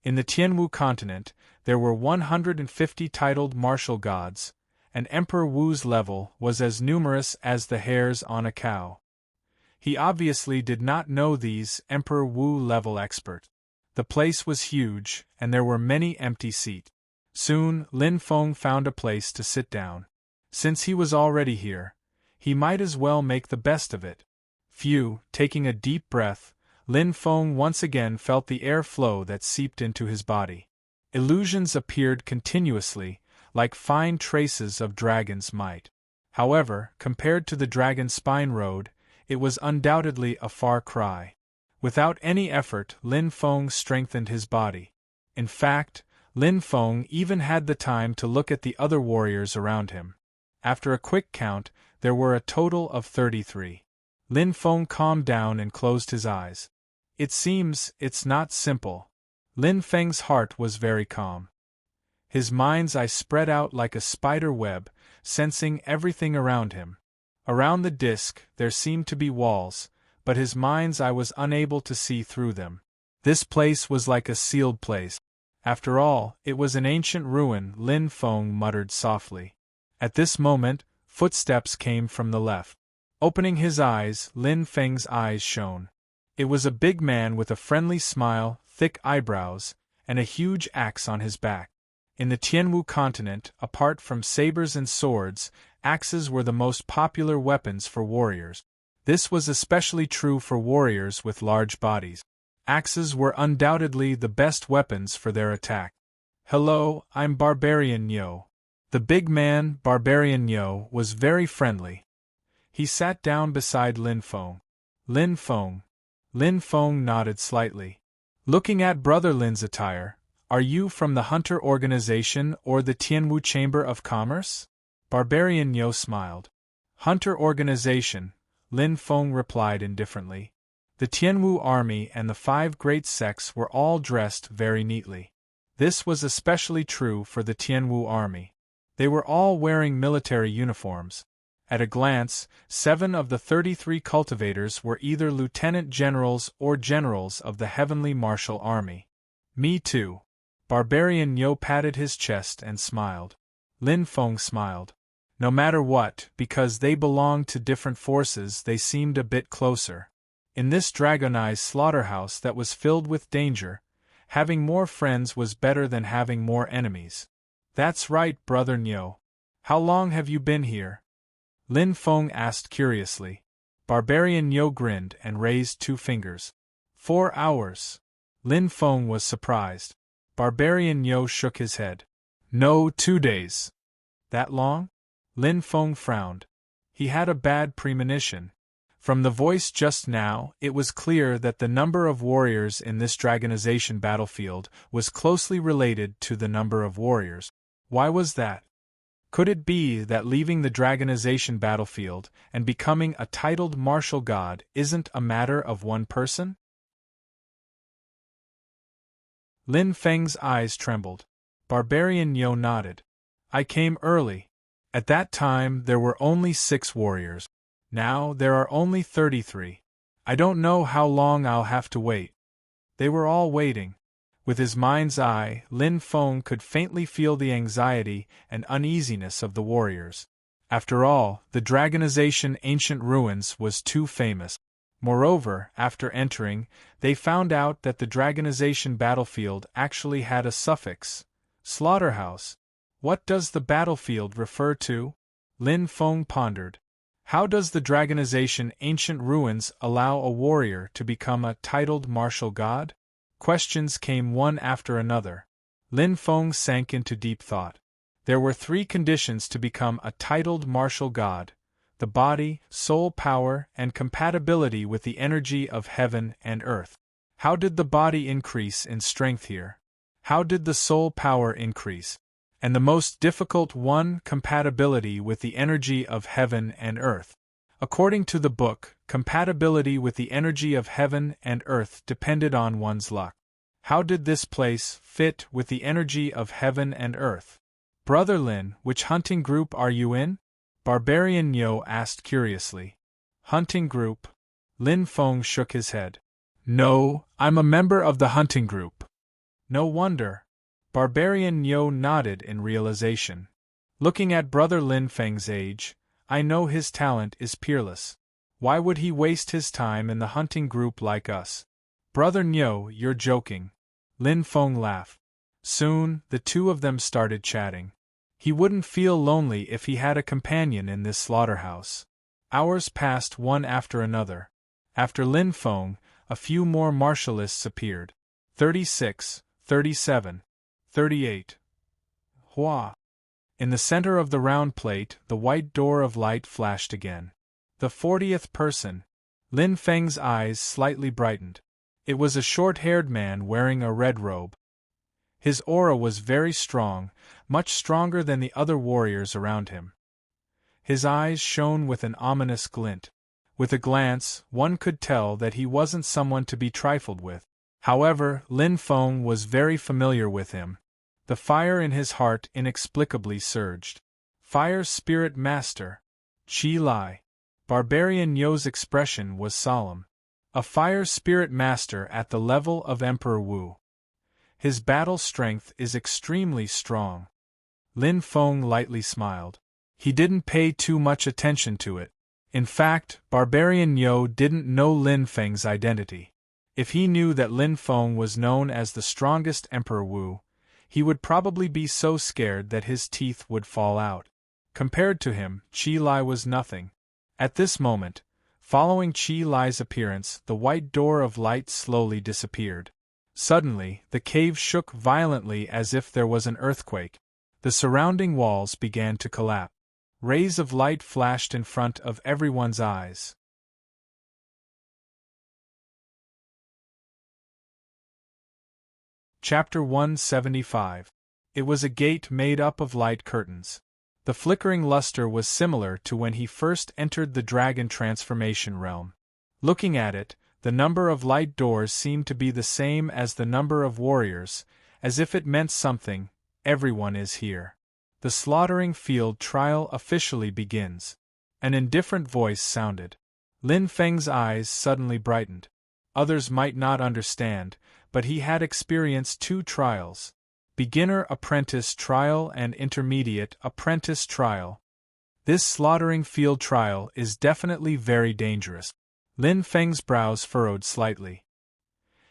In the Tianwu continent, there were 150 titled martial gods, and Emperor Wu's level was as numerous as the hairs on a cow. He obviously did not know these Emperor Wu level expert. The place was huge, and there were many empty seats. Soon, Lin Feng found a place to sit down. Since he was already here, he might as well make the best of it. Phew! Taking a deep breath, Lin Feng once again felt the air flow that seeped into his body. Illusions appeared continuously, like fine traces of dragon's might. However, compared to the Dragon Spine Road, it was undoubtedly a far cry. Without any effort, Lin Feng strengthened his body. In fact, Lin Feng even had the time to look at the other warriors around him. After a quick count, there were a total of 33. Lin Feng calmed down and closed his eyes. It seems it's not simple. Lin Feng's heart was very calm. His mind's eye spread out like a spider web, sensing everything around him. Around the disk, there seemed to be walls, but his mind's eye was unable to see through them. This place was like a sealed place. After all, it was an ancient ruin, Lin Feng muttered softly. At this moment, footsteps came from the left. Opening his eyes, Lin Feng's eyes shone. It was a big man with a friendly smile, thick eyebrows, and a huge axe on his back. In the Tianwu continent, apart from sabers and swords, axes were the most popular weapons for warriors. This was especially true for warriors with large bodies. Axes were undoubtedly the best weapons for their attack. Hello, I'm Barbarian Nyo. The big man, Barbarian Nyo, was very friendly. He sat down beside Lin Feng. Lin Feng. Lin Feng nodded slightly. Looking at Brother Lin's attire, are you from the Hunter Organization or the Tianwu Chamber of Commerce? Barbarian Nyo smiled. Hunter Organization, Lin Feng replied indifferently. The Tianwu army and the 5 great sects were all dressed very neatly. This was especially true for the Tianwu army. They were all wearing military uniforms. At a glance, 7 of the 33 cultivators were either lieutenant generals or generals of the heavenly martial army. Me too. Barbarian Yo patted his chest and smiled. Lin Feng smiled. No matter what, because they belonged to different forces, they seemed a bit closer. In this dragonized slaughterhouse that was filled with danger, having more friends was better than having more enemies. That's right, Brother Nyo. How long have you been here? Lin Feng asked curiously. Barbarian Nyo grinned and raised 2 fingers. 4 hours. Lin Feng was surprised. Barbarian Nyo shook his head. No, 2 days. That long? Lin Feng frowned. He had a bad premonition. From the voice just now, it was clear that the number of warriors in this dragonization battlefield was closely related to the number of warriors. Why was that? Could it be that leaving the dragonization battlefield and becoming a titled martial god isn't a matter of one person? Lin Feng's eyes trembled. Barbarian Yo nodded. I came early. At that time there were only 6 warriors. Now there are only 33. I don't know how long I'll have to wait. They were all waiting. With his mind's eye, Lin Feng could faintly feel the anxiety and uneasiness of the warriors. After all, the dragonization ancient ruins was too famous. Moreover, after entering, they found out that the dragonization battlefield actually had a suffix. Slaughterhouse. What does the battlefield refer to? Lin Feng pondered. How does the dragonization ancient ruins allow a warrior to become a titled martial god? Questions came one after another. Lin Feng sank into deep thought. There were 3 conditions to become a titled martial god: the body, soul power, and compatibility with the energy of heaven and earth. How did the body increase in strength here? How did the soul power increase? And the most difficult one, compatibility with the energy of heaven and earth. According to the book, compatibility with the energy of heaven and earth depended on one's luck. How did this place fit with the energy of heaven and earth? Brother Lin, which hunting group are you in? Barbarian Nyo asked curiously. Hunting group? Lin Feng shook his head. No, I'm a member of the hunting group. No wonder. Barbarian Nyo nodded in realization. Looking at Brother Lin Feng's age, I know his talent is peerless. Why would he waste his time in the hunting group like us? Brother Nyo, you're joking. Lin Feng laughed. Soon, the 2 of them started chatting. He wouldn't feel lonely if he had a companion in this slaughterhouse. Hours passed one after another. After Lin Feng, a few more martialists appeared. 36, 37. 38. Hua. In the center of the round plate, the white door of light flashed again. The 40th person. Lin Feng's eyes slightly brightened. It was a short-haired man wearing a red robe. His aura was very strong, much stronger than the other warriors around him. His eyes shone with an ominous glint. With a glance, one could tell that he wasn't someone to be trifled with. However, Lin Feng was very familiar with him. The fire in his heart inexplicably surged. Fire Spirit Master. Qi Lai. Barbarian Yo's expression was solemn. A Fire Spirit Master at the level of Emperor Wu. His battle strength is extremely strong. Lin Feng lightly smiled. He didn't pay too much attention to it. In fact, Barbarian Yo didn't know Lin Feng's identity. If he knew that Lin Feng was known as the strongest Emperor Wu, he would probably be so scared that his teeth would fall out. Compared to him, Qi Lai was nothing. At this moment, following Qi Lai's appearance, the white door of light slowly disappeared. Suddenly, the cave shook violently as if there was an earthquake. The surrounding walls began to collapse. Rays of light flashed in front of everyone's eyes. Chapter 175. It was a gate made up of light curtains. The flickering luster was similar to when he first entered the dragon transformation realm. Looking at it, the number of light doors seemed to be the same as the number of warriors, as if it meant something. Everyone is here. The slaughtering field trial officially begins. An indifferent voice sounded. Lin Feng's eyes suddenly brightened. Others might not understand, but he had experienced 2 trials. Beginner apprentice trial and intermediate apprentice trial. This slaughtering field trial is definitely very dangerous. Lin Feng's brows furrowed slightly.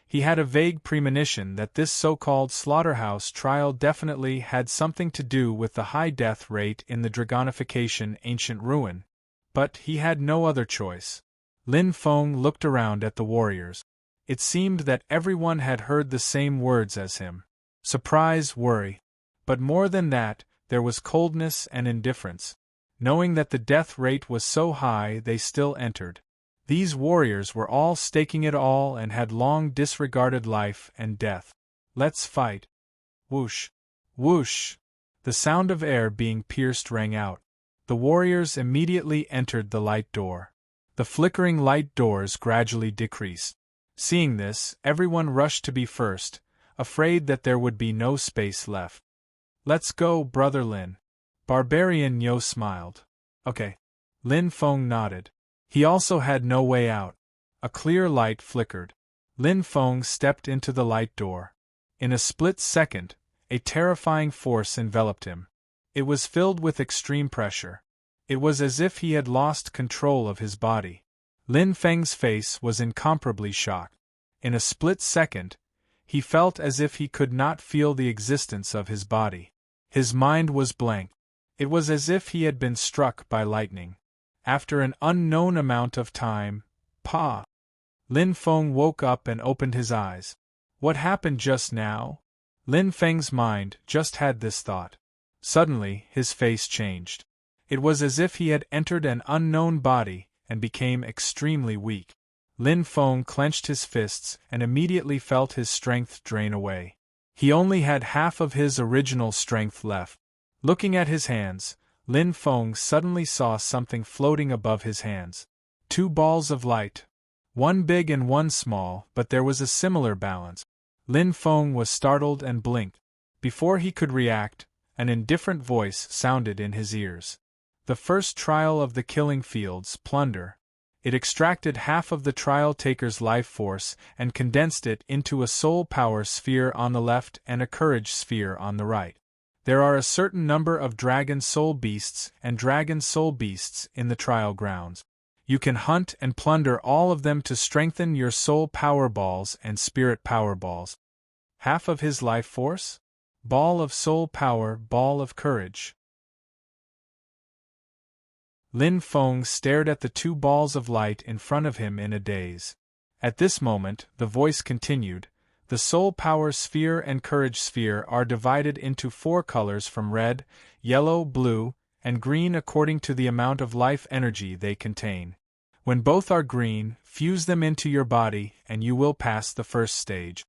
He had a vague premonition that this so-called slaughterhouse trial definitely had something to do with the high death rate in the Dragonification Ancient Ruin, but he had no other choice. Lin Feng looked around at the warriors. It seemed that everyone had heard the same words as him. Surprise, worry. But more than that, there was coldness and indifference. Knowing that the death rate was so high, they still entered. These warriors were all staking it all and had long disregarded life and death. Let's fight. Whoosh! Whoosh! The sound of air being pierced rang out. The warriors immediately entered the light door. The flickering light doors gradually decreased. Seeing this, everyone rushed to be first, afraid that there would be no space left. Let's go, Brother Lin. Barbarian Yo smiled. Okay. Lin Feng nodded. He also had no way out. A clear light flickered. Lin Feng stepped into the light door. In a split second, a terrifying force enveloped him. It was filled with extreme pressure. It was as if he had lost control of his body. Lin Feng's face was incomparably shocked. In a split second, he felt as if he could not feel the existence of his body. His mind was blank. It was as if he had been struck by lightning. After an unknown amount of time, Pa! Lin Feng woke up and opened his eyes. What happened just now? Lin Feng's mind just had this thought. Suddenly, his face changed. It was as if he had entered an unknown body and became extremely weak. Lin Feng clenched his fists and immediately felt his strength drain away. He only had half of his original strength left. Looking at his hands, Lin Feng suddenly saw something floating above his hands. 2 balls of light. One big and one small, but there was a similar balance. Lin Feng was startled and blinked. Before he could react, an indifferent voice sounded in his ears. The first trial of the killing fields, plunder. It extracted half of the trial taker's life force and condensed it into a soul power sphere on the left and a courage sphere on the right. There are a certain number of dragon soul beasts and dragon soul beasts in the trial grounds. You can hunt and plunder all of them to strengthen your soul power balls and spirit power balls. Half of his life force? Ball of soul power, ball of courage. Lin Feng stared at the 2 balls of light in front of him in a daze. At this moment, the voice continued. The soul power sphere and courage sphere are divided into 4 colors from red, yellow, blue, and green according to the amount of life energy they contain. When both are green, fuse them into your body and you will pass the first stage.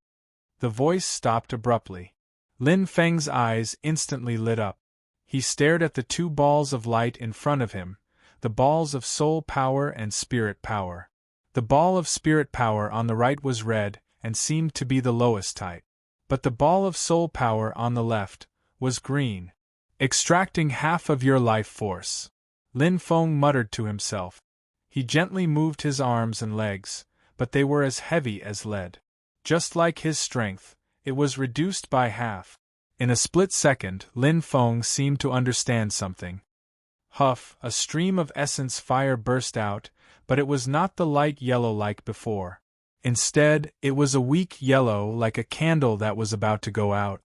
The voice stopped abruptly. Lin Feng's eyes instantly lit up. He stared at the 2 balls of light in front of him, the balls of soul power and spirit power. The ball of spirit power on the right was red, and seemed to be the lowest type. But the ball of soul power on the left was green. Extracting half of your life force. Lin Feng muttered to himself. He gently moved his arms and legs, but they were as heavy as lead. Just like his strength, it was reduced by half. In a split second, Lin Feng seemed to understand something. Huff, a stream of essence fire burst out, but it was not the light yellow like before. Instead, it was a weak yellow like a candle that was about to go out.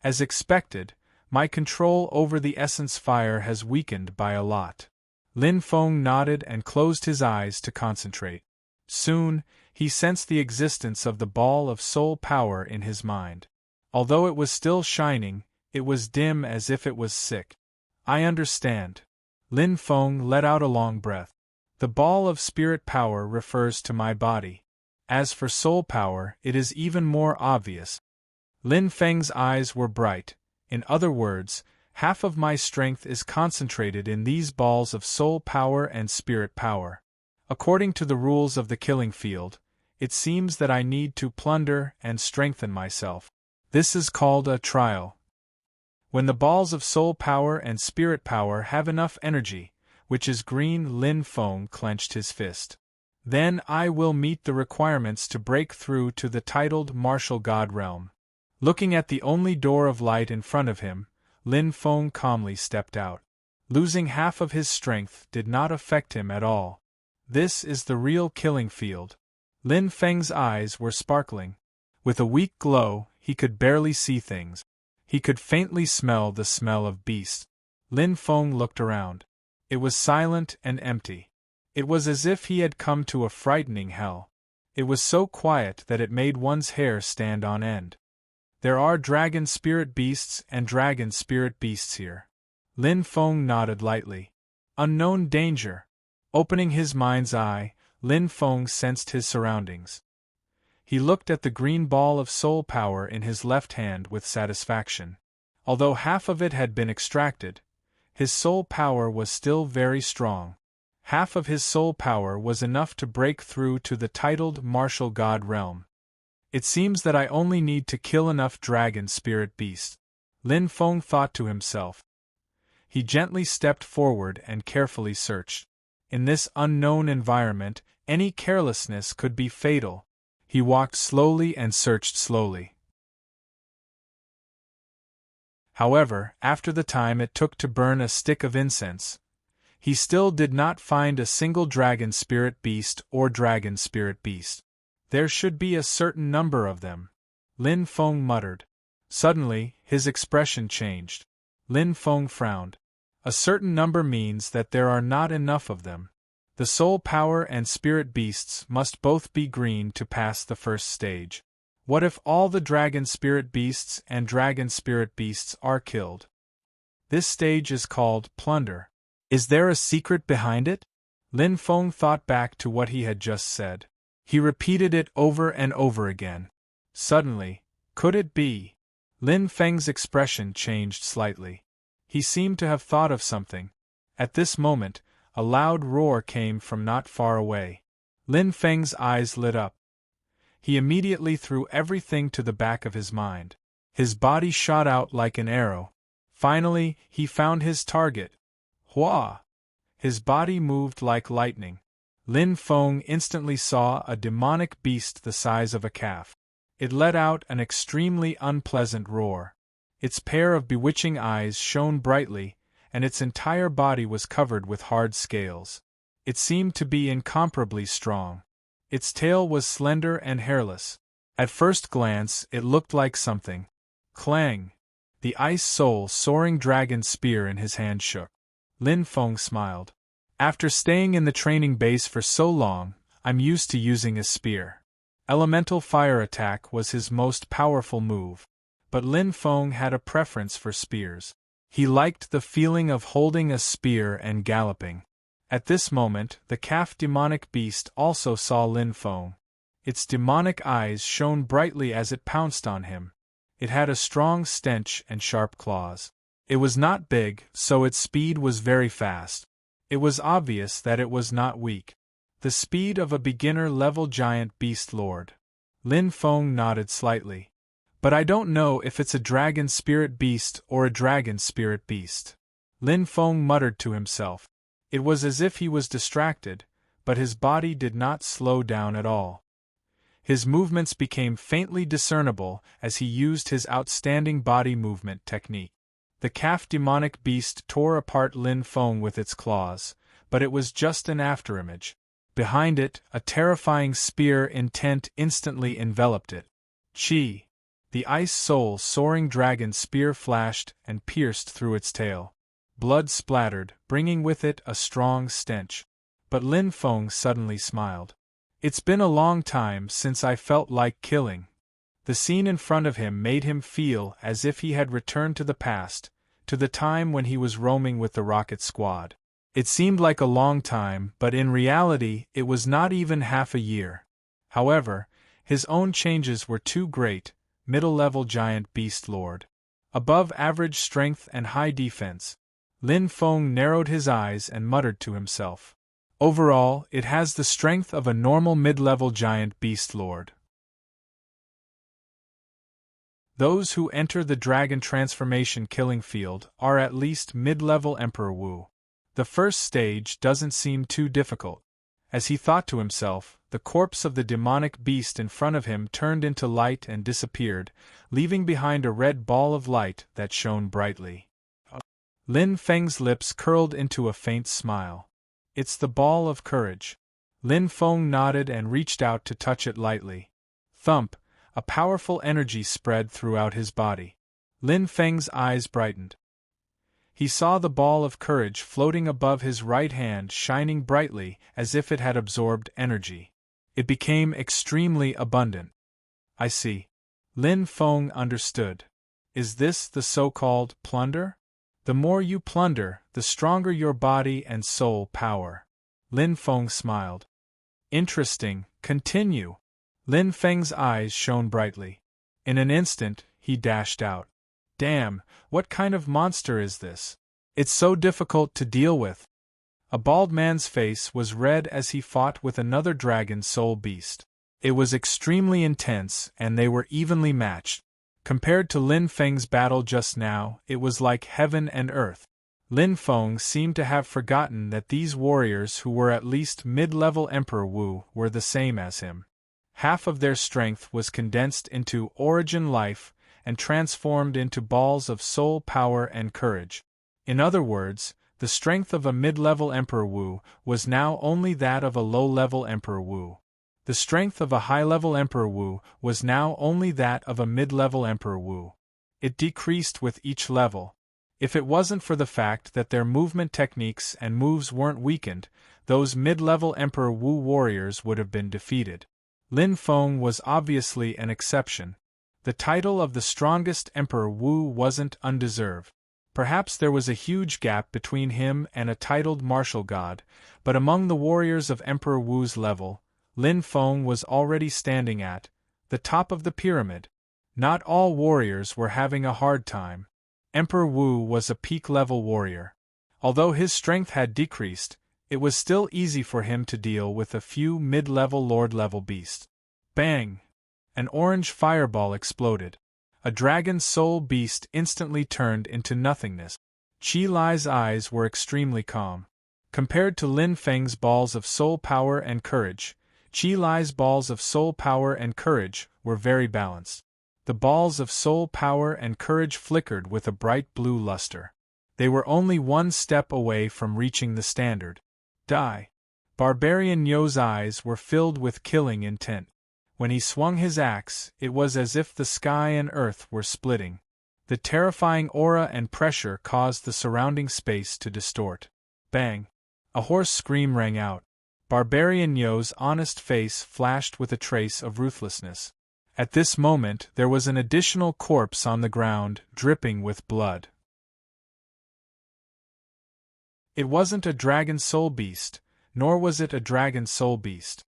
As expected, my control over the essence fire has weakened by a lot. Lin Feng nodded and closed his eyes to concentrate. Soon, he sensed the existence of the ball of soul power in his mind. Although it was still shining, it was dim as if it was sick. I understand. Lin Feng let out a long breath. The ball of spirit power refers to my body. As for soul power, it is even more obvious. Lin Feng's eyes were bright. In other words, half of my strength is concentrated in these balls of soul power and spirit power. According to the rules of the killing field, it seems that I need to plunder and strengthen myself. This is called a trial. When the balls of soul power and spirit power have enough energy, which is green. Lin Feng clenched his fist. Then I will meet the requirements to break through to the titled martial god realm. Looking at the only door of light in front of him, Lin Feng calmly stepped out. Losing half of his strength did not affect him at all. This is the real killing field. Lin Feng's eyes were sparkling. With a weak glow, he could barely see things. He could faintly smell the smell of beasts. Lin Feng looked around. It was silent and empty. It was as if he had come to a frightening hell. It was so quiet that it made one's hair stand on end. There are dragon spirit beasts and dragon spirit beasts here. Lin Feng nodded lightly. Unknown danger. Opening his mind's eye, Lin Feng sensed his surroundings. He looked at the green ball of soul power in his left hand with satisfaction. Although half of it had been extracted, his soul power was still very strong. Half of his soul power was enough to break through to the titled martial god realm. It seems that I only need to kill enough dragon spirit beasts, Lin Feng thought to himself. He gently stepped forward and carefully searched. In this unknown environment, any carelessness could be fatal. He walked slowly and searched slowly. However, after the time it took to burn a stick of incense, he still did not find a single dragon spirit beast or dragon spirit beast. There should be a certain number of them, Lin Feng muttered. Suddenly, his expression changed. Lin Feng frowned. A certain number means that there are not enough of them. The soul power and spirit beasts must both be green to pass the first stage. What if all the dragon spirit beasts and dragon spirit beasts are killed? This stage is called plunder. Is there a secret behind it? Lin Feng thought back to what he had just said. He repeated it over and over again. Suddenly, could it be? Lin Feng's expression changed slightly. He seemed to have thought of something. At this moment, a loud roar came from not far away. Lin Feng's eyes lit up. He immediately threw everything to the back of his mind. His body shot out like an arrow. Finally, he found his target. Hua! His body moved like lightning. Lin Feng instantly saw a demonic beast the size of a calf. It let out an extremely unpleasant roar. Its pair of bewitching eyes shone brightly, and its entire body was covered with hard scales. It seemed to be incomparably strong. Its tail was slender and hairless. At first glance, it looked like something. Clang! The ice soul soaring dragon spear in his hand shook. Lin Feng smiled. After staying in the training base for so long, I'm used to using a spear. Elemental fire attack was his most powerful move. But Lin Feng had a preference for spears. He liked the feeling of holding a spear and galloping. At this moment, the calf demonic beast also saw Lin Feng. Its demonic eyes shone brightly as it pounced on him. It had a strong stench and sharp claws. It was not big, so its speed was very fast. It was obvious that it was not weak. The speed of a beginner-level giant beast lord. Lin Feng nodded slightly. But I don't know if it's a dragon spirit beast or a dragon spirit beast. Lin Feng muttered to himself. It was as if he was distracted, but his body did not slow down at all. His movements became faintly discernible as he used his outstanding body movement technique. The calf demonic beast tore apart Lin Feng with its claws, but it was just an afterimage. Behind it, a terrifying spear intent instantly enveloped it. Chi! The ice soul soaring dragon spear flashed and pierced through its tail. Blood splattered, bringing with it a strong stench. But Lin Feng suddenly smiled. It's been a long time since I felt like killing. The scene in front of him made him feel as if he had returned to the past, to the time when he was roaming with the rocket squad. It seemed like a long time, but in reality it was not even half a year. However, his own changes were too great. Middle-level giant beast lord. Above average strength and high defense. Lin Feng narrowed his eyes and muttered to himself. Overall, it has the strength of a normal mid-level giant beast lord. Those who enter the dragon transformation killing field are at least mid-level Emperor Wu. The first stage doesn't seem too difficult. As he thought to himself, the corpse of the demonic beast in front of him turned into light and disappeared, leaving behind a red ball of light that shone brightly. Lin Feng's lips curled into a faint smile. It's the ball of courage. Lin Feng nodded and reached out to touch it lightly. Thump! A powerful energy spread throughout his body. Lin Feng's eyes brightened. He saw the ball of courage floating above his right hand, shining brightly as if it had absorbed energy. It became extremely abundant. I see. Lin Feng understood. Is this the so-called plunder? The more you plunder, the stronger your body and soul power. Lin Feng smiled. Interesting, continue. Lin Feng's eyes shone brightly. In an instant, he dashed out. Damn, what kind of monster is this? It's so difficult to deal with. A bald man's face was red as he fought with another dragon soul beast. It was extremely intense, and they were evenly matched. Compared to Lin Feng's battle just now, it was like heaven and earth. Lin Feng seemed to have forgotten that these warriors who were at least mid-level Emperor Wu were the same as him. Half of their strength was condensed into origin life and transformed into balls of soul power and courage. In other words, the strength of a mid-level Emperor Wu was now only that of a low-level Emperor Wu. The strength of a high-level Emperor Wu was now only that of a mid-level Emperor Wu. It decreased with each level. If it wasn't for the fact that their movement techniques and moves weren't weakened, those mid-level Emperor Wu warriors would have been defeated. Lin Feng was obviously an exception. The title of the strongest Emperor Wu wasn't undeserved. Perhaps there was a huge gap between him and a titled martial god, but among the warriors of Emperor Wu's level, Lin Feng was already standing at the top of the pyramid. Not all warriors were having a hard time. Emperor Wu was a peak-level warrior. Although his strength had decreased, it was still easy for him to deal with a few mid-level lord-level beasts. Bang! An orange fireball exploded. A dragon soul beast instantly turned into nothingness. Qi Lai's eyes were extremely calm. Compared to Lin Feng's balls of soul power and courage, Qi Lai's balls of soul power and courage were very balanced. The balls of soul power and courage flickered with a bright blue luster. They were only one step away from reaching the standard. Die! Barbarian Yo's eyes were filled with killing intent. When he swung his axe, it was as if the sky and earth were splitting. The terrifying aura and pressure caused the surrounding space to distort. Bang! A hoarse scream rang out. Barbarian Yo's honest face flashed with a trace of ruthlessness. At this moment there was an additional corpse on the ground, dripping with blood. It wasn't a dragon soul beast, nor was it a dragon soul beast.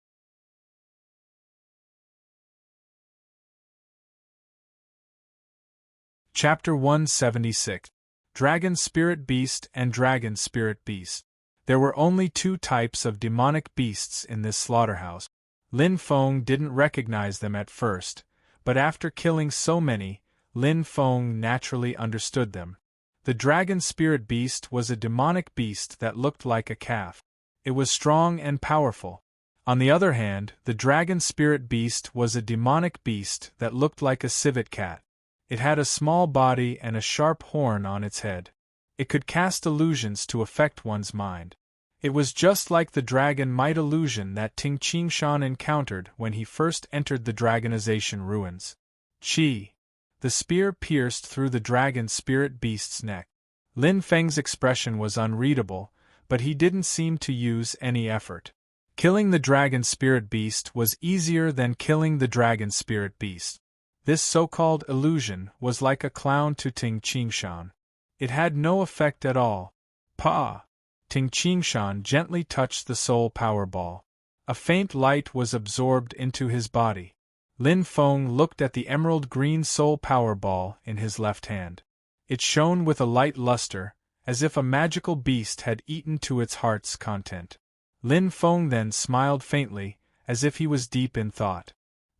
Chapter 176. Dragon Spirit Beast and Dragon Spirit Beast. There were only two types of demonic beasts in this slaughterhouse. Lin Feng didn't recognize them at first, but after killing so many, Lin Feng naturally understood them. The dragon spirit beast was a demonic beast that looked like a calf. It was strong and powerful. On the other hand, the dragon spirit beast was a demonic beast that looked like a civet cat. It had a small body and a sharp horn on its head. It could cast illusions to affect one's mind. It was just like the dragon might illusion that Ting Qingshan encountered when he first entered the dragonization ruins. Qi. The spear pierced through the dragon spirit beast's neck. Lin Feng's expression was unreadable, but he didn't seem to use any effort. Killing the dragon spirit beast was easier than killing the dragon spirit beast. This so-called illusion was like a clown to Ting Qingshan. It had no effect at all. Pa! Ting Qingshan gently touched the soul power ball. A faint light was absorbed into his body. Lin Feng looked at the emerald green soul power ball in his left hand. It shone with a light luster, as if a magical beast had eaten to its heart's content. Lin Feng then smiled faintly, as if he was deep in thought.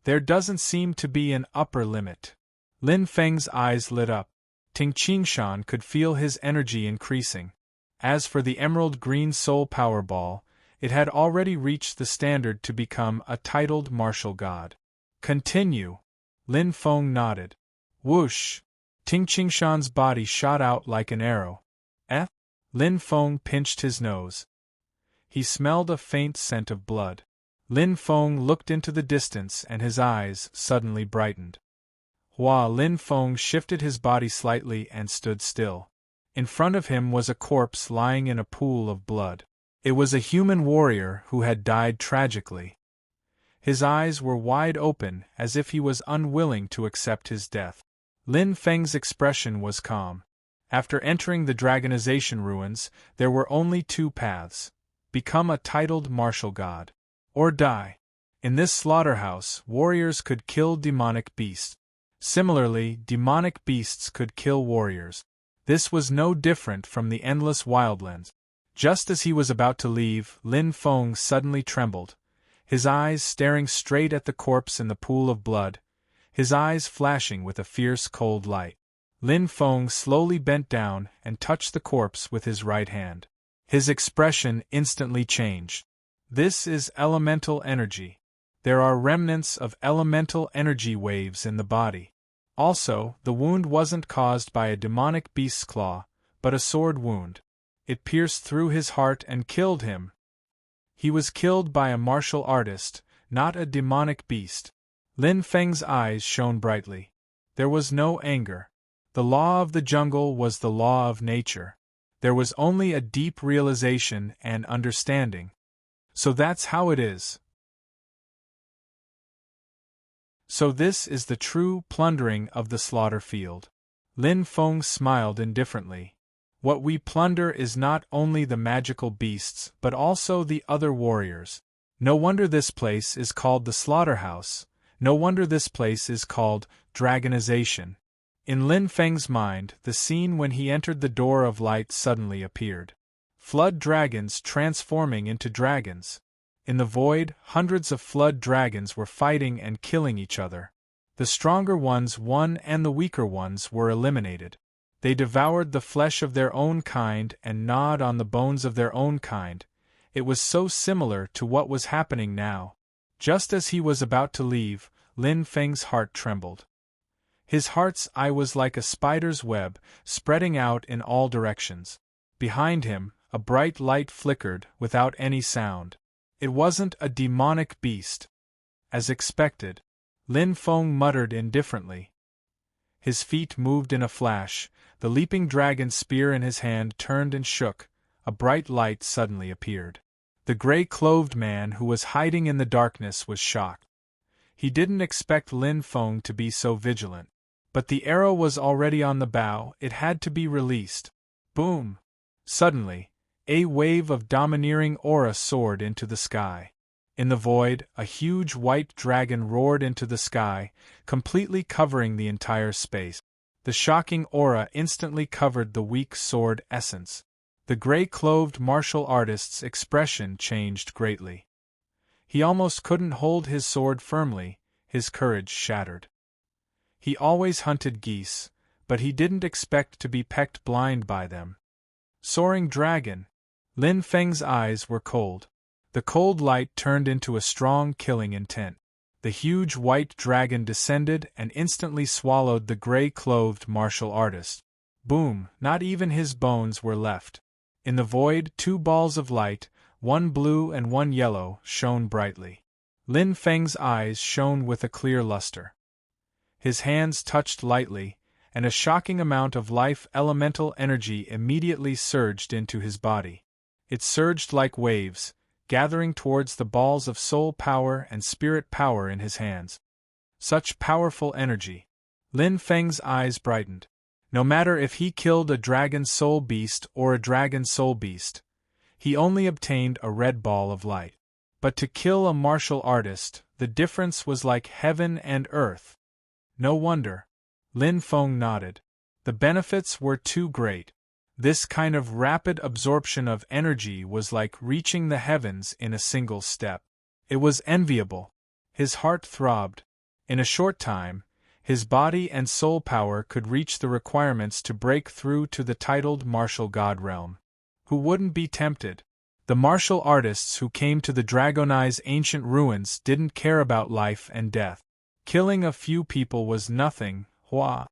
There doesn't seem to be an upper limit. Lin Feng's eyes lit up. Ting Qingshan could feel his energy increasing. As for the emerald green soul power ball, it had already reached the standard to become a titled martial god. Continue. Lin Feng nodded. Whoosh! Ting Qingshan's body shot out like an arrow. Lin Feng pinched his nose. He smelled a faint scent of blood. Lin Feng looked into the distance and his eyes suddenly brightened. Lin Feng shifted his body slightly and stood still. In front of him was a corpse lying in a pool of blood. It was a human warrior who had died tragically. His eyes were wide open as if he was unwilling to accept his death. Lin Feng's expression was calm. After entering the dragonization ruins, there were only two paths: become a titled martial god, or die. In this slaughterhouse, warriors could kill demonic beasts. Similarly, demonic beasts could kill warriors. This was no different from the endless wildlands. Just as he was about to leave, Lin Feng suddenly trembled, his eyes staring straight at the corpse in the pool of blood, his eyes flashing with a fierce cold light. Lin Feng slowly bent down and touched the corpse with his right hand. His expression instantly changed. This is elemental energy. There are remnants of elemental energy waves in the body. Also, the wound wasn't caused by a demonic beast's claw, but a sword wound. It pierced through his heart and killed him. He was killed by a martial artist, not a demonic beast. Lin Feng's eyes shone brightly. There was no anger. The law of the jungle was the law of nature. There was only a deep realization and understanding. So that's how it is. So this is the true plundering of the slaughter field. Lin Feng smiled indifferently. What we plunder is not only the magical beasts but also the other warriors. No wonder this place is called the slaughterhouse. No wonder this place is called dragonization. In Lin Feng's mind, the scene when he entered the door of light suddenly appeared. Flood dragons transforming into dragons. In the void, hundreds of flood dragons were fighting and killing each other. The stronger ones won and the weaker ones were eliminated. They devoured the flesh of their own kind and gnawed on the bones of their own kind. It was so similar to what was happening now. Just as he was about to leave, Lin Feng's heart trembled. His heart's eye was like a spider's web, spreading out in all directions. Behind him, a bright light flickered without any sound. It wasn't a demonic beast. As expected, Lin Feng muttered indifferently. His feet moved in a flash, the leaping dragon spear in his hand turned and shook, a bright light suddenly appeared. The gray-clothed man who was hiding in the darkness was shocked. He didn't expect Lin Feng to be so vigilant. But the arrow was already on the bow, it had to be released. Boom! Suddenly, a wave of domineering aura soared into the sky. In the void, a huge white dragon roared into the sky, completely covering the entire space. The shocking aura instantly covered the weak sword essence. The gray-clothed martial artist's expression changed greatly. He almost couldn't hold his sword firmly, his courage shattered. He always hunted geese, but he didn't expect to be pecked blind by them. Soaring dragon! Lin Feng's eyes were cold. The cold light turned into a strong killing intent. The huge white dragon descended and instantly swallowed the gray-clothed martial artist. Boom! Not even his bones were left. In the void, two balls of light, one blue and one yellow, shone brightly. Lin Feng's eyes shone with a clear luster. His hands touched lightly, and a shocking amount of life elemental energy immediately surged into his body. It surged like waves, gathering towards the balls of soul power and spirit power in his hands. Such powerful energy! Lin Feng's eyes brightened. No matter if he killed a dragon soul beast or a dragon soul beast, he only obtained a red ball of light. But to kill a martial artist, the difference was like heaven and earth. No wonder. Lin Feng nodded. The benefits were too great. This kind of rapid absorption of energy was like reaching the heavens in a single step. It was enviable. His heart throbbed. In a short time, his body and soul power could reach the requirements to break through to the titled martial god realm. Who wouldn't be tempted? The martial artists who came to the Dragonai's ancient ruins didn't care about life and death. Killing a few people was nothing. Hua!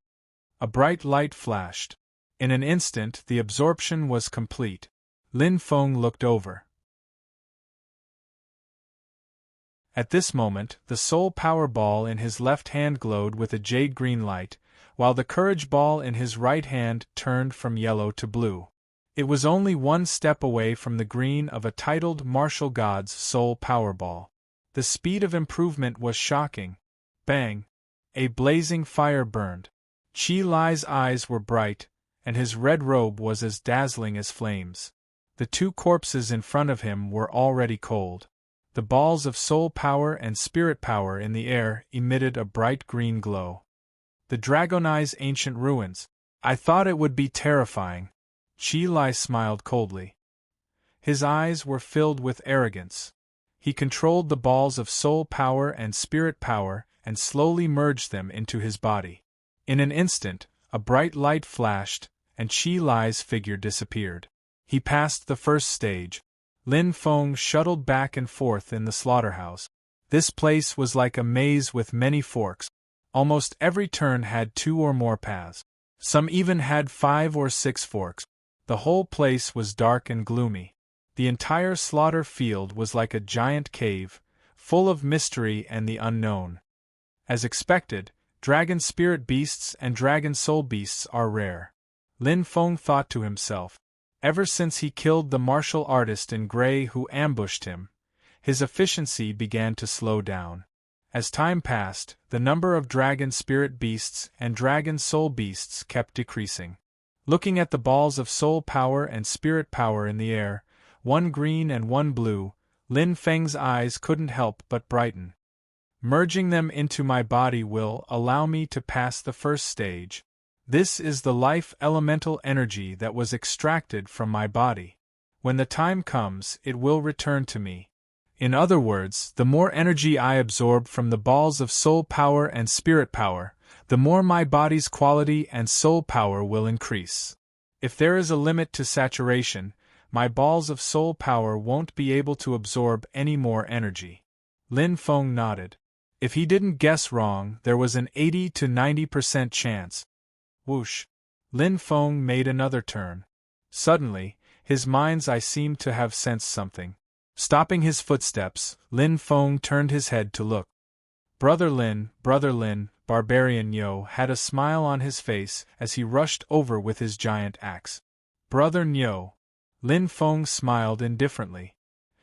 A bright light flashed. In an instant the absorption was complete. Lin Feng looked over. At this moment, the soul power ball in his left hand glowed with a jade-green light, while the courage ball in his right hand turned from yellow to blue. It was only one step away from the green of a titled martial god's soul power ball. The speed of improvement was shocking. Bang! A blazing fire burned. Qi Lai's eyes were bright, and his red robe was as dazzling as flames. The two corpses in front of him were already cold. The balls of soul power and spirit power in the air emitted a bright green glow. The Dragonai's ancient ruins. I thought it would be terrifying. Qi Lai smiled coldly. His eyes were filled with arrogance. He controlled the balls of soul power and spirit power and slowly merged them into his body. In an instant, a bright light flashed, and Qi Lai's figure disappeared. He passed the first stage. Lin Feng shuttled back and forth in the slaughterhouse. This place was like a maze with many forks. Almost every turn had 2 or more paths. Some even had 5 or 6 forks. The whole place was dark and gloomy. The entire slaughter field was like a giant cave, full of mystery and the unknown. As expected, dragon spirit beasts and dragon soul beasts are rare. Lin Feng thought to himself. Ever since he killed the martial artist in gray who ambushed him, his efficiency began to slow down. As time passed, the number of dragon spirit beasts and dragon soul beasts kept decreasing. Looking at the balls of soul power and spirit power in the air, one green and one blue, Lin Feng's eyes couldn't help but brighten. Merging them into my body will allow me to pass the first stage. This is the life elemental energy that was extracted from my body. When the time comes, it will return to me. In other words, the more energy I absorb from the balls of soul power and spirit power, the more my body's quality and soul power will increase. If there is a limit to saturation, my balls of soul power won't be able to absorb any more energy. Lin Feng nodded. If he didn't guess wrong, there was an 80 to 90% chance. Whoosh! Lin Feng made another turn. Suddenly, his mind's eye seemed to have sensed something. Stopping his footsteps, Lin Feng turned his head to look. Brother Lin, Barbarian Nyo had a smile on his face as he rushed over with his giant axe. Brother Nyo. Lin Feng smiled indifferently.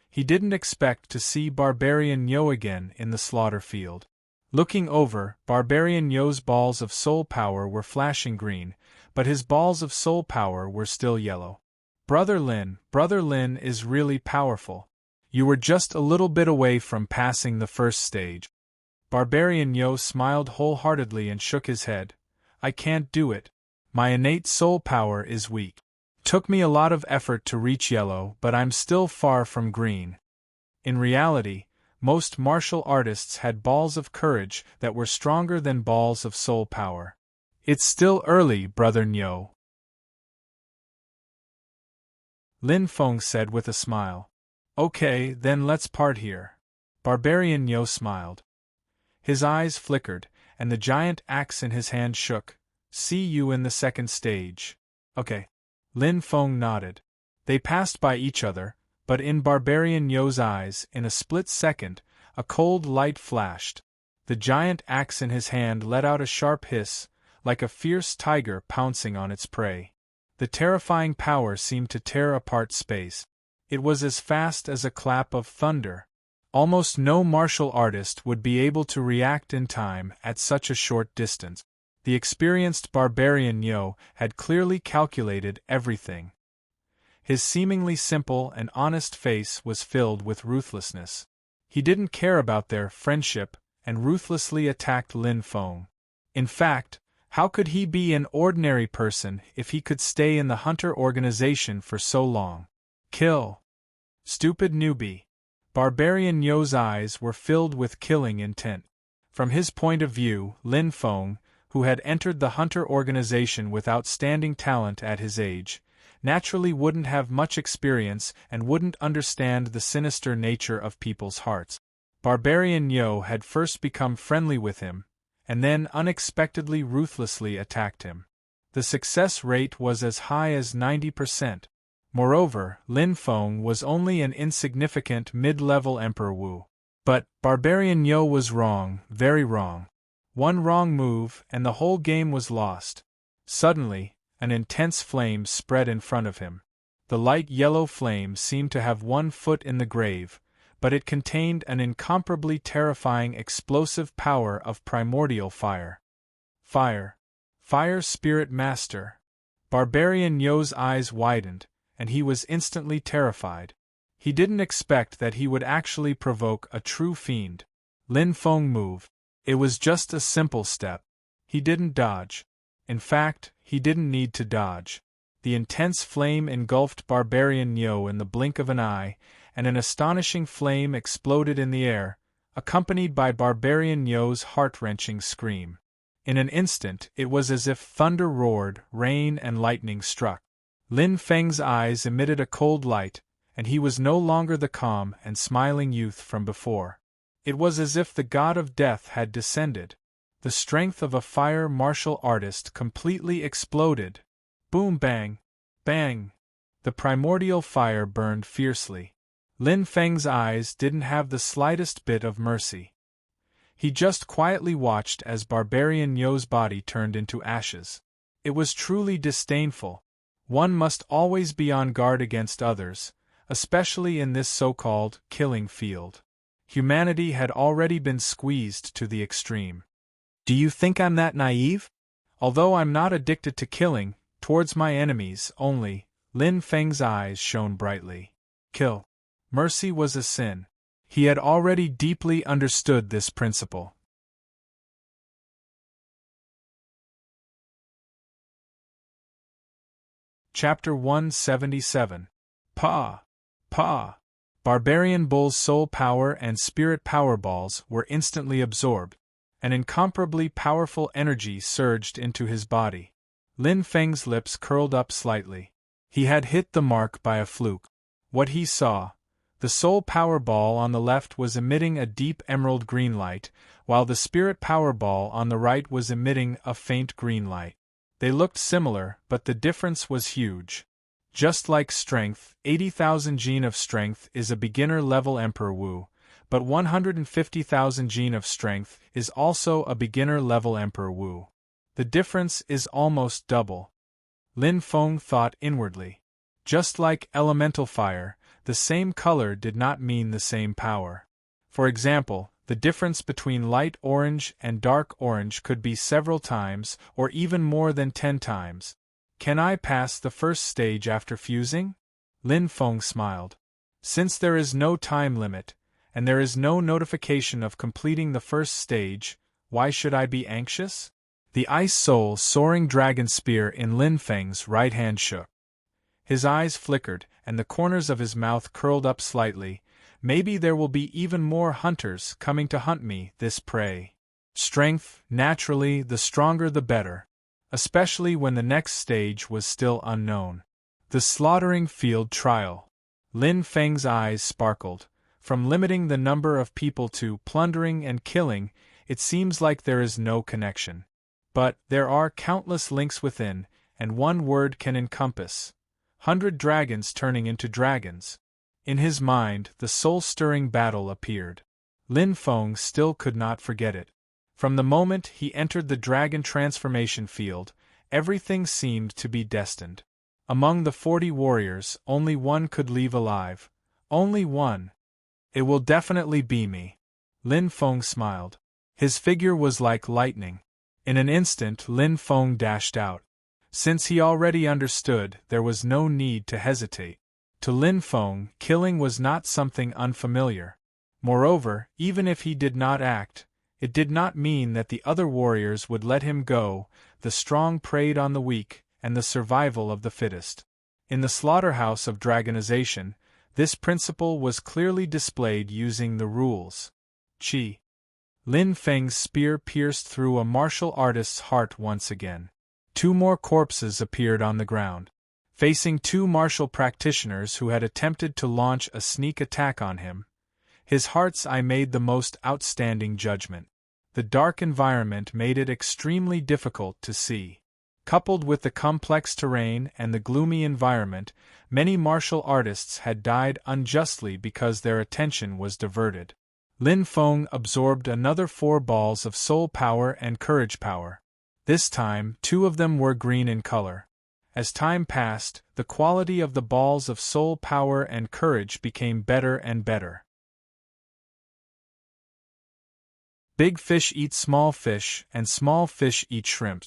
He didn't expect to see Barbarian Nyo again in the slaughter field. Looking over, Barbarian Nyo's balls of soul power were flashing green, but his balls of soul power were still yellow. Brother Lin is really powerful. You were just a little bit away from passing the first stage. Barbarian Nyo smiled wholeheartedly and shook his head. I can't do it. My innate soul power is weak. Took me a lot of effort to reach yellow, but I'm still far from green. In reality, most martial artists had balls of courage that were stronger than balls of soul power. It's still early, Brother Nyo. Lin Feng said with a smile. Okay, then let's part here. Barbarian Nyo smiled. His eyes flickered, and the giant axe in his hand shook. See you in the second stage. Okay. Lin Feng nodded. They passed by each other, but in Barbarian Nyo's eyes, in a split second, a cold light flashed. The giant axe in his hand let out a sharp hiss, like a fierce tiger pouncing on its prey. The terrifying power seemed to tear apart space. It was as fast as a clap of thunder. Almost no martial artist would be able to react in time at such a short distance. The experienced Barbarian Nyo had clearly calculated everything. His seemingly simple and honest face was filled with ruthlessness. He didn't care about their friendship and ruthlessly attacked Lin Feng. In fact, how could he be an ordinary person if he could stay in the hunter organization for so long? Kill! Stupid newbie! Barbarian Nyo's eyes were filled with killing intent. From his point of view, Lin Feng, who had entered the hunter organization with outstanding talent at his age, naturally wouldn't have much experience and wouldn't understand the sinister nature of people's hearts. Barbarian Yo had first become friendly with him, and then unexpectedly ruthlessly attacked him. The success rate was as high as 90%. Moreover, Lin Feng was only an insignificant mid-level Emperor Wu. But Barbarian Yo was wrong, very wrong. One wrong move, and the whole game was lost. Suddenly, an intense flame spread in front of him. The light yellow flame seemed to have 1 foot in the grave, but it contained an incomparably terrifying explosive power of primordial fire. Fire. Fire Spirit Master. Barbarian Yo's eyes widened, and he was instantly terrified. He didn't expect that he would actually provoke a true fiend. Lin Feng moved. It was just a simple step. He didn't dodge. In fact, he didn't need to dodge. The intense flame engulfed Barbarian Yo in the blink of an eye, and an astonishing flame exploded in the air, accompanied by Barbarian Yo's heart-wrenching scream. In an instant, it was as if thunder roared, rain and lightning struck. Lin Feng's eyes emitted a cold light, and he was no longer the calm and smiling youth from before. It was as if the god of death had descended. The strength of a fire martial artist completely exploded. Boom bang! Bang! The primordial fire burned fiercely. Lin Feng's eyes didn't have the slightest bit of mercy. He just quietly watched as Barbarian Yo's body turned into ashes. It was truly disdainful. One must always be on guard against others, especially in this so-called killing field. Humanity had already been squeezed to the extreme. Do you think I'm that naive? Although I'm not addicted to killing, towards my enemies only, Lin Feng's eyes shone brightly. Kill. Mercy was a sin. He had already deeply understood this principle. Chapter 177. Pa! Pa! Barbarian Bull's soul power and spirit power balls were instantly absorbed. An incomparably powerful energy surged into his body. Lin Feng's lips curled up slightly. He had hit the mark by a fluke. What he saw, the soul power ball on the left was emitting a deep emerald green light, while the spirit power ball on the right was emitting a faint green light. They looked similar, but the difference was huge. Just like strength, 80,000 gene of strength is a beginner-level Emperor Wu, but 150,000 gene of strength is also a beginner-level Emperor Wu. The difference is almost double. Lin Feng thought inwardly. Just like elemental fire, the same color did not mean the same power. For example, the difference between light orange and dark orange could be several times, or even more than 10 times. Can I pass the first stage after fusing? Lin Feng smiled. Since there is no time limit, and there is no notification of completing the first stage, why should I be anxious? The ice soul soaring dragon spear in Lin Feng's right hand shook. His eyes flickered, and the corners of his mouth curled up slightly. Maybe there will be even more hunters coming to hunt me, this prey. Strength, naturally, the stronger the better. Especially when the next stage was still unknown. The slaughtering field trial. Lin Feng's eyes sparkled. From limiting the number of people to plundering and killing, it seems like there is no connection. But there are countless links within, and one word can encompass. 100 dragons turning into dragons. In his mind, the soul-stirring battle appeared. Lin Feng still could not forget it. From the moment he entered the dragon transformation field, everything seemed to be destined. Among the 40 warriors, only one could leave alive. Only one. It will definitely be me. Lin Feng smiled. His figure was like lightning. In an instant Lin Feng dashed out. Since he already understood, there was no need to hesitate. To Lin Feng, killing was not something unfamiliar. Moreover, even if he did not act, it did not mean that the other warriors would let him go. The strong preyed on the weak, and the survival of the fittest. In the slaughterhouse of dragonization, this principle was clearly displayed using the rules. Qi. Lin Feng's spear pierced through a martial artist's heart once again. 2 more corpses appeared on the ground. Facing two martial practitioners who had attempted to launch a sneak attack on him, his heart's eye made the most outstanding judgment. The dark environment made it extremely difficult to see. Coupled with the complex terrain and the gloomy environment, many martial artists had died unjustly because their attention was diverted. Lin Feng absorbed another 4 balls of soul power and courage power. This time, 2 of them were green in color. As time passed, the quality of the balls of soul power and courage became better and better. Big fish eat small fish, and small fish eat shrimp.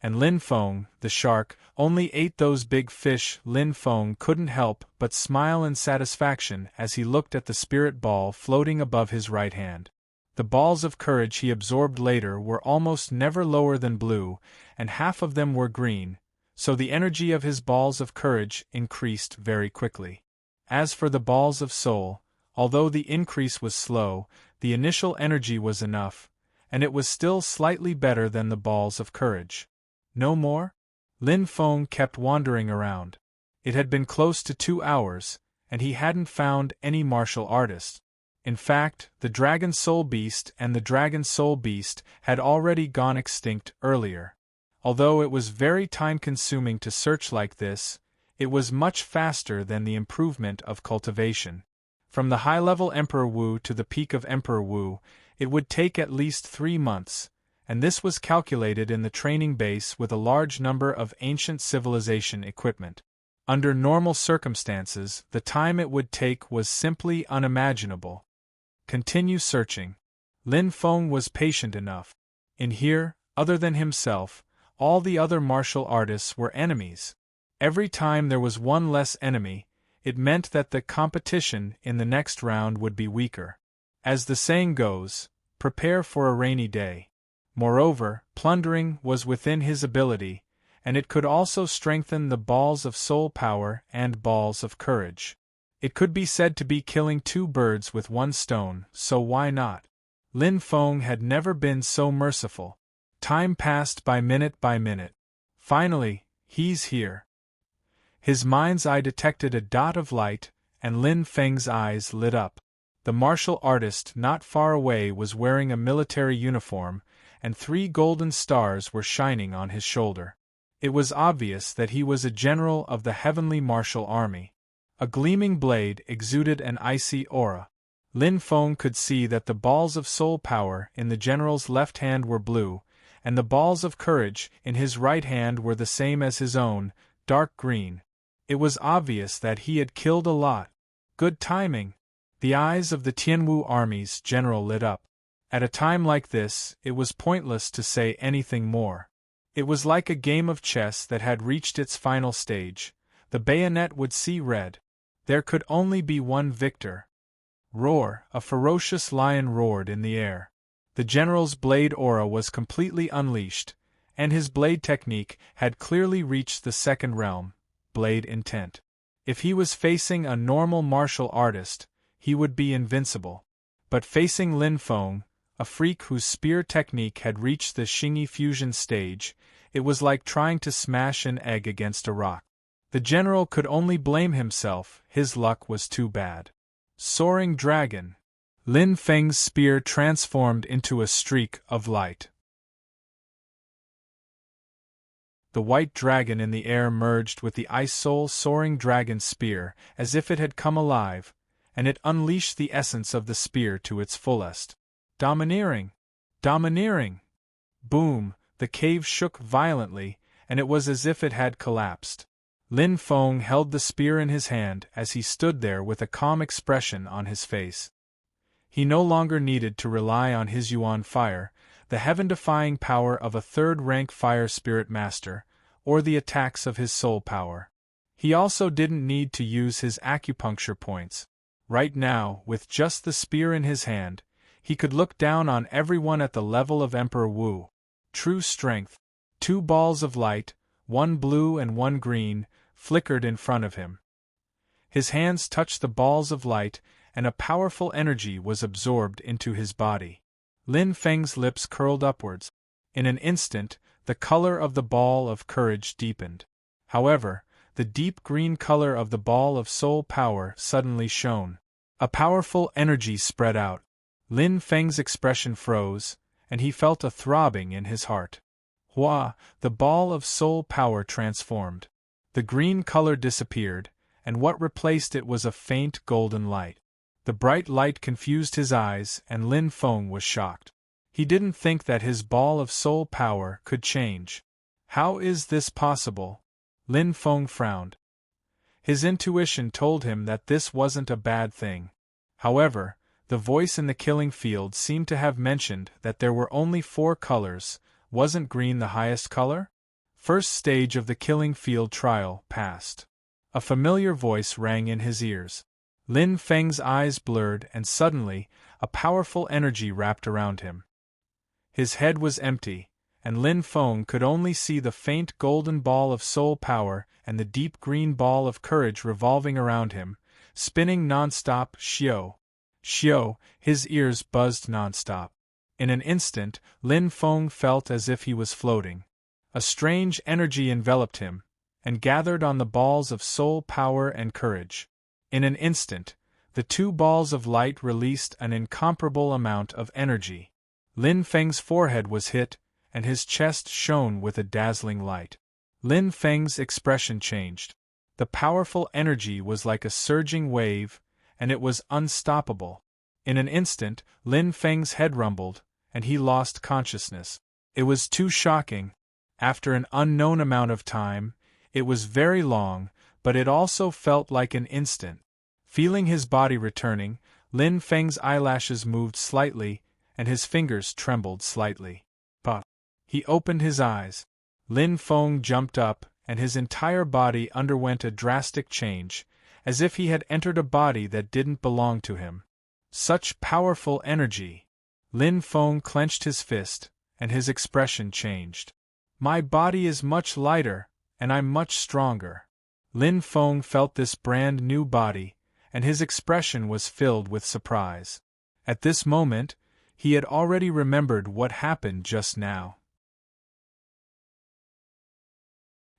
And Lin Feng, the shark, only ate those big fish. Lin Feng couldn't help but smile in satisfaction as he looked at the spirit ball floating above his right hand. The balls of courage he absorbed later were almost never lower than blue, and half of them were green, so the energy of his balls of courage increased very quickly. As for the balls of soul, although the increase was slow, the initial energy was enough, and it was still slightly better than the balls of courage. No more? Lin Feng kept wandering around. It had been close to 2 hours, and he hadn't found any martial artist. In fact, the Dragon Soul Beast and the Dragon Soul Beast had already gone extinct earlier. Although it was very time-consuming to search like this, it was much faster than the improvement of cultivation. From the high-level Emperor Wu to the peak of Emperor Wu, it would take at least 3 months, and this was calculated in the training base with a large number of ancient civilization equipment. Under normal circumstances, the time it would take was simply unimaginable. Continue searching. Lin Feng was patient enough. In here, other than himself, all the other martial artists were enemies. Every time there was one less enemy, it meant that the competition in the next round would be weaker. As the saying goes, prepare for a rainy day. Moreover, plundering was within his ability, and it could also strengthen the balls of soul power and balls of courage. It could be said to be killing 2 birds with 1 stone, so why not? Lin Feng had never been so merciful. Time passed by minute. Finally, he's here. His mind's eye detected a dot of light, and Lin Feng's eyes lit up. The martial artist not far away was wearing a military uniform, and 3 golden stars were shining on his shoulder. It was obvious that he was a general of the heavenly martial army. A gleaming blade exuded an icy aura. Lin Feng could see that the balls of soul power in the general's left hand were blue, and the balls of courage in his right hand were the same as his own, dark green. It was obvious that he had killed a lot. Good timing. The eyes of the Tianwu army's general lit up. At a time like this, it was pointless to say anything more. It was like a game of chess that had reached its final stage. The bayonet would see red. There could only be one victor. Roar! A ferocious lion roared in the air. The general's blade aura was completely unleashed, and his blade technique had clearly reached the 2nd realm, blade intent. If he was facing a normal martial artist, he would be invincible. But facing Lin Feng, a freak whose spear technique had reached the Xingyi fusion stage, it was like trying to smash an egg against a rock. The general could only blame himself, his luck was too bad. Soaring Dragon. Lin Feng's spear transformed into a streak of light. The white dragon in the air merged with the Ice Soul Soaring Dragon's spear as if it had come alive, and it unleashed the essence of the spear to its fullest. Domineering! Domineering! Boom! The cave shook violently, and it was as if it had collapsed. Lin Feng held the spear in his hand as he stood there with a calm expression on his face. He no longer needed to rely on his Yuan fire, the heaven-defying power of a 3rd-rank fire spirit master, or the attacks of his soul power. He also didn't need to use his acupuncture points. Right now, with just the spear in his hand, he could look down on everyone at the level of Emperor Wu. True strength. 2 balls of light, 1 blue and 1 green, flickered in front of him. His hands touched the balls of light, and a powerful energy was absorbed into his body. Lin Feng's lips curled upwards. In an instant, the color of the ball of courage deepened. However, the deep green color of the ball of soul power suddenly shone. A powerful energy spread out. Lin Feng's expression froze, and he felt a throbbing in his heart. Hua, the ball of soul power transformed. The green color disappeared, and what replaced it was a faint golden light. The bright light confused his eyes, and Lin Feng was shocked. He didn't think that his ball of soul power could change. How is this possible? Lin Feng frowned. His intuition told him that this wasn't a bad thing. However, the voice in the killing field seemed to have mentioned that there were only 4 colors. Wasn't green the highest color? First stage of the killing field trial passed. A familiar voice rang in his ears. Lin Feng's eyes blurred, and suddenly, a powerful energy wrapped around him. His head was empty, and Lin Feng could only see the faint golden ball of soul power and the deep green ball of courage revolving around him, spinning non-stop. Xiao. Xiao, his ears buzzed non-stop. In an instant, Lin Feng felt as if he was floating. A strange energy enveloped him, and gathered on the balls of soul power and courage. In an instant, the 2 balls of light released an incomparable amount of energy. Lin Feng's forehead was hit, and his chest shone with a dazzling light. Lin Feng's expression changed. The powerful energy was like a surging wave, and it was unstoppable. In an instant, Lin Feng's head rumbled, and he lost consciousness. It was too shocking. After an unknown amount of time, it was very long, but it also felt like an instant. Feeling his body returning, Lin Feng's eyelashes moved slightly, and his fingers trembled slightly. But he opened his eyes. Lin Feng jumped up, and his entire body underwent a drastic change, as if he had entered a body that didn't belong to him. Such powerful energy! Lin Feng clenched his fist, and his expression changed. My body is much lighter, and I'm much stronger. Lin Feng felt this brand new body, and his expression was filled with surprise. At this moment, he had already remembered what happened just now.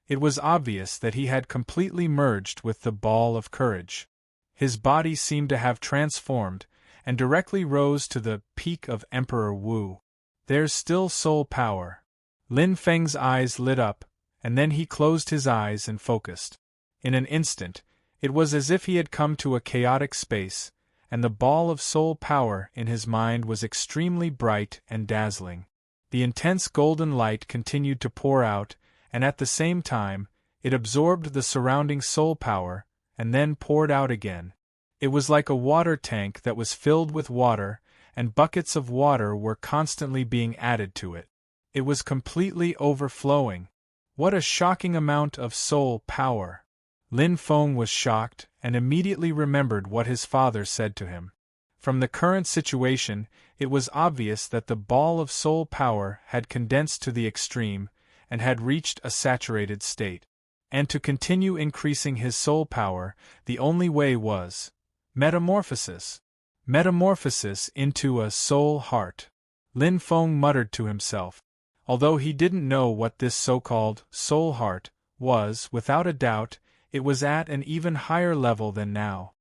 It was obvious that he had completely merged with the ball of courage. His body seemed to have transformed, and directly rose to the peak of Emperor Wu. There's still soul power. Lin Feng's eyes lit up, and then he closed his eyes and focused. In an instant, it was as if he had come to a chaotic space, and the ball of soul power in his mind was extremely bright and dazzling. The intense golden light continued to pour out, and at the same time, it absorbed the surrounding soul power, and then poured out again. It was like a water tank that was filled with water, and buckets of water were constantly being added to it. It was completely overflowing. What a shocking amount of soul power! Lin Feng was shocked, and immediately remembered what his father said to him. From the current situation, it was obvious that the ball of soul power had condensed to the extreme, and had reached a saturated state. And to continue increasing his soul power, the only way was metamorphosis. Metamorphosis into a soul heart. Lin Feng muttered to himself. Although he didn't know what this so-called soul heart was, without a doubt, it was at an even higher level than now.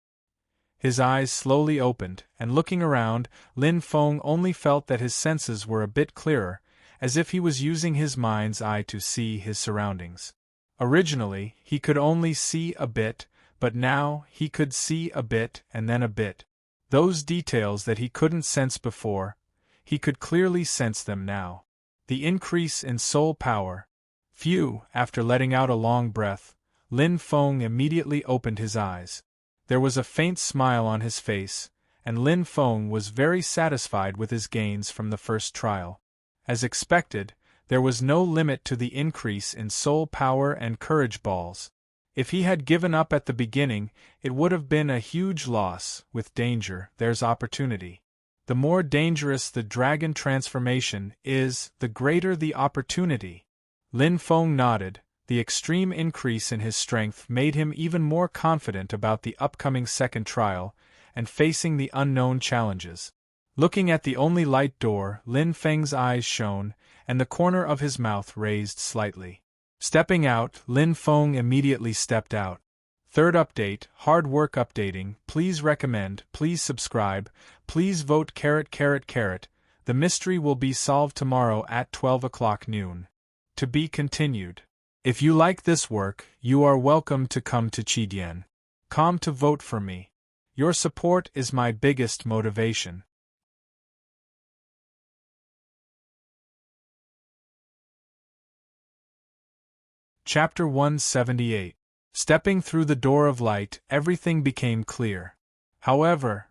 His eyes slowly opened, and looking around, Lin Feng only felt that his senses were a bit clearer, as if he was using his mind's eye to see his surroundings. Originally, he could only see a bit, but now he could see a bit and then a bit. Those details that he couldn't sense before, he could clearly sense them now. The increase in soul power. Phew! After letting out a long breath, Lin Feng immediately opened his eyes. There was a faint smile on his face, and Lin Feng was very satisfied with his gains from the first trial. As expected, there was no limit to the increase in soul power and courage balls. If he had given up at the beginning, it would have been a huge loss. With danger, there's opportunity. The more dangerous the dragon transformation is, the greater the opportunity. Lin Feng nodded. The extreme increase in his strength made him even more confident about the upcoming second trial, and facing the unknown challenges. Looking at the only light door, Lin Feng's eyes shone, and the corner of his mouth raised slightly. Stepping out, Lin Feng immediately stepped out. Third update, hard work updating, please recommend, please subscribe, please vote carrot. The mystery will be solved tomorrow at 12 o'clock noon. To be continued. If you like this work, you are welcome to come to Chidian.com to vote for me. Your support is my biggest motivation. Chapter 178. Stepping through the door of light, everything became clear. However,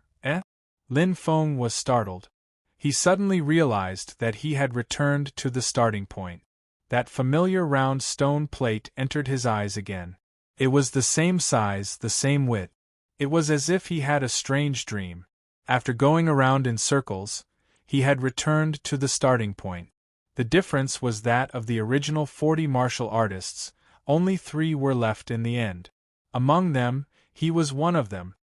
Lin Feng was startled. He suddenly realized that he had returned to the starting point. That familiar round stone plate entered his eyes again. It was the same size, the same width. It was as if he had a strange dream. After going around in circles, he had returned to the starting point. The difference was that of the original 40 martial artists, only 3 were left in the end. Among them, he was one of them.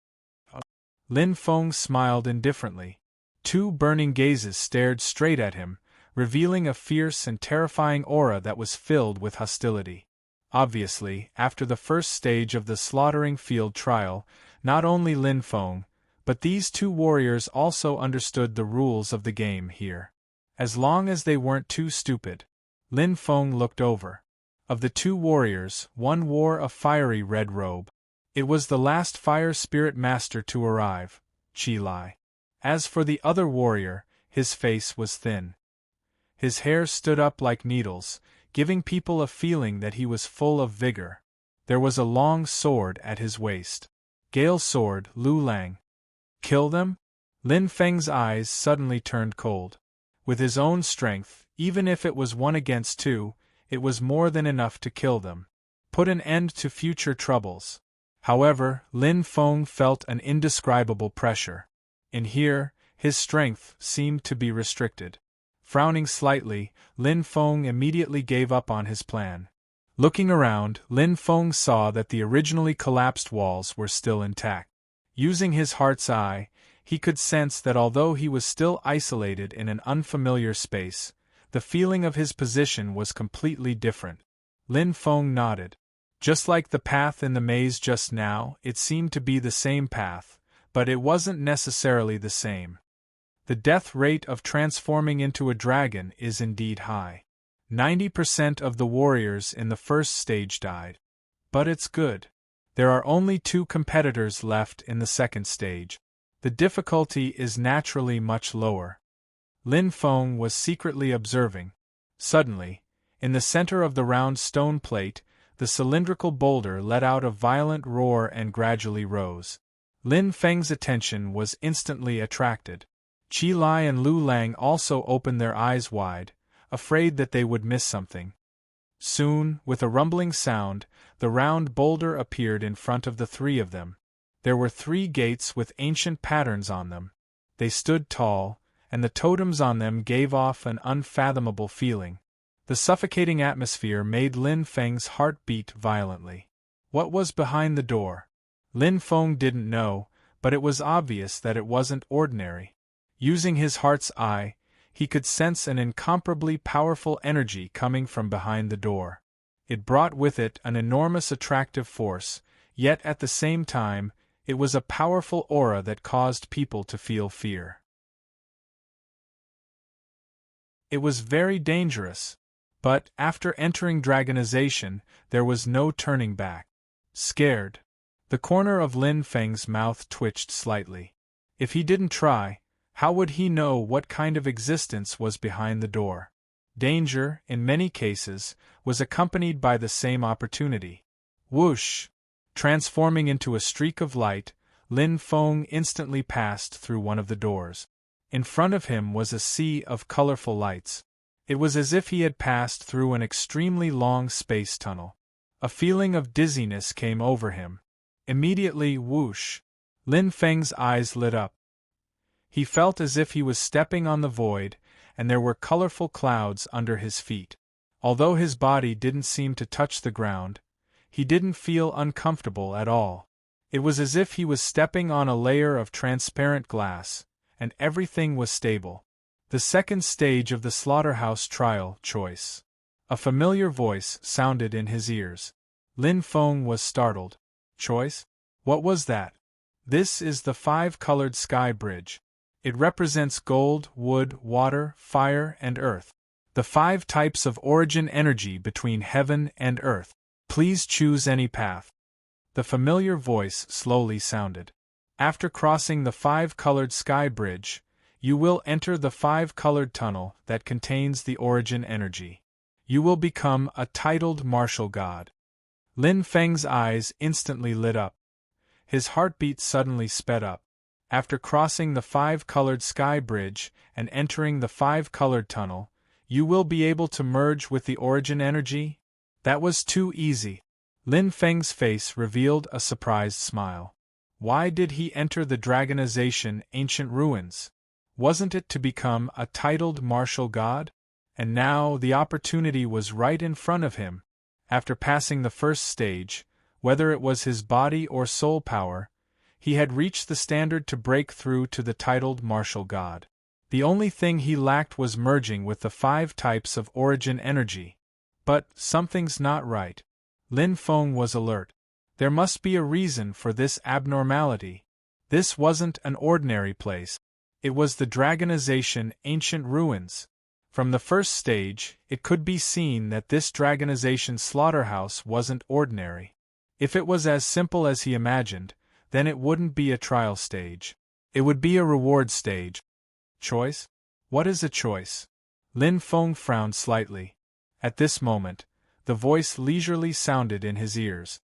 Lin Feng smiled indifferently. 2 burning gazes stared straight at him, revealing a fierce and terrifying aura that was filled with hostility. Obviously, after the first stage of the slaughtering field trial, not only Lin Feng, but these 2 warriors also understood the rules of the game here. As long as they weren't too stupid. Lin Feng looked over. Of the 2 warriors, one wore a fiery red robe. It was the last fire spirit master to arrive, Qi Lai. As for the other warrior, his face was thin. His hair stood up like needles, giving people a feeling that he was full of vigor. There was a long sword at his waist. Gale sword, Lu Lang. Kill them? Lin Feng's eyes suddenly turned cold. With his own strength, even if it was 1 against 2, it was more than enough to kill them. Put an end to future troubles. However, Lin Feng felt an indescribable pressure. In here, his strength seemed to be restricted. Frowning slightly, Lin Feng immediately gave up on his plan. Looking around, Lin Feng saw that the originally collapsed walls were still intact. Using his heart's eye, he could sense that although he was still isolated in an unfamiliar space, the feeling of his position was completely different. Lin Feng nodded. Just like the path in the maze just now, it seemed to be the same path, but it wasn't necessarily the same. The death rate of transforming into a dragon is indeed high. 90% of the warriors in the first stage died. But it's good. There are only 2 competitors left in the second stage. The difficulty is naturally much lower. Lin Feng was secretly observing. Suddenly, in the center of the round stone plate, the cylindrical boulder let out a violent roar and gradually rose. Lin Feng's attention was instantly attracted. Qi Lai and Lu Lang also opened their eyes wide, afraid that they would miss something. Soon, with a rumbling sound, the round boulder appeared in front of the 3 of them. There were 3 gates with ancient patterns on them. They stood tall, and the totems on them gave off an unfathomable feeling. The suffocating atmosphere made Lin Feng's heart beat violently. What was behind the door? Lin Feng didn't know, but it was obvious that it wasn't ordinary. Using his heart's eye, he could sense an incomparably powerful energy coming from behind the door. It brought with it an enormous attractive force, yet at the same time, it was a powerful aura that caused people to feel fear. It was very dangerous. But, after entering dragonization, there was no turning back. Scared. The corner of Lin Feng's mouth twitched slightly. If he didn't try, how would he know what kind of existence was behind the door? Danger, in many cases, was accompanied by the same opportunity. Whoosh! Transforming into a streak of light, Lin Feng instantly passed through one of the doors. In front of him was a sea of colorful lights. It was as if he had passed through an extremely long space tunnel. A feeling of dizziness came over him. Immediately, whoosh! Lin Feng's eyes lit up. He felt as if he was stepping on the void, and there were colorful clouds under his feet. Although his body didn't seem to touch the ground, he didn't feel uncomfortable at all. It was as if he was stepping on a layer of transparent glass, and everything was stable. The second stage of the slaughterhouse trial choice. A familiar voice sounded in his ears. Lin Feng was startled. Choice? What was that? This is the 5-colored sky bridge. It represents gold, wood, water, fire, and earth. The 5 types of origin energy between heaven and earth. Please choose any path. The familiar voice slowly sounded. After crossing the 5-colored sky bridge, you will enter the 5-colored tunnel that contains the origin energy. You will become a titled martial god. Lin Feng's eyes instantly lit up. His heartbeat suddenly sped up. After crossing the 5-colored sky bridge and entering the 5-colored tunnel, you will be able to merge with the origin energy? That was too easy. Lin Feng's face revealed a surprised smile. Why did he enter the dragonization ancient ruins? Wasn't it to become a titled martial god? And now the opportunity was right in front of him. After passing the first stage, whether it was his body or soul power, he had reached the standard to break through to the titled martial god. The only thing he lacked was merging with the 5 types of origin energy. But something's not right. Lin Feng was alert. There must be a reason for this abnormality. This wasn't an ordinary place. It was the dragonization ancient ruins. From the first stage, it could be seen that this dragonization slaughterhouse wasn't ordinary. If it was as simple as he imagined, then it wouldn't be a trial stage. It would be a reward stage. Choice? What is a choice? Lin Feng frowned slightly. At this moment, the voice leisurely sounded in his ears.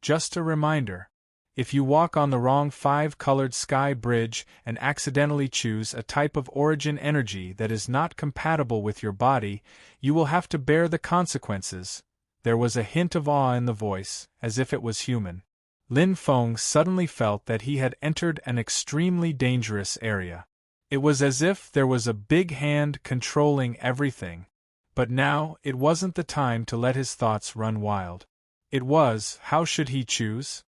Just a reminder. If you walk on the wrong 5-colored sky bridge and accidentally choose a type of origin energy that is not compatible with your body, you will have to bear the consequences. There was a hint of awe in the voice, as if it was human. Lin Feng suddenly felt that he had entered an extremely dangerous area. It was as if there was a big hand controlling everything. But now, it wasn't the time to let his thoughts run wild. It was, how should he choose?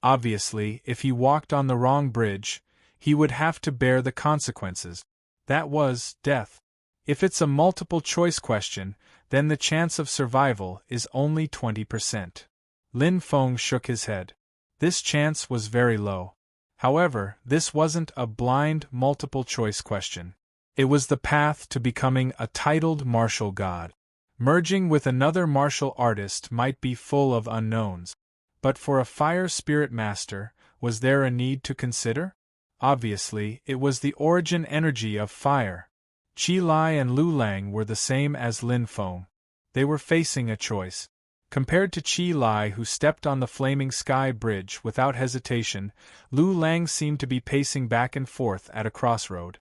Obviously, if he walked on the wrong bridge, he would have to bear the consequences. That was, death. If it's a multiple-choice question, then the chance of survival is only 20%. Lin Feng shook his head. This chance was very low. However, this wasn't a blind, multiple-choice question. It was the path to becoming a titled martial god. Merging with another martial artist might be full of unknowns. But for a fire spirit master, was there a need to consider? Obviously, it was the origin energy of fire. Qi Lai and Lu Lang were the same as Lin Feng. They were facing a choice. Compared to Qi Lai, who stepped on the flaming sky bridge without hesitation, Lu Lang seemed to be pacing back and forth at a crossroad.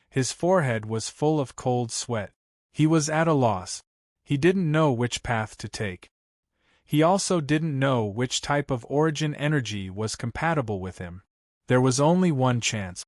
His forehead was full of cold sweat. He was at a loss. He didn't know which path to take. He also didn't know which type of origin energy was compatible with him. There was only one chance.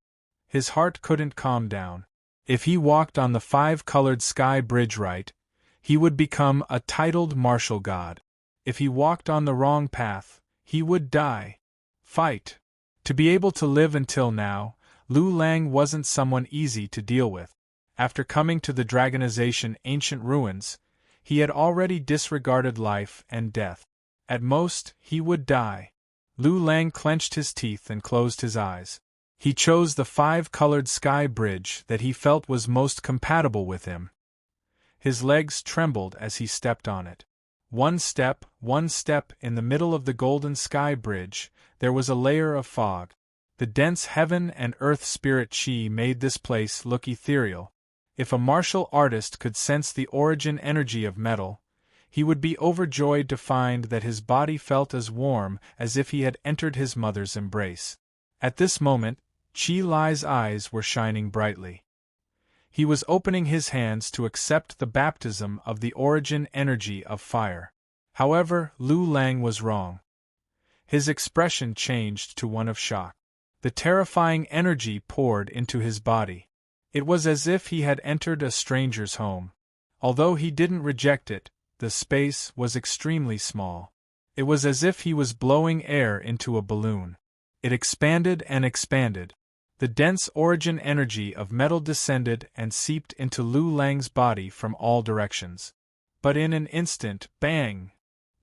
His heart couldn't calm down. If he walked on the 5-colored sky bridge right, he would become a titled martial god. If he walked on the wrong path, he would die. Fight. To be able to live until now, Lu Lang wasn't someone easy to deal with. After coming to the dragonization ancient ruins, he had already disregarded life and death. At most, he would die. Lu Lang clenched his teeth and closed his eyes. He chose the 5-colored sky bridge that he felt was most compatible with him. His legs trembled as he stepped on it. One step, in the middle of the golden sky bridge, there was a layer of fog. The dense heaven and earth spirit chi made this place look ethereal. If a martial artist could sense the origin energy of metal, he would be overjoyed to find that his body felt as warm as if he had entered his mother's embrace. At this moment, Qi Lai's eyes were shining brightly. He was opening his hands to accept the baptism of the origin energy of fire. However, Lu Lang was wrong. His expression changed to one of shock. The terrifying energy poured into his body. It was as if he had entered a stranger's home. Although he didn't reject it, the space was extremely small. It was as if he was blowing air into a balloon. It expanded and expanded. The dense origin energy of metal descended and seeped into Lu Lang's body from all directions. But in an instant, bang!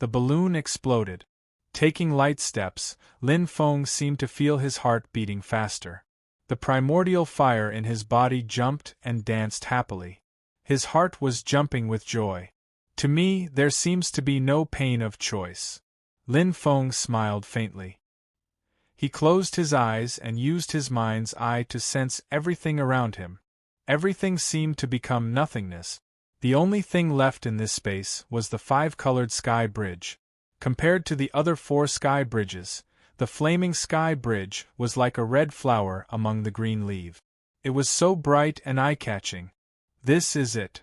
The balloon exploded. Taking light steps, Lin Feng seemed to feel his heart beating faster. The primordial fire in his body jumped and danced happily. His heart was jumping with joy. To me, there seems to be no pain of choice. Lin Feng smiled faintly. He closed his eyes and used his mind's eye to sense everything around him. Everything seemed to become nothingness. The only thing left in this space was the five-colored sky bridge. Compared to the other four sky bridges, the flaming sky bridge was like a red flower among the green leaves. It was so bright and eye-catching. This is it.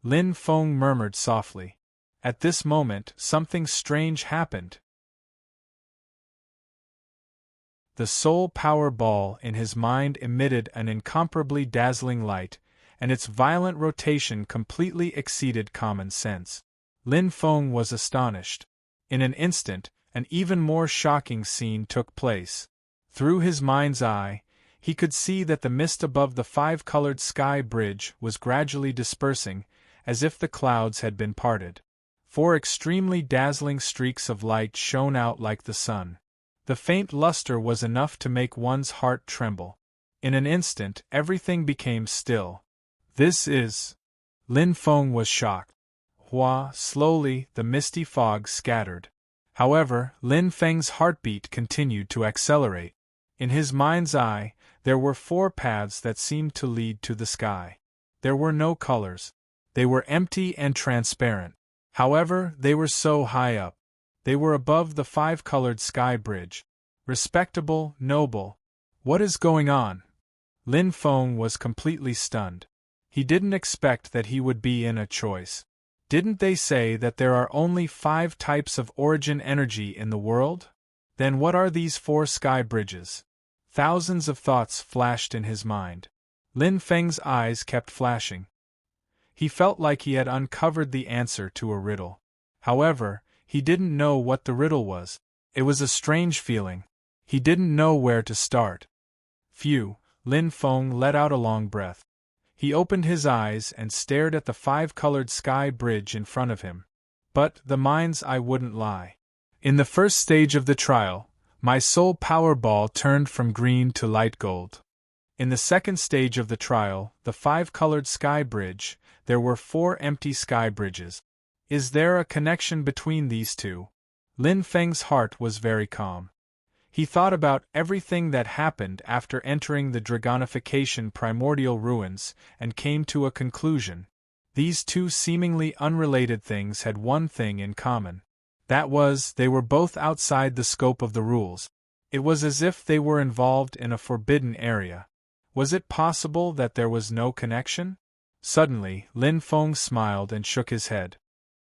Lin Feng murmured softly. At this moment, something strange happened. The soul power ball in his mind emitted an incomparably dazzling light, and its violent rotation completely exceeded common sense. Lin Feng was astonished. In an instant, an even more shocking scene took place. Through his mind's eye, he could see that the mist above the five-colored sky bridge was gradually dispersing, as if the clouds had been parted. Four extremely dazzling streaks of light shone out like the sun. The faint luster was enough to make one's heart tremble. In an instant, everything became still. This is... Lin Feng was shocked. Slowly, the misty fog scattered. However, Lin Feng's heartbeat continued to accelerate. In his mind's eye, there were four paths that seemed to lead to the sky. There were no colors. They were empty and transparent. However, they were so high up. They were above the five-colored sky bridge. Respectable, noble. What is going on? Lin Feng was completely stunned. He didn't expect that he would be in a choice. Didn't they say that there are only 5 types of origin energy in the world? Then what are these 4 sky bridges? Thousands of thoughts flashed in his mind. Lin Feng's eyes kept flashing. He felt like he had uncovered the answer to a riddle. However, he didn't know what the riddle was. It was a strange feeling. He didn't know where to start. Phew, Lin Feng let out a long breath. He opened his eyes and stared at the 5-colored sky bridge in front of him. But the mind's eye wouldn't lie. In the first stage of the trial, my soul power ball turned from green to light gold. In the second stage of the trial, the 5-colored sky bridge, there were 4 empty sky bridges. Is there a connection between these two? Lin Feng's heart was very calm. He thought about everything that happened after entering the Dragonification primordial ruins and came to a conclusion. These two seemingly unrelated things had one thing in common. That was, they were both outside the scope of the rules. It was as if they were involved in a forbidden area. Was it possible that there was no connection? Suddenly, Lin Feng smiled and shook his head.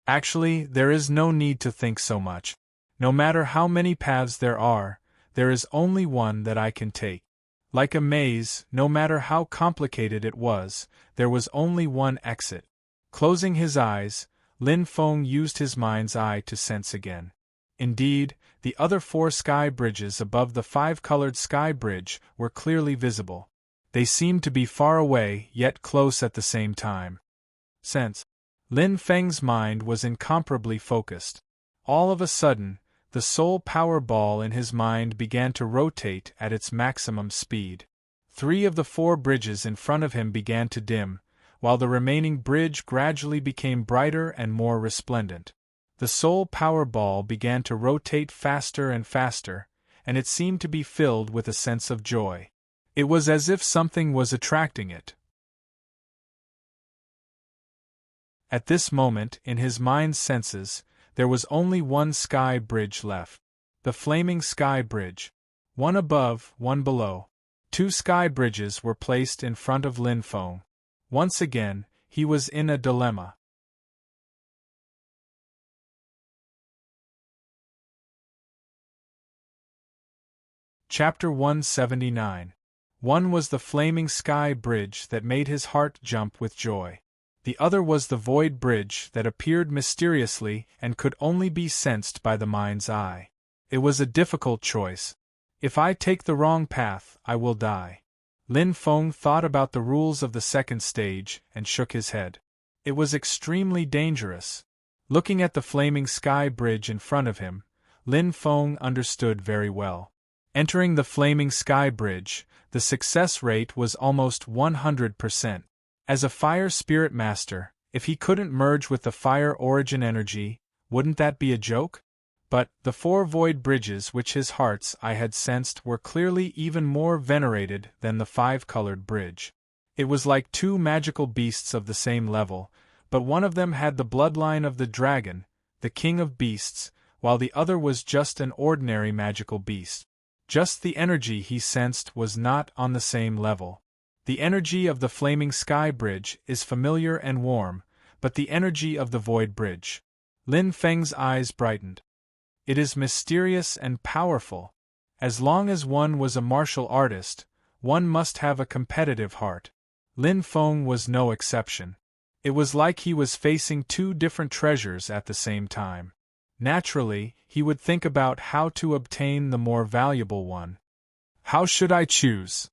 Actually, there is no need to think so much. No matter how many paths there is only one that I can take. Like a maze, no matter how complicated it was, there was only one exit. Closing his eyes, Lin Feng used his mind's eye to sense again. Indeed, the other 4 sky bridges above the 5-colored sky bridge were clearly visible. They seemed to be far away yet close at the same time. Lin Feng's mind was incomparably focused. All of a sudden, the soul power ball in his mind began to rotate at its maximum speed. 3 of the 4 bridges in front of him began to dim, while the remaining bridge gradually became brighter and more resplendent. The soul power ball began to rotate faster and faster, and it seemed to be filled with a sense of joy. It was as if something was attracting it. At this moment, in his mind's senses, there was only one sky bridge left. The flaming sky bridge. One above, one below. 2 sky bridges were placed in front of Lin Feng. Once again, he was in a dilemma. Chapter 179. One was the flaming sky bridge that made his heart jump with joy. The other was the void bridge that appeared mysteriously and could only be sensed by the mind's eye. It was a difficult choice. If I take the wrong path, I will die. Lin Feng thought about the rules of the second stage and shook his head. It was extremely dangerous. Looking at the flaming sky bridge in front of him, Lin Feng understood very well. Entering the flaming sky bridge, the success rate was almost 100%. As a fire spirit master, if he couldn't merge with the fire origin energy, wouldn't that be a joke? But the 4 void bridges which his heart's eye had sensed were clearly even more venerated than the 5-colored bridge. It was like 2 magical beasts of the same level, but one of them had the bloodline of the dragon, the king of beasts, while the other was just an ordinary magical beast. Just the energy he sensed was not on the same level. The energy of the flaming sky bridge is familiar and warm, but the energy of the void bridge. Lin Feng's eyes brightened. It is mysterious and powerful. As long as one was a martial artist, one must have a competitive heart. Lin Feng was no exception. It was like he was facing 2 different treasures at the same time. Naturally, he would think about how to obtain the more valuable one. How should I choose?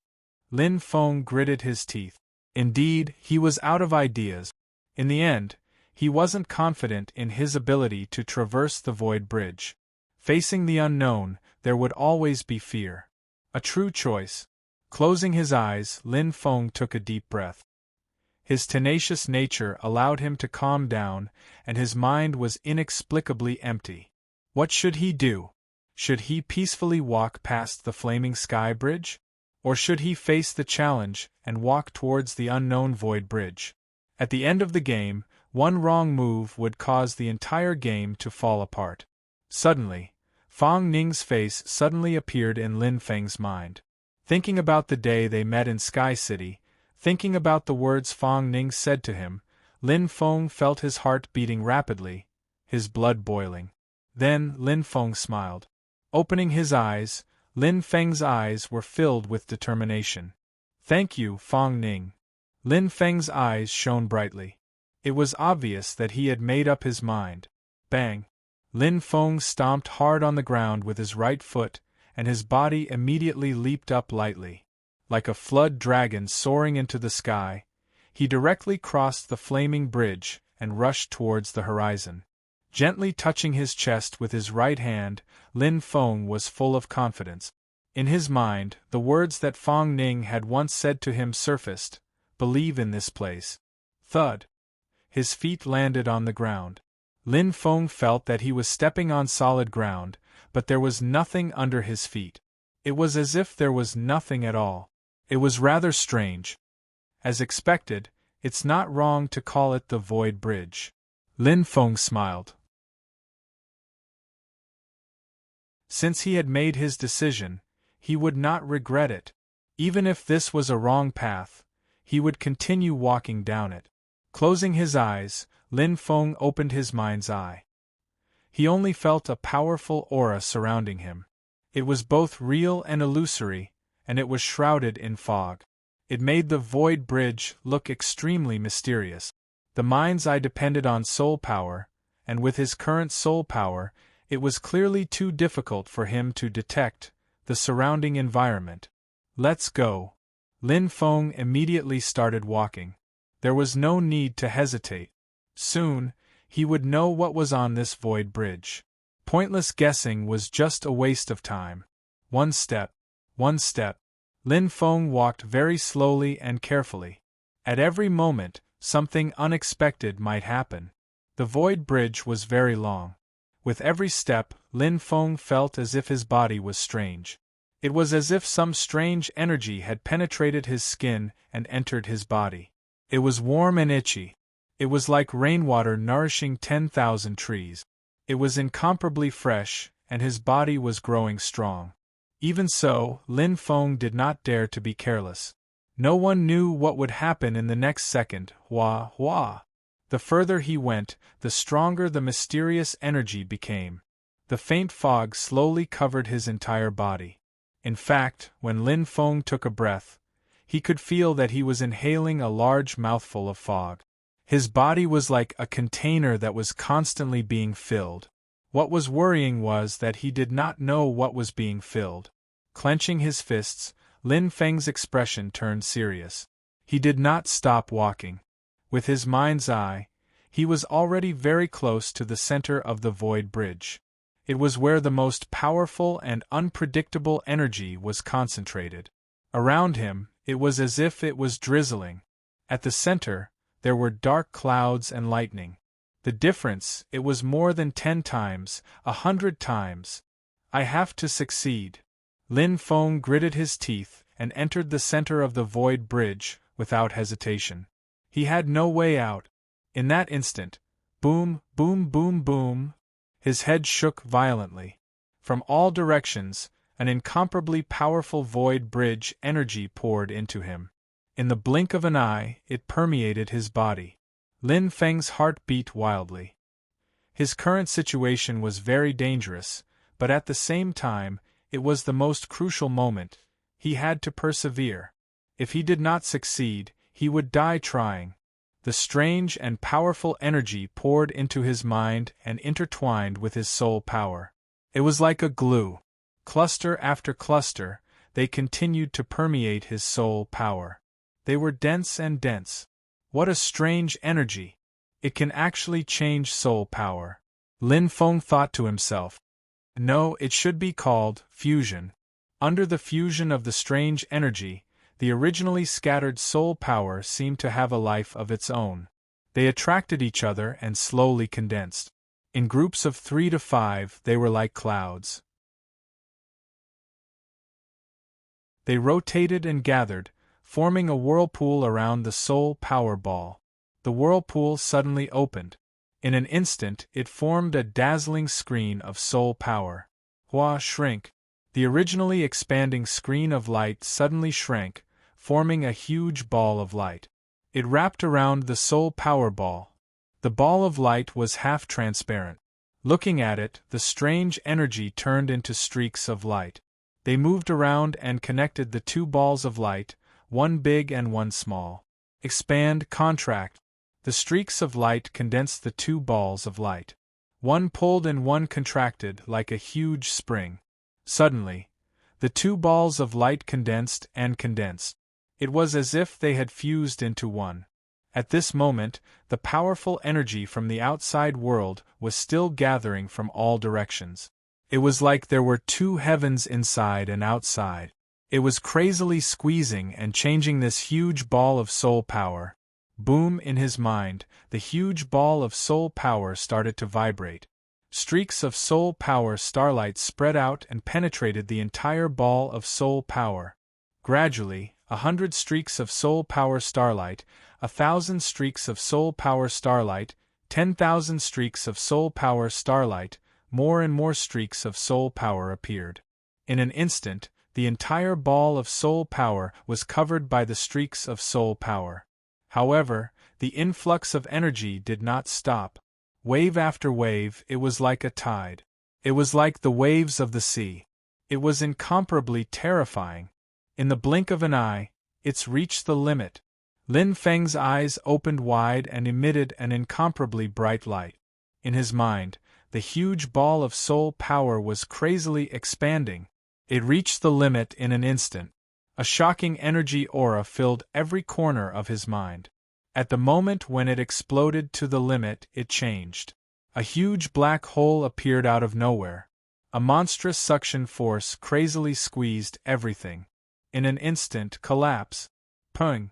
Lin Feng gritted his teeth. Indeed, he was out of ideas. In the end, he wasn't confident in his ability to traverse the void bridge. Facing the unknown, there would always be fear. A true choice. Closing his eyes, Lin Feng took a deep breath. His tenacious nature allowed him to calm down, and his mind was inexplicably empty. What should he do? Should he peacefully walk past the flaming sky bridge? Or should he face the challenge and walk towards the unknown void bridge? At the end of the game, one wrong move would cause the entire game to fall apart. Suddenly, Fang Ning's face suddenly appeared in Lin Feng's mind. Thinking about the day they met in Sky City, thinking about the words Fang Ning said to him, Lin Feng felt his heart beating rapidly, his blood boiling. Then Lin Feng smiled. Opening his eyes, Lin Feng's eyes were filled with determination. Thank you, Fang Ning. Lin Feng's eyes shone brightly. It was obvious that he had made up his mind. Bang! Lin Feng stomped hard on the ground with his right foot, and his body immediately leaped up lightly. Like a flood dragon soaring into the sky, he directly crossed the flaming bridge and rushed towards the horizon. Gently touching his chest with his right hand, Lin Feng was full of confidence. In his mind, the words that Fang Ning had once said to him surfaced, "Believe in this place." Thud! His feet landed on the ground. Lin Feng felt that he was stepping on solid ground, but there was nothing under his feet. It was as if there was nothing at all. It was rather strange. As expected, it's not wrong to call it the Void Bridge. Lin Feng smiled. Since he had made his decision, he would not regret it. Even if this was a wrong path, he would continue walking down it. Closing his eyes, Lin Feng opened his mind's eye. He only felt a powerful aura surrounding him. It was both real and illusory, and it was shrouded in fog. It made the Void Bridge look extremely mysterious. The mind's eye depended on soul power, and with his current soul power, it was clearly too difficult for him to detect the surrounding environment. Let's go. Lin Feng immediately started walking. There was no need to hesitate. Soon, he would know what was on this void bridge. Pointless guessing was just a waste of time. One step. Lin Feng walked very slowly and carefully. At every moment, something unexpected might happen. The void bridge was very long. With every step, Lin Feng felt as if his body was strange. It was as if some strange energy had penetrated his skin and entered his body. It was warm and itchy. It was like rainwater nourishing 10,000 trees. It was incomparably fresh, and his body was growing strong. Even so, Lin Feng did not dare to be careless. No one knew what would happen in the next second. Hua. The further he went, the stronger the mysterious energy became. The faint fog slowly covered his entire body. In fact, when Lin Feng took a breath, he could feel that he was inhaling a large mouthful of fog. His body was like a container that was constantly being filled. What was worrying was that he did not know what was being filled. Clenching his fists, Lin Feng's expression turned serious. He did not stop walking. With his mind's eye, he was already very close to the center of the void bridge. It was where the most powerful and unpredictable energy was concentrated. Around him, it was as if it was drizzling. At the center, there were dark clouds and lightning. The difference, it was more than 10 times, 100 times. I have to succeed. Lin Feng gritted his teeth and entered the center of the void bridge, without hesitation. He had no way out. In that instant, boom, boom, boom, boom, his head shook violently. From all directions, an incomparably powerful void bridge energy poured into him. In the blink of an eye, it permeated his body. Lin Feng's heart beat wildly. His current situation was very dangerous, but at the same time, it was the most crucial moment. He had to persevere. If he did not succeed, he would die trying. The strange and powerful energy poured into his mind and intertwined with his soul power. It was like a glue. Cluster after cluster, they continued to permeate his soul power. They were dense and dense. What a strange energy! It can actually change soul power. Lin Feng thought to himself. No, it should be called fusion. Under the fusion of the strange energy, the originally scattered soul power seemed to have a life of its own. They attracted each other and slowly condensed. In groups of 3 to 5, they were like clouds. They rotated and gathered, forming a whirlpool around the soul power ball. The whirlpool suddenly opened. In an instant, it formed a dazzling screen of soul power. Hua shrink. The originally expanding screen of light suddenly shrank, forming a huge ball of light. It wrapped around the soul power ball. The ball of light was half transparent. Looking at it, the strange energy turned into streaks of light. They moved around and connected the 2 balls of light, one big and one small. Expand, contract. The streaks of light condensed the 2 balls of light. One pulled and one contracted like a huge spring. Suddenly, the 2 balls of light condensed and condensed. It was as if they had fused into one. At this moment, the powerful energy from the outside world was still gathering from all directions. It was like there were 2 heavens inside and outside. It was crazily squeezing and changing this huge ball of soul power. Boom, in his mind, the huge ball of soul power started to vibrate. Streaks of soul power starlight spread out and penetrated the entire ball of soul power. Gradually, 100 streaks of soul power starlight, 1,000 streaks of soul power starlight, 10,000 streaks of soul power starlight, more and more streaks of soul power appeared. In an instant, the entire ball of soul power was covered by the streaks of soul power. However, the influx of energy did not stop. Wave after wave, it was like a tide. It was like the waves of the sea. It was incomparably terrifying. In the blink of an eye, it's reached the limit. Lin Feng's eyes opened wide and emitted an incomparably bright light. In his mind, the huge ball of soul power was crazily expanding. It reached the limit in an instant. A shocking energy aura filled every corner of his mind. At the moment when it exploded to the limit, it changed. A huge black hole appeared out of nowhere. A monstrous suction force crazily squeezed everything. In an instant, collapse. Pung!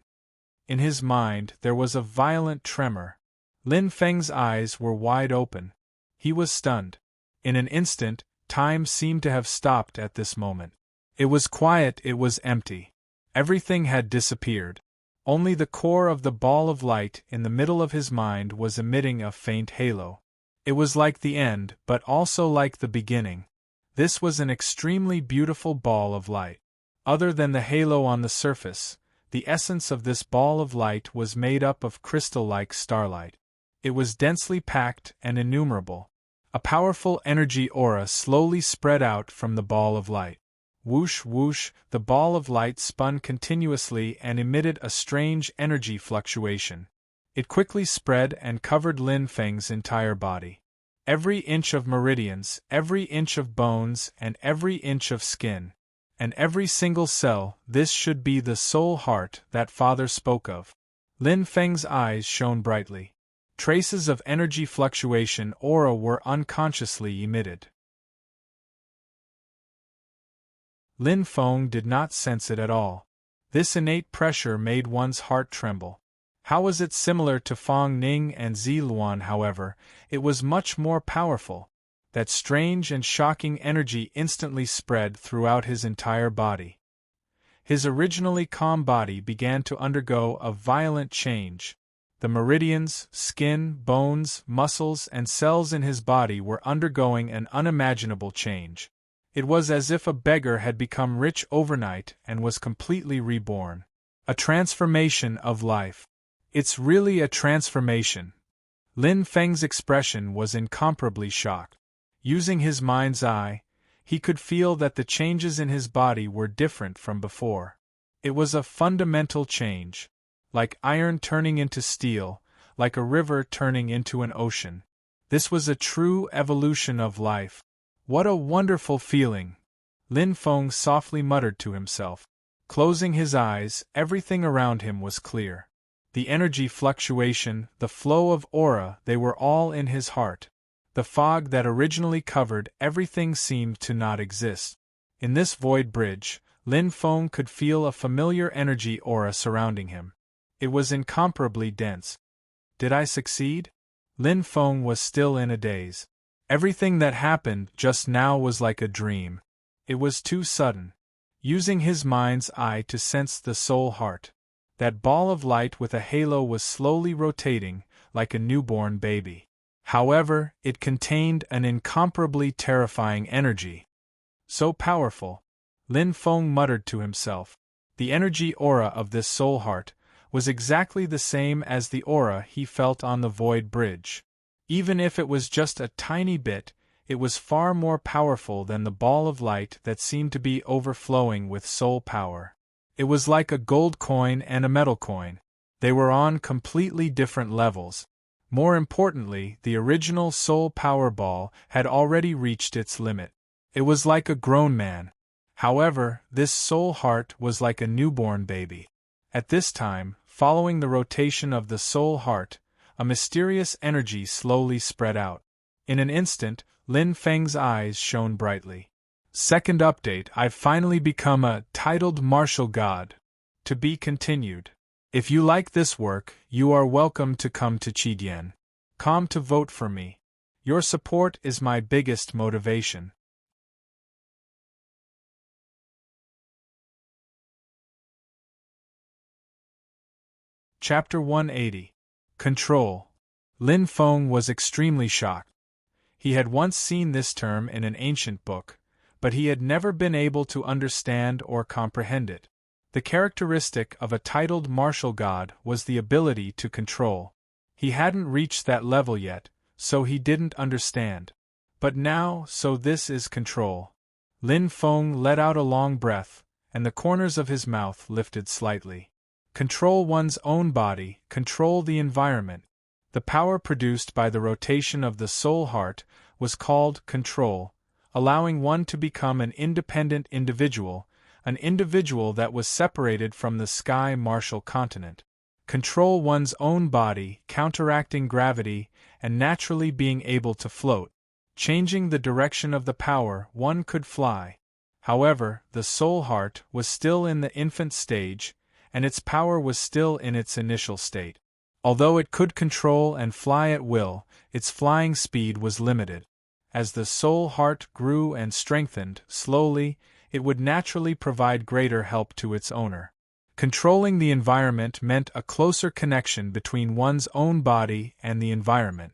In his mind, there was a violent tremor. Lin Feng's eyes were wide open. He was stunned. In an instant, time seemed to have stopped at this moment. It was quiet, it was empty. Everything had disappeared. Only the core of the ball of light in the middle of his mind was emitting a faint halo. It was like the end, but also like the beginning. This was an extremely beautiful ball of light. Other than the halo on the surface, the essence of this ball of light was made up of crystal-like starlight. It was densely packed and innumerable. A powerful energy aura slowly spread out from the ball of light. Whoosh whoosh, the ball of light spun continuously and emitted a strange energy fluctuation. It quickly spread and covered Lin Feng's entire body. Every inch of meridians, every inch of bones, and every inch of skin. and every single cell. This should be the soul heart that Father spoke of. Lin Feng's eyes shone brightly. Traces of energy fluctuation aura were unconsciously emitted. Lin Feng did not sense it at all. This innate pressure made one's heart tremble. How was it similar to Fang Ning and Zi Luan? However, it was much more powerful. That strange and shocking energy instantly spread throughout his entire body. His originally calm body began to undergo a violent change. The meridians, skin, bones, muscles, and cells in his body were undergoing an unimaginable change. It was as if a beggar had become rich overnight and was completely reborn. A transformation of life. It's really a transformation. Lin Feng's expression was incomparably shocked. Using his mind's eye, he could feel that the changes in his body were different from before. It was a fundamental change. Like iron turning into steel, like a river turning into an ocean. This was a true evolution of life. What a wonderful feeling! Lin Feng softly muttered to himself. Closing his eyes, everything around him was clear. The energy fluctuation, the flow of aura, they were all in his heart. The fog that originally covered everything seemed to not exist. In this void bridge, Lin Feng could feel a familiar energy aura surrounding him. It was incomparably dense. Did I succeed? Lin Feng was still in a daze. Everything that happened just now was like a dream. It was too sudden. Using his mind's eye to sense the soul heart. That ball of light with a halo was slowly rotating, like a newborn baby. However, it contained an incomparably terrifying energy. So powerful, Lin Feng muttered to himself. The energy aura of this soul heart was exactly the same as the aura he felt on the void bridge. Even if it was just a tiny bit, it was far more powerful than the ball of light that seemed to be overflowing with soul power. It was like a gold coin and a metal coin. They were on completely different levels. More importantly, the original soul power ball had already reached its limit. It was like a grown man. However, this soul heart was like a newborn baby. At this time, following the rotation of the soul heart, a mysterious energy slowly spread out. In an instant, Lin Feng's eyes shone brightly. Second update: I've finally become a titled martial god. To be continued. If you like this work, you are welcome to come to Chidian.com to vote for me. Your support is my biggest motivation. Chapter 180. Control. Lin Feng was extremely shocked. He had once seen this term in an ancient book, but he had never been able to understand or comprehend it. The characteristic of a titled martial god was the ability to control. He hadn't reached that level yet, so he didn't understand. But now, so this is control. Lin Feng let out a long breath, and the corners of his mouth lifted slightly. Control one's own body, control the environment. The power produced by the rotation of the soul heart was called control, allowing one to become an independent individual, an individual that was separated from the sky martial continent. Control one's own body, counteracting gravity, and naturally being able to float. Changing the direction of the power, one could fly. However, the soul heart was still in the infant stage, and its power was still in its initial state. Although it could control and fly at will, its flying speed was limited. As the soul heart grew and strengthened, slowly, it would naturally provide greater help to its owner. Controlling the environment meant a closer connection between one's own body and the environment.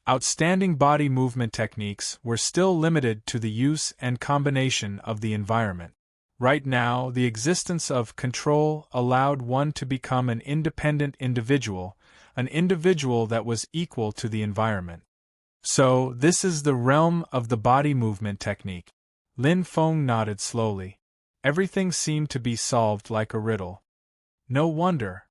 Outstanding body movement techniques were still limited to the use and combination of the environment. Right now, the existence of control allowed one to become an independent individual, an individual that was equal to the environment. So, this is the realm of the body movement technique. Lin Feng nodded slowly. Everything seemed to be solved like a riddle. No wonder.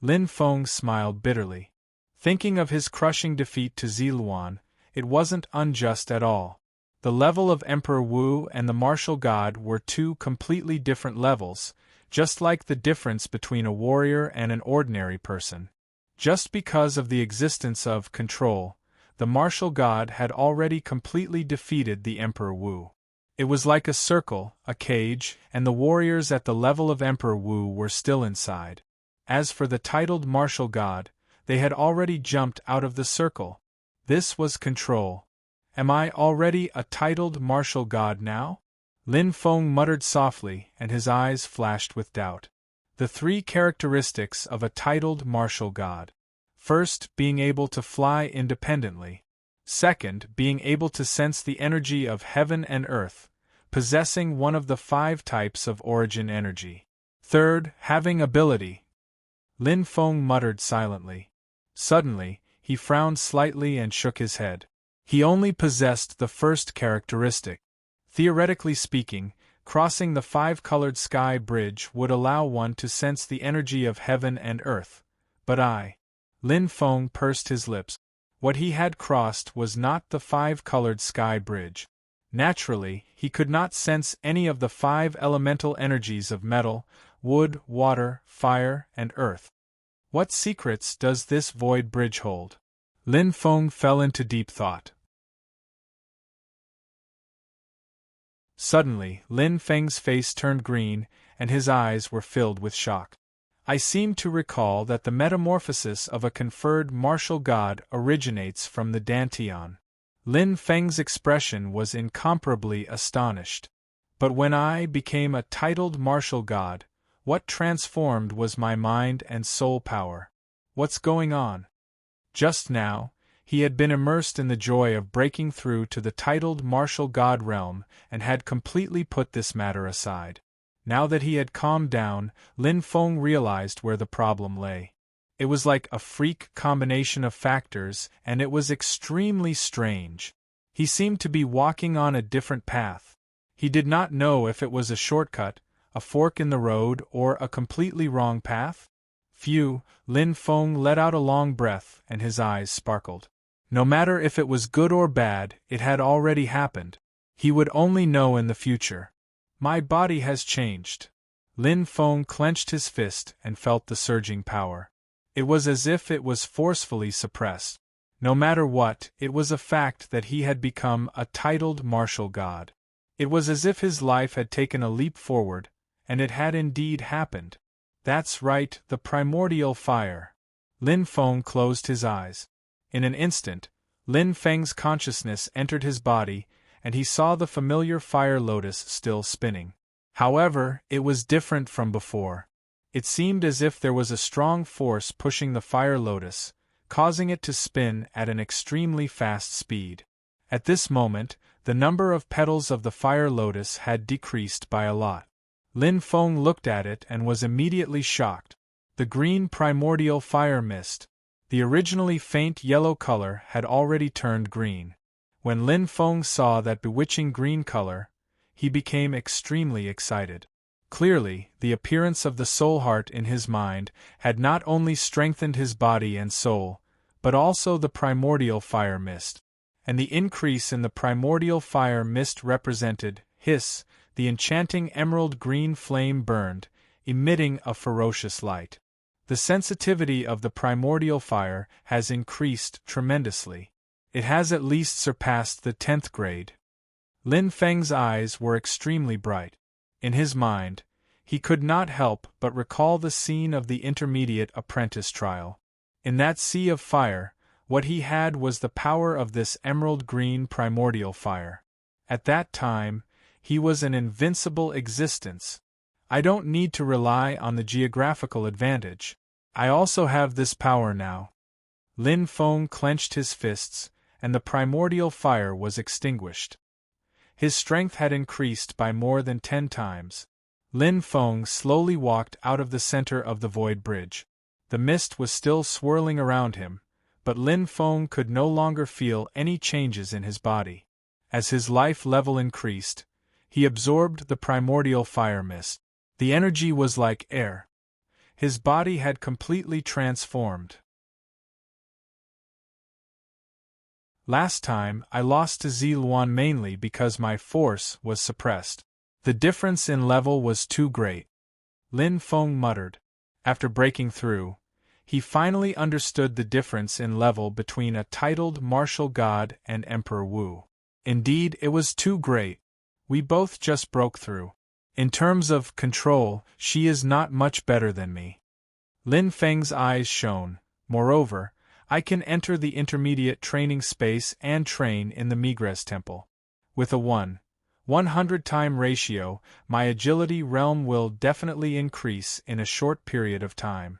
Lin Feng smiled bitterly. Thinking of his crushing defeat to Ziluan, it wasn't unjust at all. The level of Emperor Wu and the martial god were two completely different levels, just like the difference between a warrior and an ordinary person. Just because of the existence of control, the martial god had already completely defeated the Emperor Wu. It was like a circle, a cage, and the warriors at the level of Emperor Wu were still inside. As for the titled martial god, they had already jumped out of the circle. This was control. Am I already a titled martial god now? Lin Feng muttered softly, and his eyes flashed with doubt. The three characteristics of a titled martial god. First, being able to fly independently. Second, being able to sense the energy of heaven and earth, possessing one of the 5 types of origin energy. Third, having ability. Lin Feng muttered silently. Suddenly, he frowned slightly and shook his head. He only possessed the first characteristic. Theoretically speaking, crossing the 5-colored sky bridge would allow one to sense the energy of heaven and earth. But Lin Feng pursed his lips. What he had crossed was not the 5-colored sky bridge. Naturally, he could not sense any of the 5 elemental energies of metal, wood, water, fire, and earth. What secrets does this void bridge hold? Lin Feng fell into deep thought. Suddenly, Lin Feng's face turned green, and his eyes were filled with shock. I seem to recall that the metamorphosis of a conferred martial god originates from the Dantian. Lin Feng's expression was incomparably astonished. But when I became a titled martial god, what transformed was my mind and soul power. What's going on? Just now, he had been immersed in the joy of breaking through to the titled martial god realm and had completely put this matter aside. Now that he had calmed down, Lin Feng realized where the problem lay. It was like a freak combination of factors, and it was extremely strange. He seemed to be walking on a different path. He did not know if it was a shortcut, a fork in the road, or a completely wrong path. Phew, Lin Feng let out a long breath, and his eyes sparkled. No matter if it was good or bad, it had already happened. He would only know in the future. My body has changed. Lin Feng clenched his fist and felt the surging power. It was as if it was forcefully suppressed. No matter what, it was a fact that he had become a titled martial god. It was as if his life had taken a leap forward, and it had indeed happened. That's right, the primordial fire. Lin Feng closed his eyes. In an instant, Lin Feng's consciousness entered his body, and he saw the familiar fire lotus still spinning. However, it was different from before. It seemed as if there was a strong force pushing the fire lotus, causing it to spin at an extremely fast speed. At this moment, the number of petals of the fire lotus had decreased by a lot. Lin Feng looked at it and was immediately shocked. The green primordial fire mist, the originally faint yellow color, had already turned green. When Lin Feng saw that bewitching green color, he became extremely excited. Clearly, the appearance of the soul heart in his mind had not only strengthened his body and soul, but also the primordial fire mist. And the increase in the primordial fire mist represented the enchanting emerald green flame burned, emitting a ferocious light. The sensitivity of the primordial fire has increased tremendously. It has at least surpassed the 10th grade. Lin Feng's eyes were extremely bright. In his mind, he could not help but recall the scene of the intermediate apprentice trial. In that sea of fire, what he had was the power of this emerald green primordial fire. At that time, he was an invincible existence. I don't need to rely on the geographical advantage. I also have this power now. Lin Feng clenched his fists, and the primordial fire was extinguished. His strength had increased by more than 10 times. Lin Feng slowly walked out of the center of the void bridge. The mist was still swirling around him, but Lin Feng could no longer feel any changes in his body. As his life level increased, he absorbed the primordial fire mist. The energy was like air. His body had completely transformed. Last time, I lost to Ziluan mainly because my force was suppressed. The difference in level was too great. Lin Feng muttered. After breaking through, he finally understood the difference in level between a titled martial god and Emperor Wu. Indeed, it was too great. We both just broke through. In terms of control, she is not much better than me. Lin Feng's eyes shone. Moreover, I can enter the intermediate training space and train in the Migres Temple. With a 100-time ratio, my agility realm will definitely increase in a short period of time.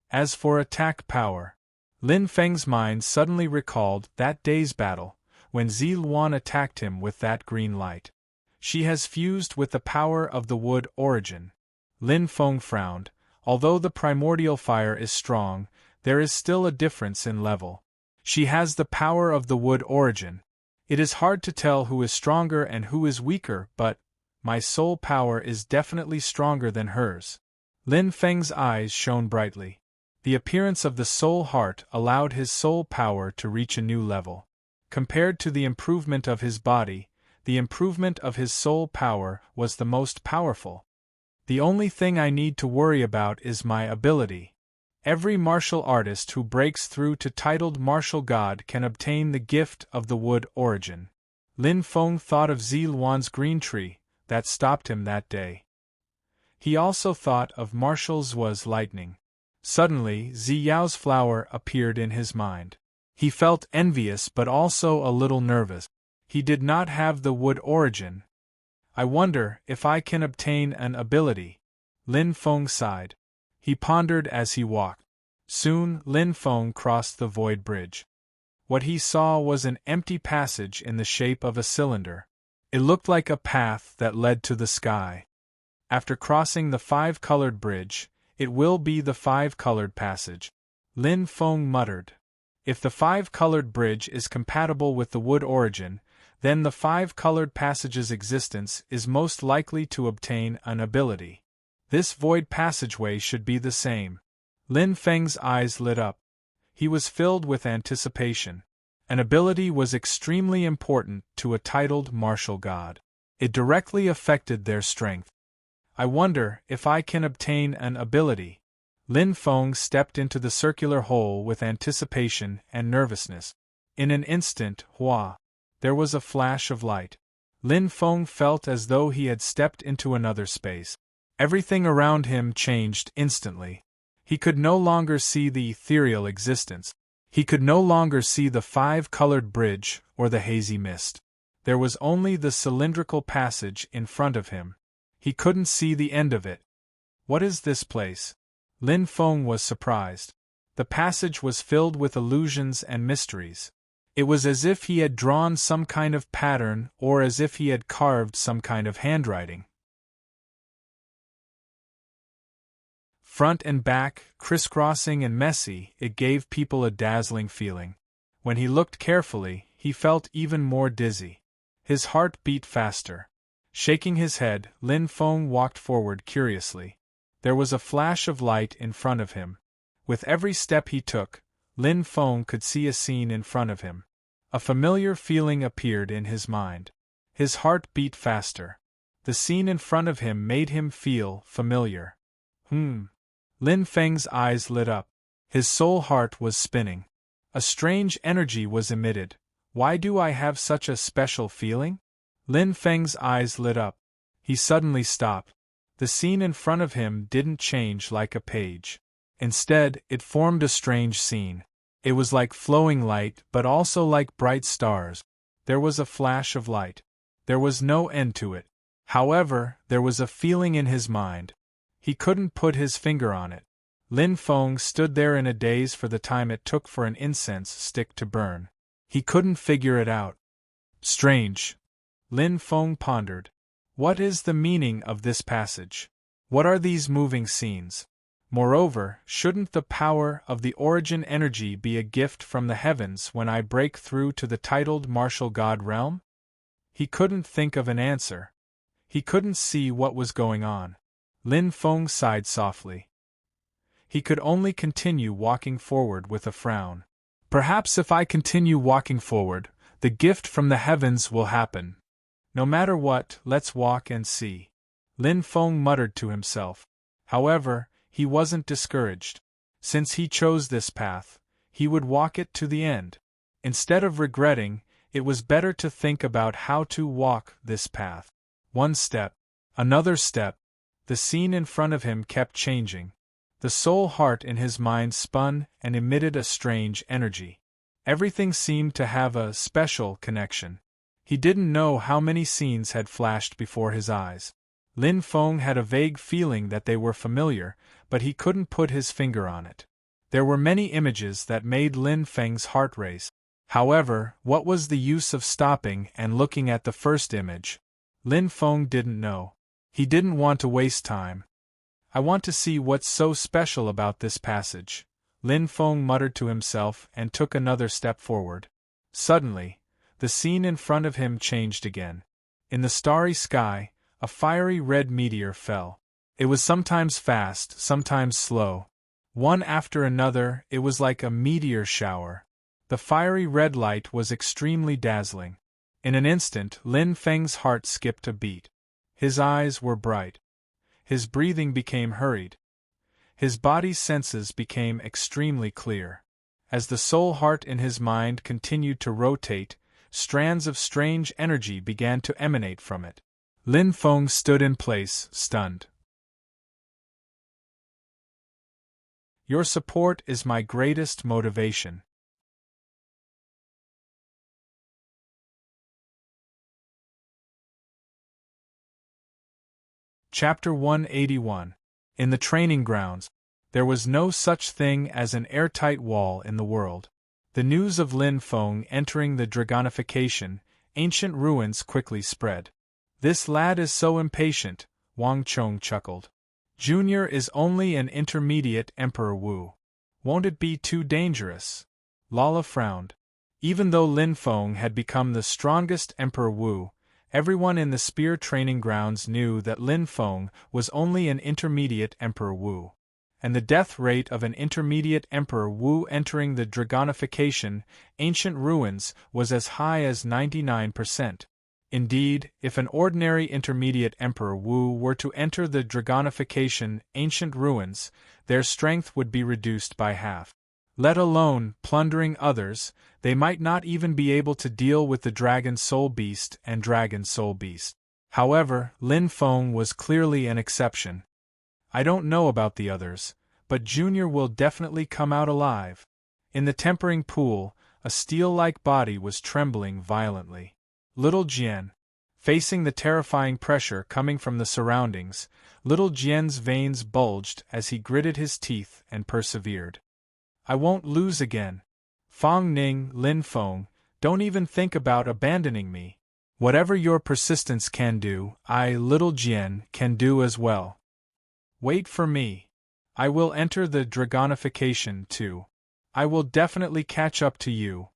As for attack power, Lin Feng's mind suddenly recalled that day's battle, when Ziluan attacked him with that green light. She has fused with the power of the wood origin. Lin Feng frowned. Although the primordial fire is strong, there is still a difference in level. She has the power of the wood origin. It is hard to tell who is stronger and who is weaker, but my soul power is definitely stronger than hers. Lin Feng's eyes shone brightly. The appearance of the soul heart allowed his soul power to reach a new level. Compared to the improvement of his body, the improvement of his soul power was the most powerful. The only thing I need to worry about is my ability. Every martial artist who breaks through to titled martial god can obtain the gift of the wood origin. Lin Feng thought of Ziluan's green tree that stopped him that day. He also thought of Marshal Zhua's lightning. Suddenly, Ziyao's flower appeared in his mind. He felt envious but also a little nervous. He did not have the wood origin. I wonder if I can obtain an ability. Lin Feng sighed. He pondered as he walked. Soon, Lin Feng crossed the void bridge. What he saw was an empty passage in the shape of a cylinder. It looked like a path that led to the sky. After crossing the five-colored bridge, it will be the five-colored passage. Lin Feng muttered. If the five-colored bridge is compatible with the wood origin, then the five-colored passage's existence is most likely to obtain an ability. This void passageway should be the same. Lin Feng's eyes lit up. He was filled with anticipation. An ability was extremely important to a titled martial god. It directly affected their strength. I wonder if I can obtain an ability. Lin Feng stepped into the circular hole with anticipation and nervousness. In an instant, there was a flash of light. Lin Feng felt as though he had stepped into another space. Everything around him changed instantly. He could no longer see the ethereal existence. He could no longer see the five-colored bridge or the hazy mist. There was only the cylindrical passage in front of him. He couldn't see the end of it. What is this place? Lin Feng was surprised. The passage was filled with illusions and mysteries. It was as if he had drawn some kind of pattern or as if he had carved some kind of handwriting. Front and back, crisscrossing and messy, it gave people a dazzling feeling. When he looked carefully, he felt even more dizzy. His heart beat faster. Shaking his head, Lin Feng walked forward curiously. There was a flash of light in front of him. With every step he took, Lin Feng could see a scene in front of him. A familiar feeling appeared in his mind. His heart beat faster. The scene in front of him made him feel familiar. Lin Feng's eyes lit up. His soul heart was spinning. A strange energy was emitted. Why do I have such a special feeling? Lin Feng's eyes lit up. He suddenly stopped. The scene in front of him didn't change like a page. Instead, it formed a strange scene. It was like flowing light, but also like bright stars. There was a flash of light. There was no end to it. However, there was a feeling in his mind. He couldn't put his finger on it. Lin Feng stood there in a daze for the time it took for an incense stick to burn. He couldn't figure it out. Strange. Lin Feng pondered. What is the meaning of this passage? What are these moving scenes? Moreover, shouldn't the power of the origin energy be a gift from the heavens when I break through to the titled martial god realm? He couldn't think of an answer. He couldn't see what was going on. Lin Feng sighed softly. He could only continue walking forward with a frown. Perhaps if I continue walking forward, the gift from the heavens will happen. No matter what, let's walk and see. Lin Feng muttered to himself. However, he wasn't discouraged. Since he chose this path, he would walk it to the end. Instead of regretting, it was better to think about how to walk this path. One step, another step. The scene in front of him kept changing. The soul heart in his mind spun and emitted a strange energy. Everything seemed to have a special connection. He didn't know how many scenes had flashed before his eyes. Lin Feng had a vague feeling that they were familiar, but he couldn't put his finger on it. There were many images that made Lin Feng's heart race. However, what was the use of stopping and looking at the first image? Lin Feng didn't know. He didn't want to waste time. I want to see what's so special about this passage, Lin Feng muttered to himself and took another step forward. Suddenly, the scene in front of him changed again. In the starry sky, a fiery red meteor fell. It was sometimes fast, sometimes slow. One after another, it was like a meteor shower. The fiery red light was extremely dazzling. In an instant, Lin Feng's heart skipped a beat. His eyes were bright. His breathing became hurried. His body's senses became extremely clear. As the soul heart in his mind continued to rotate, strands of strange energy began to emanate from it. Lin Feng stood in place, stunned. Your support is my greatest motivation. Chapter 181. In the training grounds, there was no such thing as an airtight wall in the world. The news of Lin Feng entering the dragonification, ancient ruins quickly spread. This lad is so impatient, Wang Chong chuckled. Junior is only an intermediate Emperor Wu. Won't it be too dangerous? Lala frowned. Even though Lin Feng had become the strongest Emperor Wu, everyone in the spear training grounds knew that Lin Feng was only an intermediate Emperor Wu. And the death rate of an intermediate Emperor Wu entering the dragonification, ancient ruins, was as high as 99%. Indeed, if an ordinary intermediate Emperor Wu were to enter the dragonification, ancient ruins, their strength would be reduced by half. Let alone plundering others, they might not even be able to deal with the Dragon Soul Beast and Dragon Soul Beast. However, Lin Feng was clearly an exception. I don't know about the others, but Junior will definitely come out alive. In the tempering pool, a steel-like body was trembling violently. Little Jian. Facing the terrifying pressure coming from the surroundings, little Jian's veins bulged as he gritted his teeth and persevered. I won't lose again. Fang Ning, Lin Feng, don't even think about abandoning me. Whatever your persistence can do, I, little Jian, can do as well. Wait for me. I will enter the dragonification too. I will definitely catch up to you.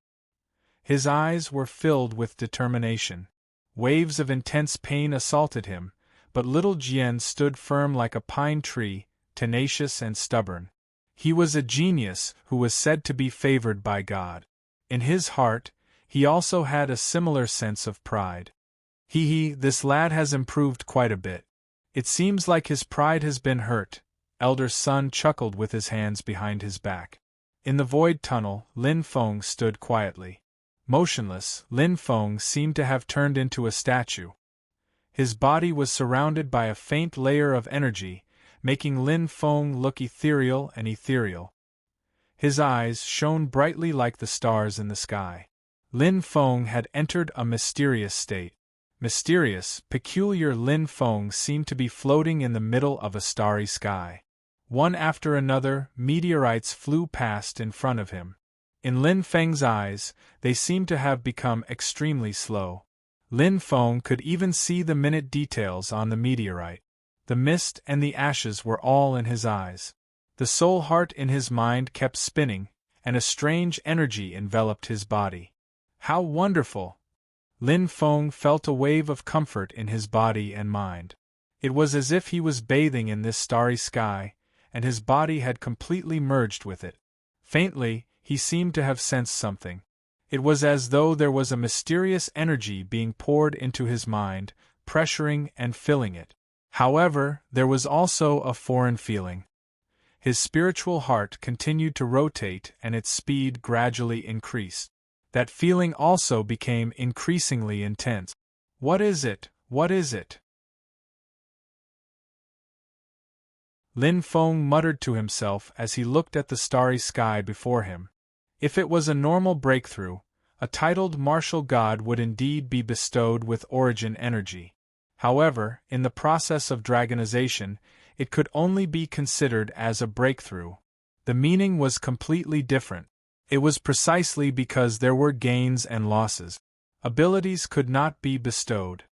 His eyes were filled with determination. Waves of intense pain assaulted him, but little Jian stood firm like a pine tree, tenacious and stubborn. He was a genius who was said to be favored by God. In his heart, he also had a similar sense of pride. This lad has improved quite a bit. It seems like his pride has been hurt. Elder Sun chuckled with his hands behind his back. In the void tunnel, Lin Feng stood quietly. Motionless, Lin Feng seemed to have turned into a statue. His body was surrounded by a faint layer of energy, making Lin Feng look ethereal and ethereal. His eyes shone brightly like the stars in the sky. Lin Feng had entered a mysterious state. Mysterious, peculiar Lin Feng seemed to be floating in the middle of a starry sky. One after another, meteorites flew past in front of him. In Lin Feng's eyes, they seemed to have become extremely slow. Lin Feng could even see the minute details on the meteorite. The mist and the ashes were all in his eyes. The soul heart in his mind kept spinning, and a strange energy enveloped his body. How wonderful! Lin Feng felt a wave of comfort in his body and mind. It was as if he was bathing in this starry sky, and his body had completely merged with it. Faintly, he seemed to have sensed something. It was as though there was a mysterious energy being poured into his mind, pressuring and filling it. However, there was also a foreign feeling. His spiritual heart continued to rotate and its speed gradually increased. That feeling also became increasingly intense. What is it? What is it? Lin Feng muttered to himself as he looked at the starry sky before him. If it was a normal breakthrough, a titled martial god would indeed be bestowed with origin energy. However, in the process of dragonization, it could only be considered as a breakthrough. The meaning was completely different. It was precisely because there were gains and losses. Abilities could not be bestowed.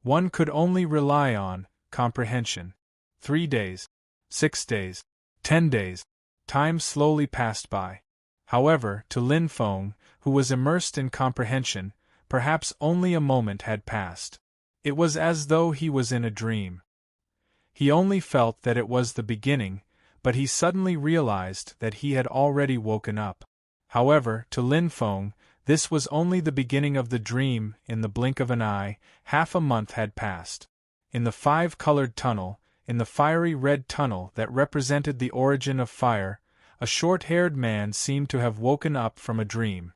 One could only rely on comprehension. 3 days, 6 days, 10 days. Time slowly passed by. However, to Lin Feng, who was immersed in comprehension, perhaps only a moment had passed. It was as though he was in a dream. He only felt that it was the beginning, but he suddenly realized that he had already woken up. However, to Lin Feng, this was only the beginning of the dream. In the blink of an eye, half a month had passed. In the 5-colored tunnel, in the fiery red tunnel that represented the origin of fire, a short-haired man seemed to have woken up from a dream.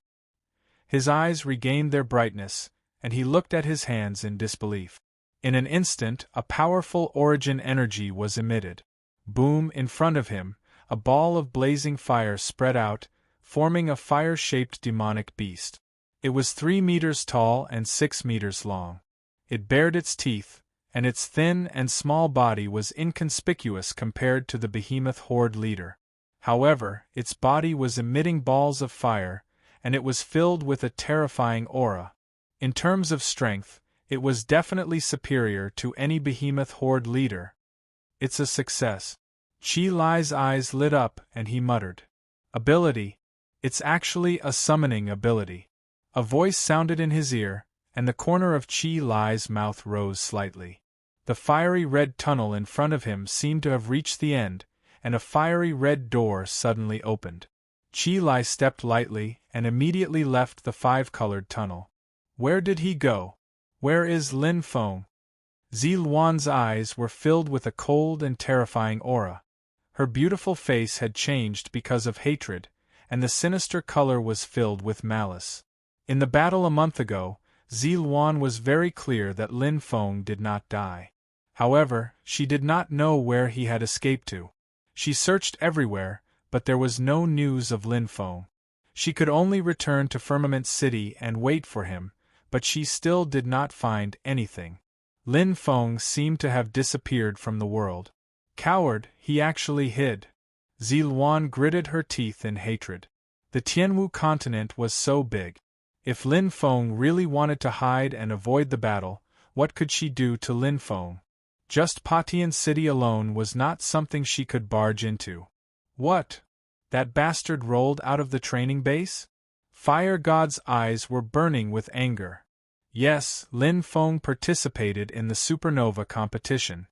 His eyes regained their brightness, and he looked at his hands in disbelief. In an instant, a powerful origin energy was emitted. Boom! In front of him, a ball of blazing fire spread out, forming a fire-shaped demonic beast. It was 3 meters tall and 6 meters long. It bared its teeth, and its thin and small body was inconspicuous compared to the behemoth horde leader. However, its body was emitting balls of fire, and it was filled with a terrifying aura. In terms of strength, it was definitely superior to any behemoth horde leader. It's a success. Qi Li's eyes lit up and he muttered. Ability. It's actually a summoning ability. A voice sounded in his ear, and the corner of Qi Li's mouth rose slightly. The fiery red tunnel in front of him seemed to have reached the end, and a fiery red door suddenly opened. Qi Li stepped lightly and immediately left the 5-colored tunnel. Where did he go? Where is Lin Feng? Ziluan's eyes were filled with a cold and terrifying aura. Her beautiful face had changed because of hatred, and the sinister color was filled with malice. In the battle a month ago, Ziluan was very clear that Lin Feng did not die. However, she did not know where he had escaped to. She searched everywhere, but there was no news of Lin Feng. She could only return to Firmament City and wait for him, but she still did not find anything. Lin Feng seemed to have disappeared from the world. Coward, he actually hid. Ziluan gritted her teeth in hatred. The Tianwu continent was so big. If Lin Feng really wanted to hide and avoid the battle, what could she do to Lin Feng? Just Patian City alone was not something she could barge into. What? That bastard rolled out of the training base? Fire God's eyes were burning with anger. Yes, Lin Feng participated in the supernova competition.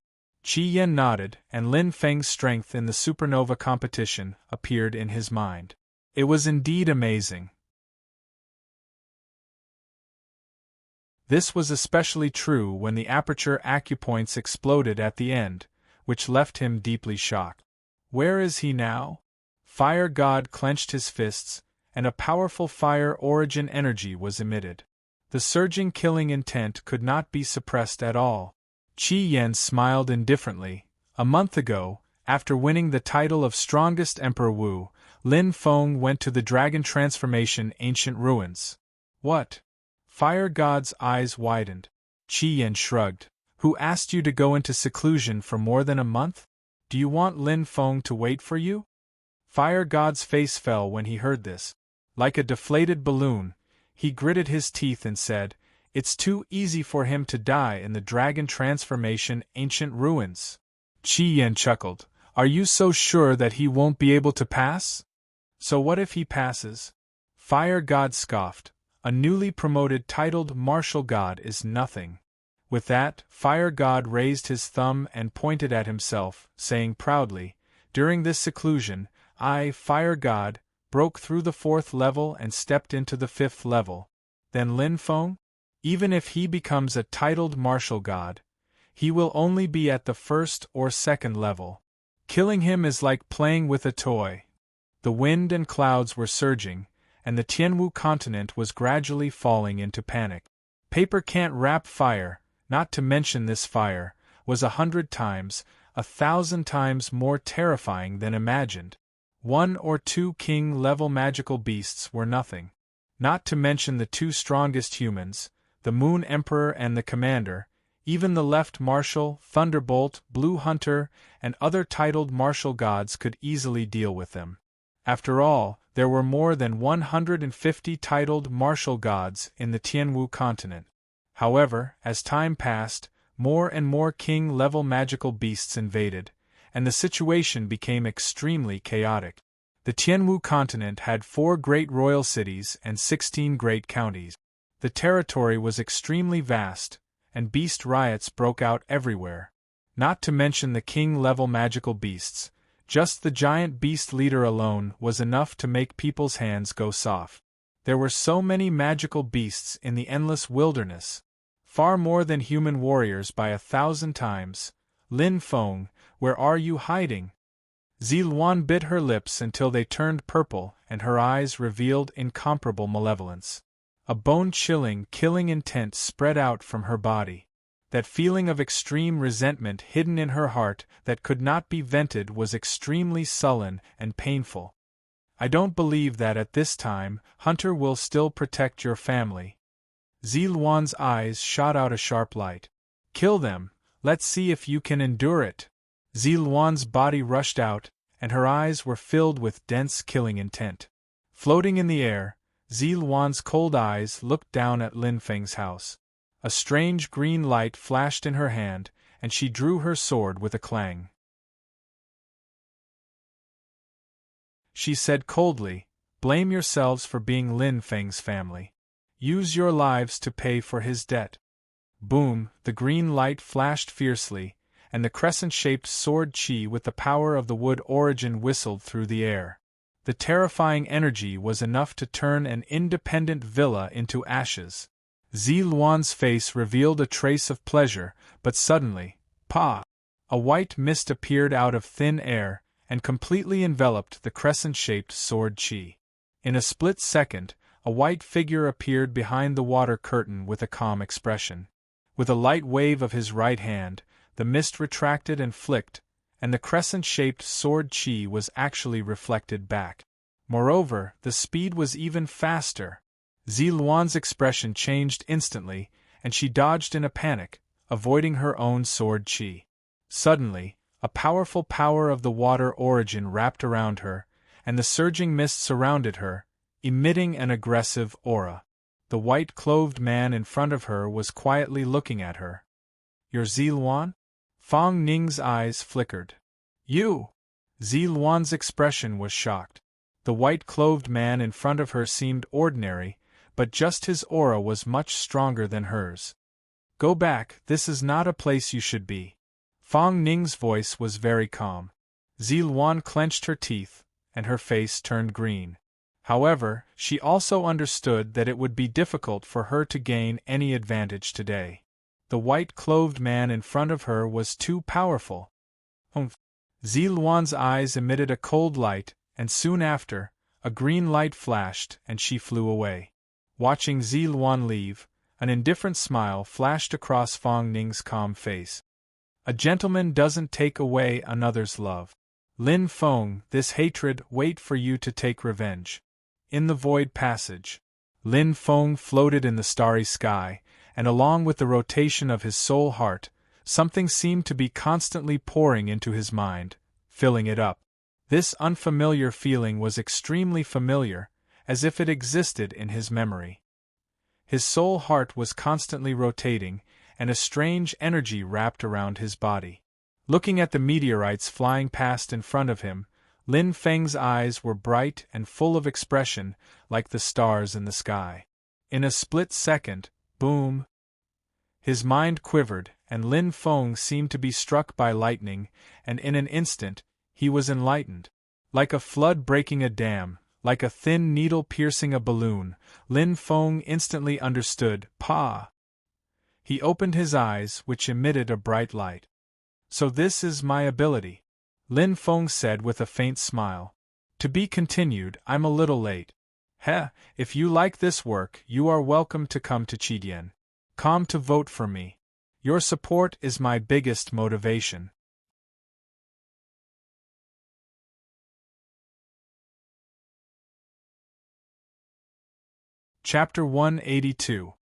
Qi Yan nodded, and Lin Feng's strength in the supernova competition appeared in his mind. It was indeed amazing. This was especially true when the aperture acupoints exploded at the end, which left him deeply shocked. Where is he now? Fire God clenched his fists, and a powerful fire origin energy was emitted. The surging killing intent could not be suppressed at all. Qi Yan smiled indifferently. A month ago, after winning the title of strongest Emperor Wu, Lin Feng went to the dragon transformation ancient ruins. What? Fire God's eyes widened. Qi Yan shrugged. Who asked you to go into seclusion for more than a month? Do you want Lin Feng to wait for you? Fire God's face fell when he heard this. Like a deflated balloon, he gritted his teeth and said, It's too easy for him to die in the dragon transformation ancient ruins. Qi Yan chuckled. Are you so sure that he won't be able to pass? So what if he passes? Fire God scoffed. A newly promoted titled martial god is nothing. With that, Fire God raised his thumb and pointed at himself, saying proudly, During this seclusion, I, Fire God, broke through the 4th level and stepped into the 5th level. Then Lin Feng? Even if he becomes a titled martial god, he will only be at the 1st or 2nd level. Killing him is like playing with a toy. The wind and clouds were surging, and the Tianwu continent was gradually falling into panic. Paper can't wrap fire, not to mention this fire, was 100 times, 1,000 times more terrifying than imagined. 1 or 2 king-level magical beasts were nothing. Not to mention the 2 strongest humans, the Moon Emperor and the Commander, even the Left Martial, Thunderbolt, Blue Hunter, and other titled martial gods could easily deal with them. After all, there were more than 150 titled martial gods in the Tianwu continent. However, as time passed, more and more king-level magical beasts invaded, and the situation became extremely chaotic. The Tianwu continent had 4 great royal cities and 16 great counties. The territory was extremely vast, and beast riots broke out everywhere. Not to mention the king-level magical beasts, just the giant beast leader alone was enough to make people's hands go soft. There were so many magical beasts in the endless wilderness, far more than human warriors by 1,000 times. Lin Feng, where are you hiding? Ziluan bit her lips until they turned purple and her eyes revealed incomparable malevolence. A bone-chilling, killing intent spread out from her body. That feeling of extreme resentment hidden in her heart that could not be vented was extremely sullen and painful. I don't believe that at this time, Hunter will still protect your family. Ziluan's eyes shot out a sharp light. Kill them, let's see if you can endure it. Ziluan's body rushed out, and her eyes were filled with dense killing intent. Floating in the air, Ziluan's cold eyes looked down at Lin Feng's house. A strange green light flashed in her hand, and she drew her sword with a clang. She said coldly, "Blame yourselves for being Lin Feng's family. Use your lives to pay for his debt." Boom, the green light flashed fiercely, and the crescent-shaped sword Qi with the power of the wood origin whistled through the air. The terrifying energy was enough to turn an independent villa into ashes. Ziluan's face revealed a trace of pleasure, but suddenly, pa! A white mist appeared out of thin air, and completely enveloped the crescent-shaped sword Qi. In a split second, a white figure appeared behind the water curtain with a calm expression. With a light wave of his right hand, the mist retracted and flicked, and the crescent-shaped sword Qi was actually reflected back. Moreover, the speed was even faster. Ziluan's expression changed instantly, and she dodged in a panic, avoiding her own sword Qi. Suddenly, a powerful power of the water origin wrapped around her, and the surging mist surrounded her, emitting an aggressive aura. The white-clothed man in front of her was quietly looking at her. "You're Ziluan?" Fang Ning's eyes flickered. "You!" Ziluan's expression was shocked. The white-clothed man in front of her seemed ordinary, but just his aura was much stronger than hers. "Go back, this is not a place you should be." Fang Ning's voice was very calm. Ziluan clenched her teeth, and her face turned green. However, she also understood that it would be difficult for her to gain any advantage today. The white-clothed man in front of her was too powerful. Ziluan's eyes emitted a cold light, and soon after, a green light flashed and she flew away. Watching Ziluan leave, an indifferent smile flashed across Fang Ning's calm face. A gentleman doesn't take away another's love. Lin Feng, this hatred wait for you to take revenge. In the void passage, Lin Feng floated in the starry sky, and along with the rotation of his soul heart, something seemed to be constantly pouring into his mind, filling it up. This unfamiliar feeling was extremely familiar, as if it existed in his memory. His soul heart was constantly rotating, and a strange energy wrapped around his body. Looking at the meteorites flying past in front of him, Lin Feng's eyes were bright and full of expression, like the stars in the sky. In a split second, boom! His mind quivered, and Lin Feng seemed to be struck by lightning, and in an instant, he was enlightened. Like a flood breaking a dam, like a thin needle piercing a balloon. Lin Feng instantly understood. Pa! He opened his eyes, which emitted a bright light. So this is my ability, Lin Feng said with a faint smile. To be continued. I'm a little late. Heh, if you like this work, you are welcome to come to Chidian. Come to vote for me. Your support is my biggest motivation. Chapter 182.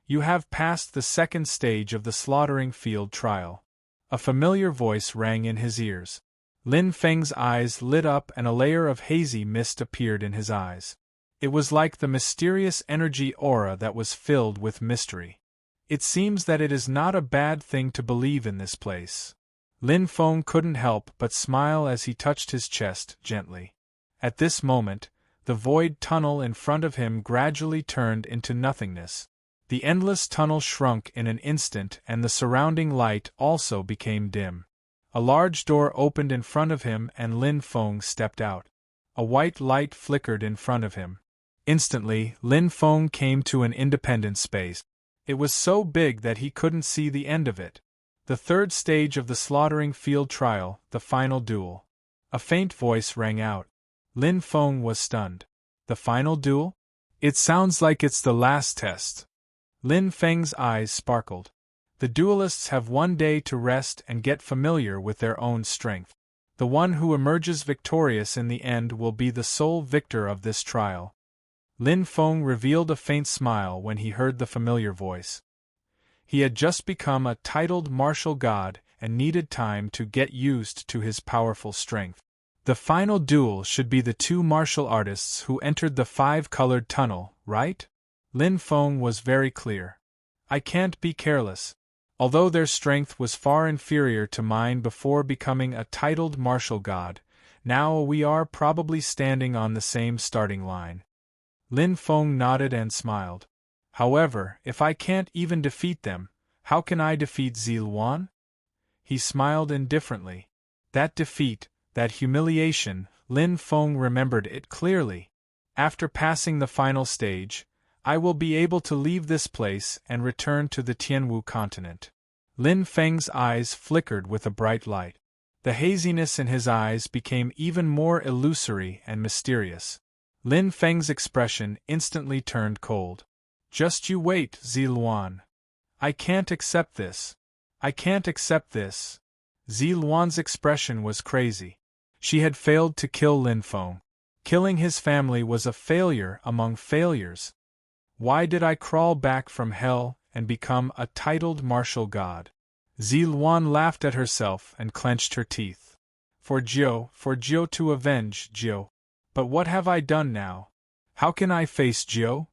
You have passed the second stage of the slaughtering field trial. A familiar voice rang in his ears. Lin Feng's eyes lit up and a layer of hazy mist appeared in his eyes. It was like the mysterious energy aura that was filled with mystery. It seems that it is not a bad thing to believe in this place. Lin Feng couldn't help but smile as he touched his chest gently. At this moment, the void tunnel in front of him gradually turned into nothingness. The endless tunnel shrunk in an instant and the surrounding light also became dim. A large door opened in front of him and Lin Feng stepped out. A white light flickered in front of him. Instantly, Lin Feng came to an independent space. It was so big that he couldn't see the end of it. The third stage of the slaughtering field trial, the final duel. A faint voice rang out. Lin Feng was stunned. The final duel? It sounds like it's the last test. Lin Feng's eyes sparkled. The duelists have 1 day to rest and get familiar with their own strength. The one who emerges victorious in the end will be the sole victor of this trial. Lin Feng revealed a faint smile when he heard the familiar voice. He had just become a titled martial god and needed time to get used to his powerful strength. The final duel should be the 2 martial artists who entered the 5-colored tunnel, right? Lin Feng was very clear. I can't be careless. Although their strength was far inferior to mine before becoming a titled martial god, now we are probably standing on the same starting line. Lin Feng nodded and smiled. However, if I can't even defeat them, how can I defeat Zilwan? He smiled indifferently. That defeat, that humiliation, Lin Feng remembered it clearly. After passing the final stage, I will be able to leave this place and return to the Tianwu continent. Lin Feng's eyes flickered with a bright light. The haziness in his eyes became even more illusory and mysterious. Lin Feng's expression instantly turned cold. Just you wait, Zilwan. I can't accept this. I can't accept this. Zilwan's expression was crazy. She had failed to kill Lin Feng. Killing his family was a failure among failures. Why did I crawl back from hell and become a titled martial god? Zilwan laughed at herself and clenched her teeth. For Jiu to avenge Jiu. But what have I done now? How can I face Jiu?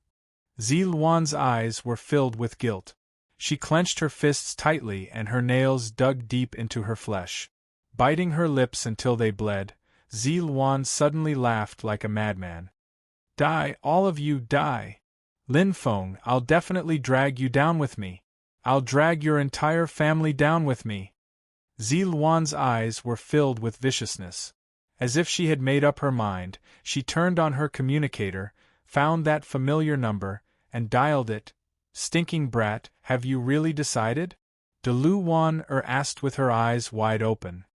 Zilwan's eyes were filled with guilt. She clenched her fists tightly and her nails dug deep into her flesh. Biting her lips until they bled, Zilwan suddenly laughed like a madman. Die, all of you, die! Lin Feng, I'll definitely drag you down with me. I'll drag your entire family down with me. Zilwan's eyes were filled with viciousness. As if she had made up her mind, she turned on her communicator, found that familiar number, and dialed it. Stinking brat, have you really decided? De Luan asked with her eyes wide open.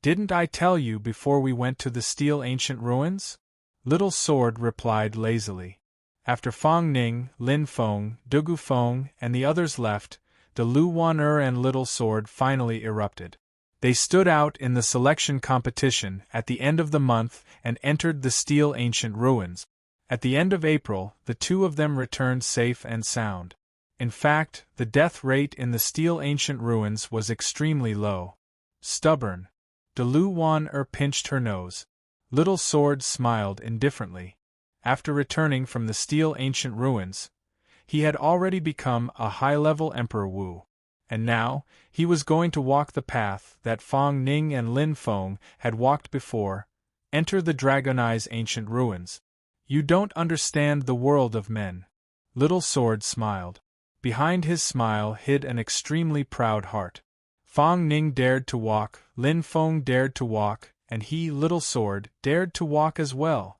Didn't I tell you before we went to the steel ancient ruins? Little Sword replied lazily. After Fang Ning, Lin Feng, Dugu Feng, and the others left, De Luan and Little Sword finally erupted. They stood out in the selection competition at the end of the month and entered the steel ancient ruins. At the end of April, the 2 of them returned safe and sound. In fact, the death rate in the steel ancient ruins was extremely low. Stubborn. De Luan pinched her nose. Little Sword smiled indifferently. After returning from the steel ancient ruins, he had already become a high-level Emperor Wu. And now, he was going to walk the path that Fang Ning and Lin Feng had walked before, enter the Dragonai's ancient ruins. You don't understand the world of men. Little Sword smiled. Behind his smile hid an extremely proud heart. Fang Ning dared to walk, Lin Feng dared to walk, and he, Little Sword, dared to walk as well.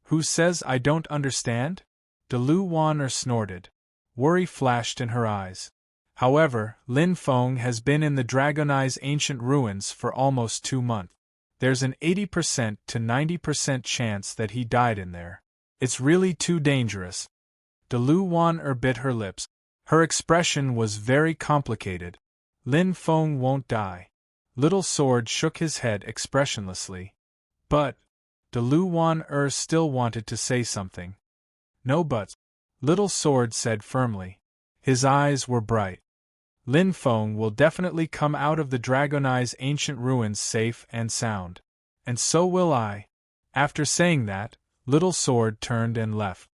Who says I don't understand? De Lu Wan snorted. Worry flashed in her eyes. However, Lin Feng has been in the Dragonai's ancient ruins for almost 2 months. There's an 80% to 90% chance that he died in there. It's really too dangerous. De Lu Wan bit her lips. Her expression was very complicated. Lin Feng won't die. Little Sword shook his head expressionlessly. But, De Lu Wan still wanted to say something. No buts. Little Sword said firmly. His eyes were bright. Lin Feng will definitely come out of the Dragonai's ancient ruins safe and sound. And so will I. After saying that, Little Sword turned and left.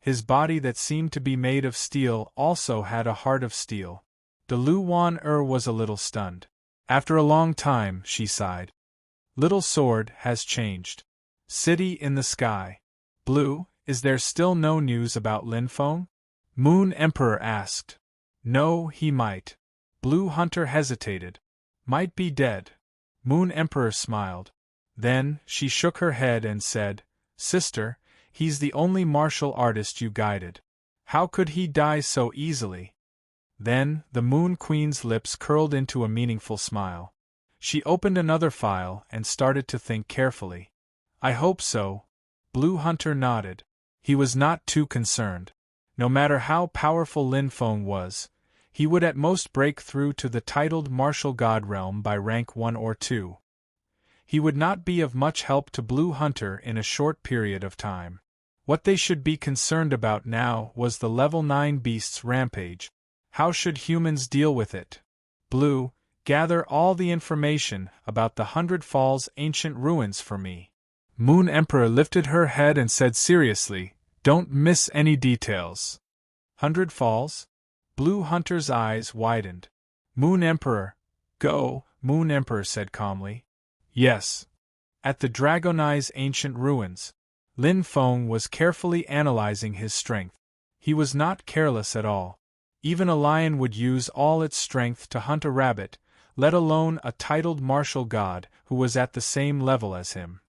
His body that seemed to be made of steel also had a heart of steel. De Lu Wan was a little stunned. After a long time, she sighed. Little Sword has changed. City in the sky. Blue, is there still no news about Lin Feng? Moon Emperor asked. No, he might. Blue Hunter hesitated. Might be dead. Moon Emperor smiled. Then, she shook her head and said, Sister, he's the only martial artist you guided. How could he die so easily? Then, the Moon Queen's lips curled into a meaningful smile. She opened another file and started to think carefully. I hope so. Blue Hunter nodded. He was not too concerned. No matter how powerful Lin Feng was, he would at most break through to the titled martial god realm by rank 1 or 2. He would not be of much help to Blue Hunter in a short period of time. What they should be concerned about now was the level 9 beast's rampage. How should humans deal with it? Blue, gather all the information about the 100 Falls ancient ruins for me. Moon Emperor lifted her head and said seriously, Don't miss any details. 100 Falls? Blue Hunter's eyes widened. Moon Emperor, go, Moon Emperor said calmly. Yes. At the Dragonai's ancient ruins. Lin Feng was carefully analyzing his strength. He was not careless at all. Even a lion would use all its strength to hunt a rabbit, let alone a titled martial god who was at the same level as him.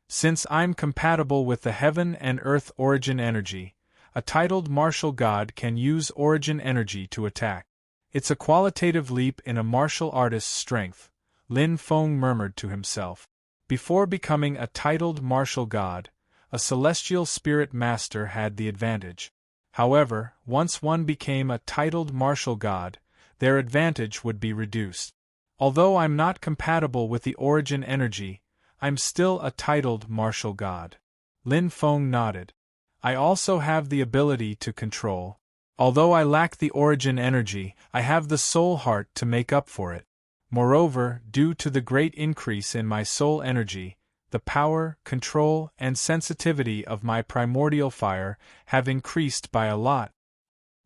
Since I'm compatible with the heaven and earth origin energy, a titled martial god can use origin energy to attack. It's a qualitative leap in a martial artist's strength, Lin Feng murmured to himself. Before becoming a titled martial god, a celestial spirit master had the advantage. However, once one became a titled martial god, their advantage would be reduced. Although I'm not compatible with the origin energy, I'm still a titled martial god. Lin Feng nodded. I also have the ability to control. Although I lack the origin energy, I have the soul heart to make up for it. Moreover, due to the great increase in my soul energy, the power, control, and sensitivity of my primordial fire have increased by a lot.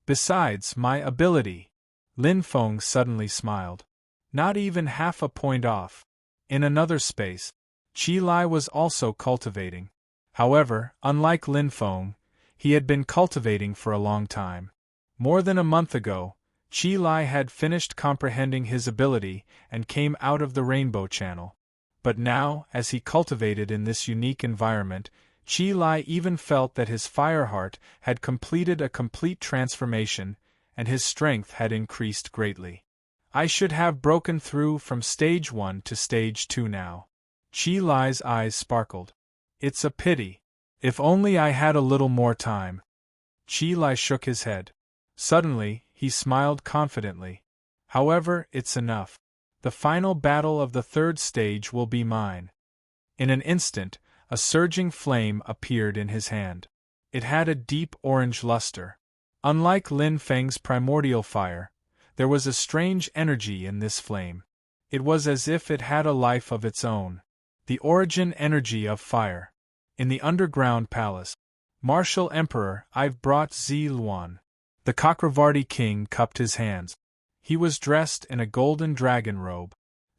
Besides my ability, Lin Feng suddenly smiled. Not even half a point off. In another space, Qi Lai was also cultivating. However, unlike Lin Feng, he had been cultivating for a long time. More than a month ago, Qi Lai had finished comprehending his ability and came out of the Rainbow Channel. But now, as he cultivated in this unique environment, Qi Lai even felt that his fire heart had completed a complete transformation, and his strength had increased greatly. I should have broken through from stage 1 to stage 2 now. Qi Lai's eyes sparkled. It's a pity. If only I had a little more time. Qi Lai shook his head. Suddenly, he smiled confidently. However, it's enough. The final battle of the 3rd stage will be mine. In an instant, a surging flame appeared in his hand. It had a deep orange luster. Unlike Lin Feng's primordial fire, there was a strange energy in this flame. It was as if it had a life of its own. The origin energy of fire. In the underground palace. Martial Emperor, I've brought Zi Luan. The Chakravarti king cupped his hands. He was dressed in a golden dragon robe.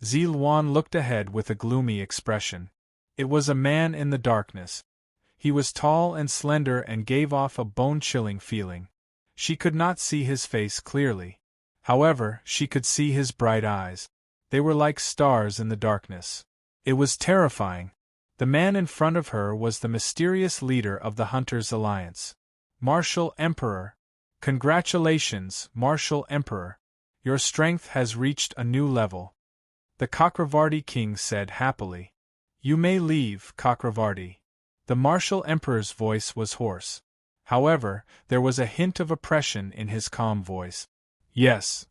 Zi Luan looked ahead with a gloomy expression. It was a man in the darkness. He was tall and slender and gave off a bone-chilling feeling. She could not see his face clearly. However, she could see his bright eyes. They were like stars in the darkness. It was terrifying. The man in front of her was the mysterious leader of the Hunters' Alliance. Martial Emperor. Congratulations, Martial Emperor. Your strength has reached a new level. The Cakravarti king said happily. You may leave, Cakravarti. The Martial Emperor's voice was hoarse. However, there was a hint of oppression in his calm voice. Yes.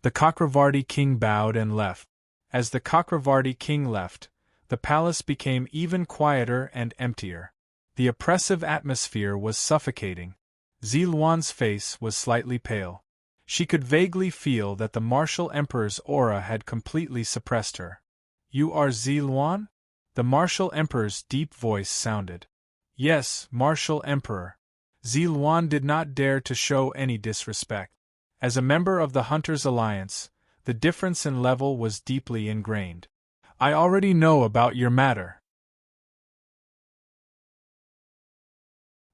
The Cakravarti king bowed and left. As the Cakravarti king left, the palace became even quieter and emptier. The oppressive atmosphere was suffocating. Ziluan's face was slightly pale. She could vaguely feel that the Martial Emperor's aura had completely suppressed her. You are Ziluan? The Martial Emperor's deep voice sounded. Yes, Martial Emperor. Ziluan did not dare to show any disrespect. As a member of the Hunters' Alliance, the difference in level was deeply ingrained. I already know about your matter.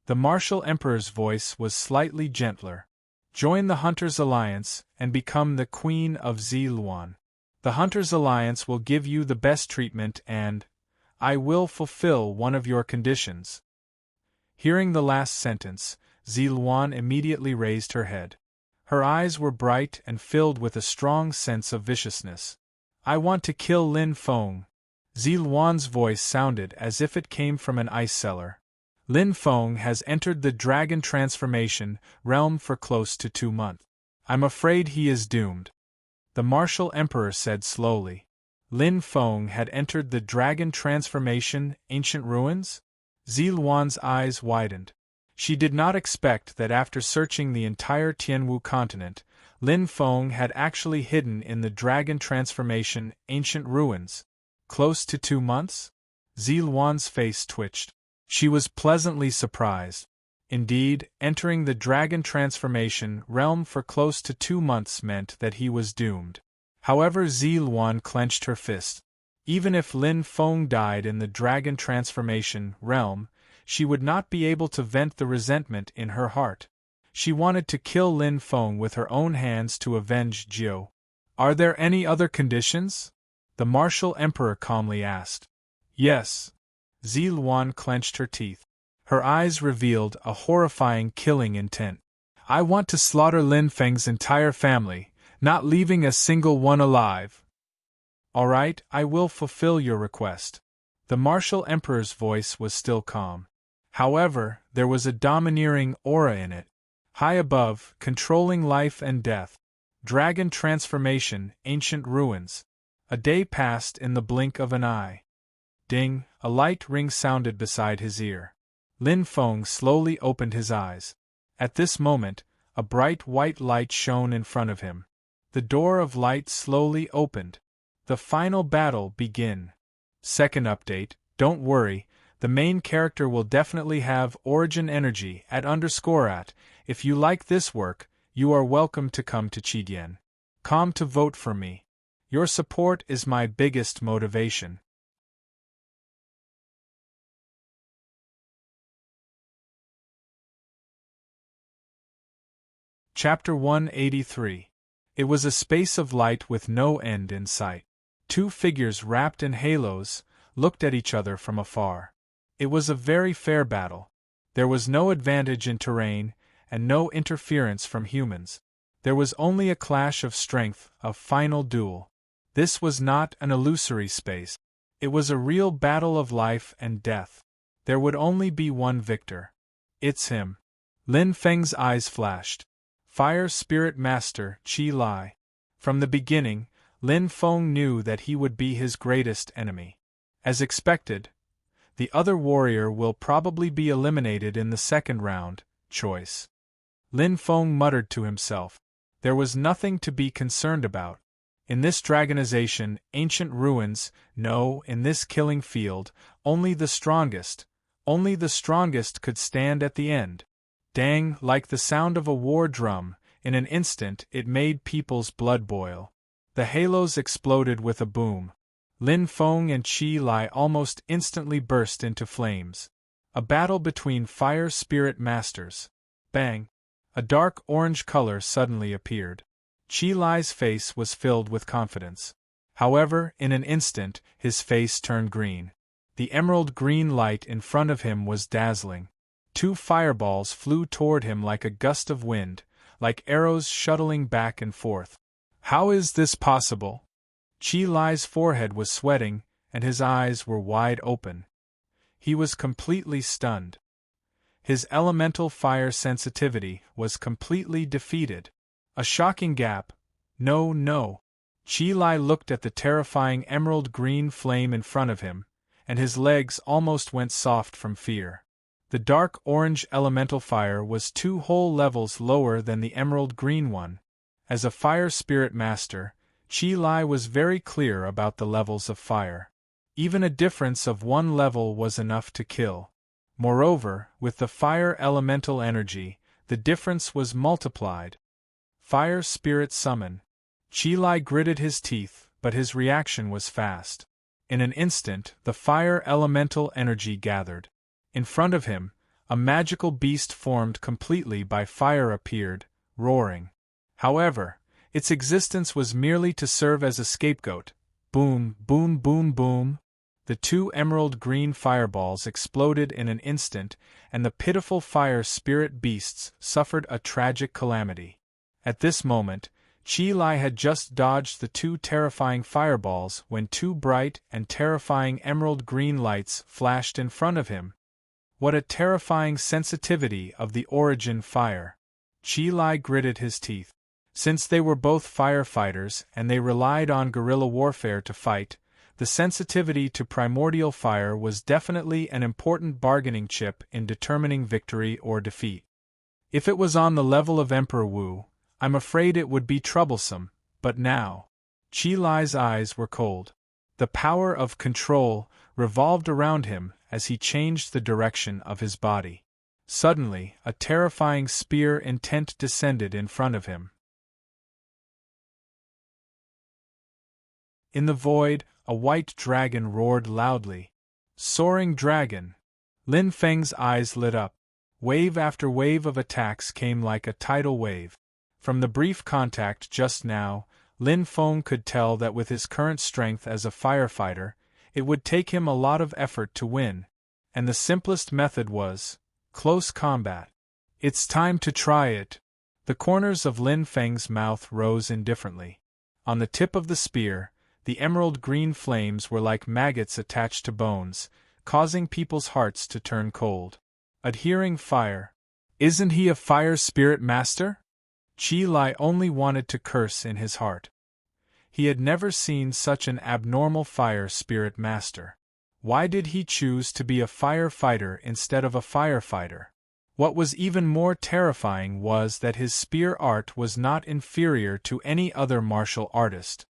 The Martial Emperor's voice was slightly gentler. Join the Hunters' Alliance and become the Queen of Ziluan. The Hunters' Alliance will give you the best treatment and I will fulfill one of your conditions. Hearing the last sentence, Ziluan immediately raised her head. Her eyes were bright and filled with a strong sense of viciousness. I want to kill Lin Feng. Ziluan's voice sounded as if it came from an ice cellar. Lin Feng has entered the dragon transformation realm for close to 2 months. I'm afraid he is doomed. The Martial Emperor said slowly. Lin Feng had entered the dragon transformation ancient ruins? Ziluan's eyes widened. She did not expect that after searching the entire Tianwu continent, Lin Feng had actually hidden in the dragon transformation ancient ruins. Close to 2 months? Ziluan's face twitched. She was pleasantly surprised. Indeed, entering the dragon transformation realm for close to 2 months meant that he was doomed. However, Ziluan clenched her fist. Even if Lin Feng died in the dragon transformation realm, she would not be able to vent the resentment in her heart. She wanted to kill Lin Feng with her own hands to avenge Jiu. Are there any other conditions? The Martial Emperor calmly asked. Yes. Ziluan clenched her teeth. Her eyes revealed a horrifying killing intent. I want to slaughter Lin Feng's entire family, not leaving a single one alive. All right, I will fulfill your request. The Martial Emperor's voice was still calm. However, there was a domineering aura in it. High above, controlling life and death. Dragon transformation, ancient ruins. A day passed in the blink of an eye. Ding, a light ring sounded beside his ear. Lin Feng slowly opened his eyes. At this moment, a bright white light shone in front of him. The door of light slowly opened. The final battle begin. Second update, don't worry, the main character will definitely have origin energy at _at. If you like this work, you are welcome to come to Chidian.com to vote for me. Your support is my biggest motivation. Chapter 183. It was a space of light with no end in sight. 2 figures wrapped in halos looked at each other from afar. It was a very fair battle. There was no advantage in terrain, and no interference from humans. There was only a clash of strength, a final duel. This was not an illusory space. It was a real battle of life and death. There would only be one victor. It's him. Lin Feng's eyes flashed. Fire Spirit Master Qi Lai. From the beginning, Lin Feng knew that he would be his greatest enemy. As expected, the other warrior will probably be eliminated in the second round, choice. Lin Feng muttered to himself. There was nothing to be concerned about. In this dragonization, ancient ruins, no, in this killing field, only the strongest could stand at the end. Dang, like the sound of a war drum, in an instant it made people's blood boil. The halos exploded with a boom. Lin Feng and Qi Lai almost instantly burst into flames. A battle between fire spirit masters. Bang! A dark orange color suddenly appeared. Qi Lai's face was filled with confidence. However, in an instant, his face turned green. The emerald green light in front of him was dazzling. 2 fireballs flew toward him like a gust of wind, like arrows shuttling back and forth. How is this possible? Chi Lai's forehead was sweating, and his eyes were wide open. He was completely stunned. His elemental fire sensitivity was completely defeated. A shocking gap. No, no. Chi Lai looked at the terrifying emerald green flame in front of him, and his legs almost went soft from fear. The dark orange elemental fire was 2 whole levels lower than the emerald green one. As a fire spirit master, Chi Lai was very clear about the levels of fire. Even a difference of 1 level was enough to kill. Moreover, with the fire elemental energy, the difference was multiplied. Fire spirit summon. Chi Lai gritted his teeth, but his reaction was fast. In an instant, the fire elemental energy gathered. In front of him, a magical beast formed completely by fire appeared, roaring. However, its existence was merely to serve as a scapegoat. Boom, boom, boom, boom. The 2 emerald green fireballs exploded in an instant, and the pitiful fire spirit beasts suffered a tragic calamity. At this moment, Chi Lai had just dodged the 2 terrifying fireballs when 2 bright and terrifying emerald green lights flashed in front of him. What a terrifying sensitivity of the origin fire! Chi Lai gritted his teeth. Since they were both firefighters and they relied on guerrilla warfare to fight, the sensitivity to primordial fire was definitely an important bargaining chip in determining victory or defeat. If it was on the level of Emperor Wu, I'm afraid it would be troublesome, but now… Chi Lai's eyes were cold. The power of control revolved around him as he changed the direction of his body. Suddenly, a terrifying spear intent descended in front of him. In the void, a white dragon roared loudly. Soaring dragon! Lin Feng's eyes lit up. Wave after wave of attacks came like a tidal wave. From the brief contact just now, Lin Feng could tell that with his current strength as a firefighter, it would take him a lot of effort to win, and the simplest method was close combat. It's time to try it. The corners of Lin Feng's mouth rose indifferently. On the tip of the spear, the emerald green flames were like maggots attached to bones, causing people's hearts to turn cold. Adhering fire. Isn't he a fire spirit master? Chi Lai only wanted to curse in his heart. He had never seen such an abnormal fire spirit master. Why did he choose to be a firefighter instead of a firefighter? What was even more terrifying was that his spear art was not inferior to any other martial artist.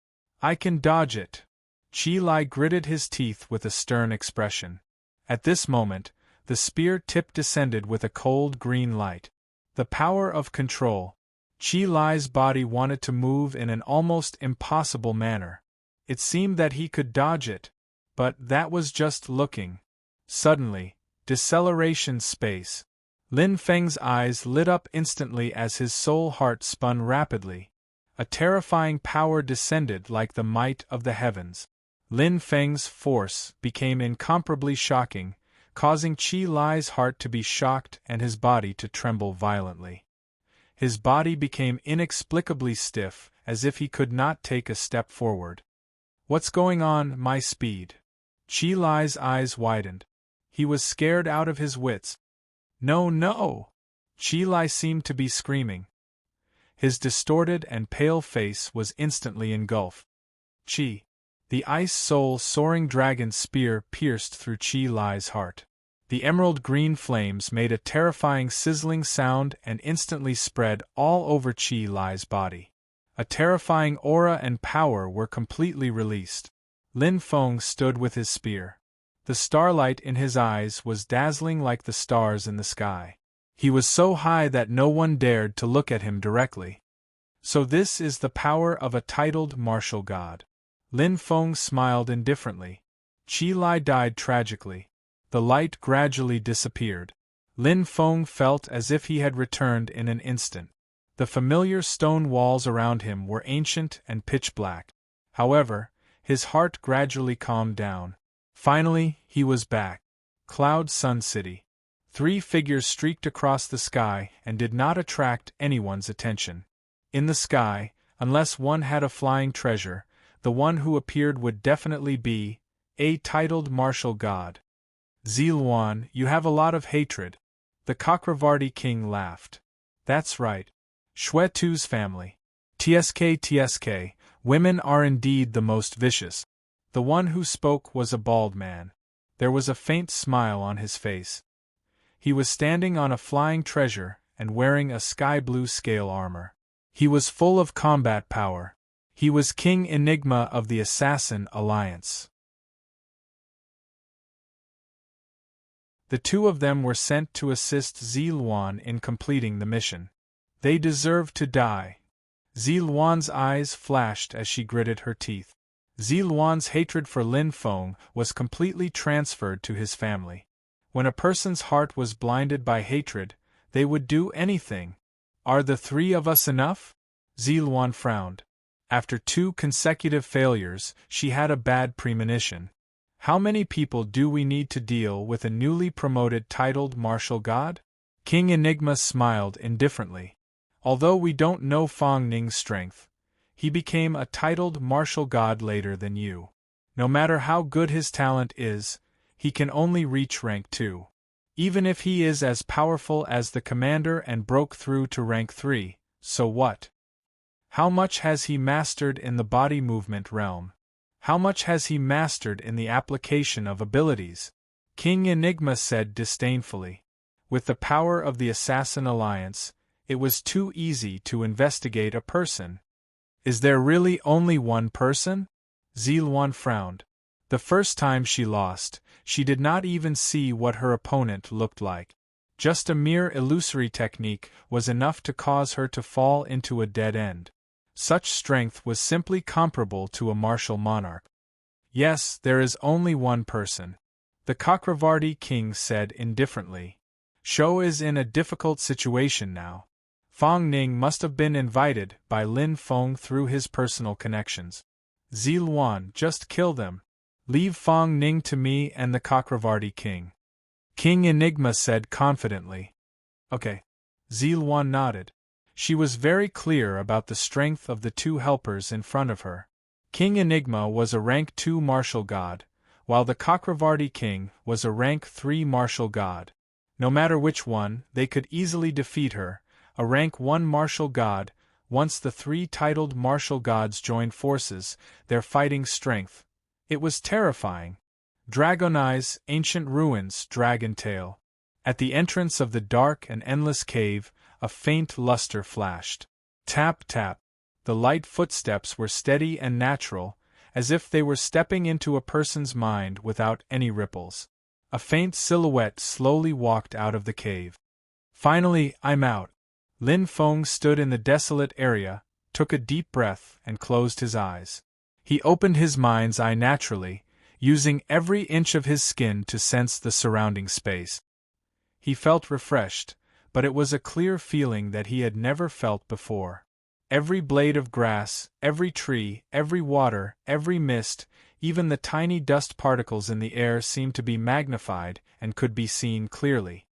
I can dodge it. Chi Lai gritted his teeth with a stern expression. At this moment, the spear tip descended with a cold green light. The power of control. Chi Lai's body wanted to move in an almost impossible manner. It seemed that he could dodge it, but that was just looking. Suddenly, deceleration space. Lin Feng's eyes lit up instantly as his soul heart spun rapidly. A terrifying power descended like the might of the heavens. Lin Feng's force became incomparably shocking, causing Chi Lai's heart to be shocked and his body to tremble violently. His body became inexplicably stiff, as if he could not take a step forward. What's going on, my speed? Chi Lai's eyes widened. He was scared out of his wits. No, no! Chi Lai seemed to be screaming. His distorted and pale face was instantly engulfed. Chi! The ice soul soaring dragon spear pierced through Chi Lai's heart. The emerald green flames made a terrifying sizzling sound and instantly spread all over Chi Lai's body. A terrifying aura and power were completely released. Lin Feng stood with his spear. The starlight in his eyes was dazzling like the stars in the sky. He was so high that no one dared to look at him directly. So this is the power of a titled martial god. Lin Feng smiled indifferently. Chi Lai died tragically. The light gradually disappeared. Lin Feng felt as if he had returned in an instant. The familiar stone walls around him were ancient and pitch black. However, His heart gradually calmed down. Finally, he was back. Cloud Sun City. 3 figures streaked across the sky and did not attract anyone's attention. In the sky, unless one had a flying treasure, the one who appeared would definitely be a titled martial god. Ziluan, you have a lot of hatred. The Kakravarti king laughed. That's right. Shwetu's family. TSK, women are indeed the most vicious. The one who spoke was a bald man. There was a faint smile on his face. He was standing on a flying treasure and wearing a sky-blue scale armor. He was full of combat power. He was King Enigma of the Assassin Alliance. The 2 of them were sent to assist Ziluan in completing the mission. They deserved to die. Ziluan's eyes flashed as she gritted her teeth. Ziluan's hatred for Lin Feng was completely transferred to his family. When a person's heart was blinded by hatred, they would do anything. Are the 3 of us enough? Ziluan frowned. After 2 consecutive failures, she had a bad premonition. How many people do we need to deal with a newly promoted titled martial god? King Enigma smiled indifferently. Although we don't know Fong Ning's strength, he became a titled martial god later than you. No matter how good his talent is, he can only reach rank 2. Even if he is as powerful as the commander and broke through to rank 3, so what? How much has he mastered in the body movement realm? How much has he mastered in the application of abilities? King Enigma said disdainfully. With the power of the Assassin Alliance, it was too easy to investigate a person. Is there really only one person? Ziluan frowned. The first time she lost, she did not even see what her opponent looked like. Just a mere illusory technique was enough to cause her to fall into a dead end. Such strength was simply comparable to a martial monarch. Yes, there is only one person. The Kakravarti king said indifferently. Shou is in a difficult situation now. Fong Ning must have been invited by Lin Feng through his personal connections. Ziluan, just kill them. Leave Fong Ning to me and the Kakravarti king. King Enigma said confidently. Okay. Ziluan nodded. She was very clear about the strength of the 2 helpers in front of her. King Enigma was a rank 2 martial god, while the Kakravarti king was a rank 3 martial god. No matter which one, they could easily defeat her, a rank 1 martial god. Once the 3 titled martial gods joined forces, their fighting strength. It was terrifying. Dragon Eyes, Ancient Ruins, Dragon Tail. At the entrance of the dark and endless cave, a faint luster flashed. Tap, tap. The light footsteps were steady and natural, as if they were stepping into a person's mind without any ripples. A faint silhouette slowly walked out of the cave. Finally, I'm out. Lin Feng stood in the desolate area, took a deep breath, and closed his eyes. He opened his mind's eye naturally, using every inch of his skin to sense the surrounding space. He felt refreshed, but it was a clear feeling that he had never felt before. Every blade of grass, every tree, every water, every mist, even the tiny dust particles in the air seemed to be magnified and could be seen clearly.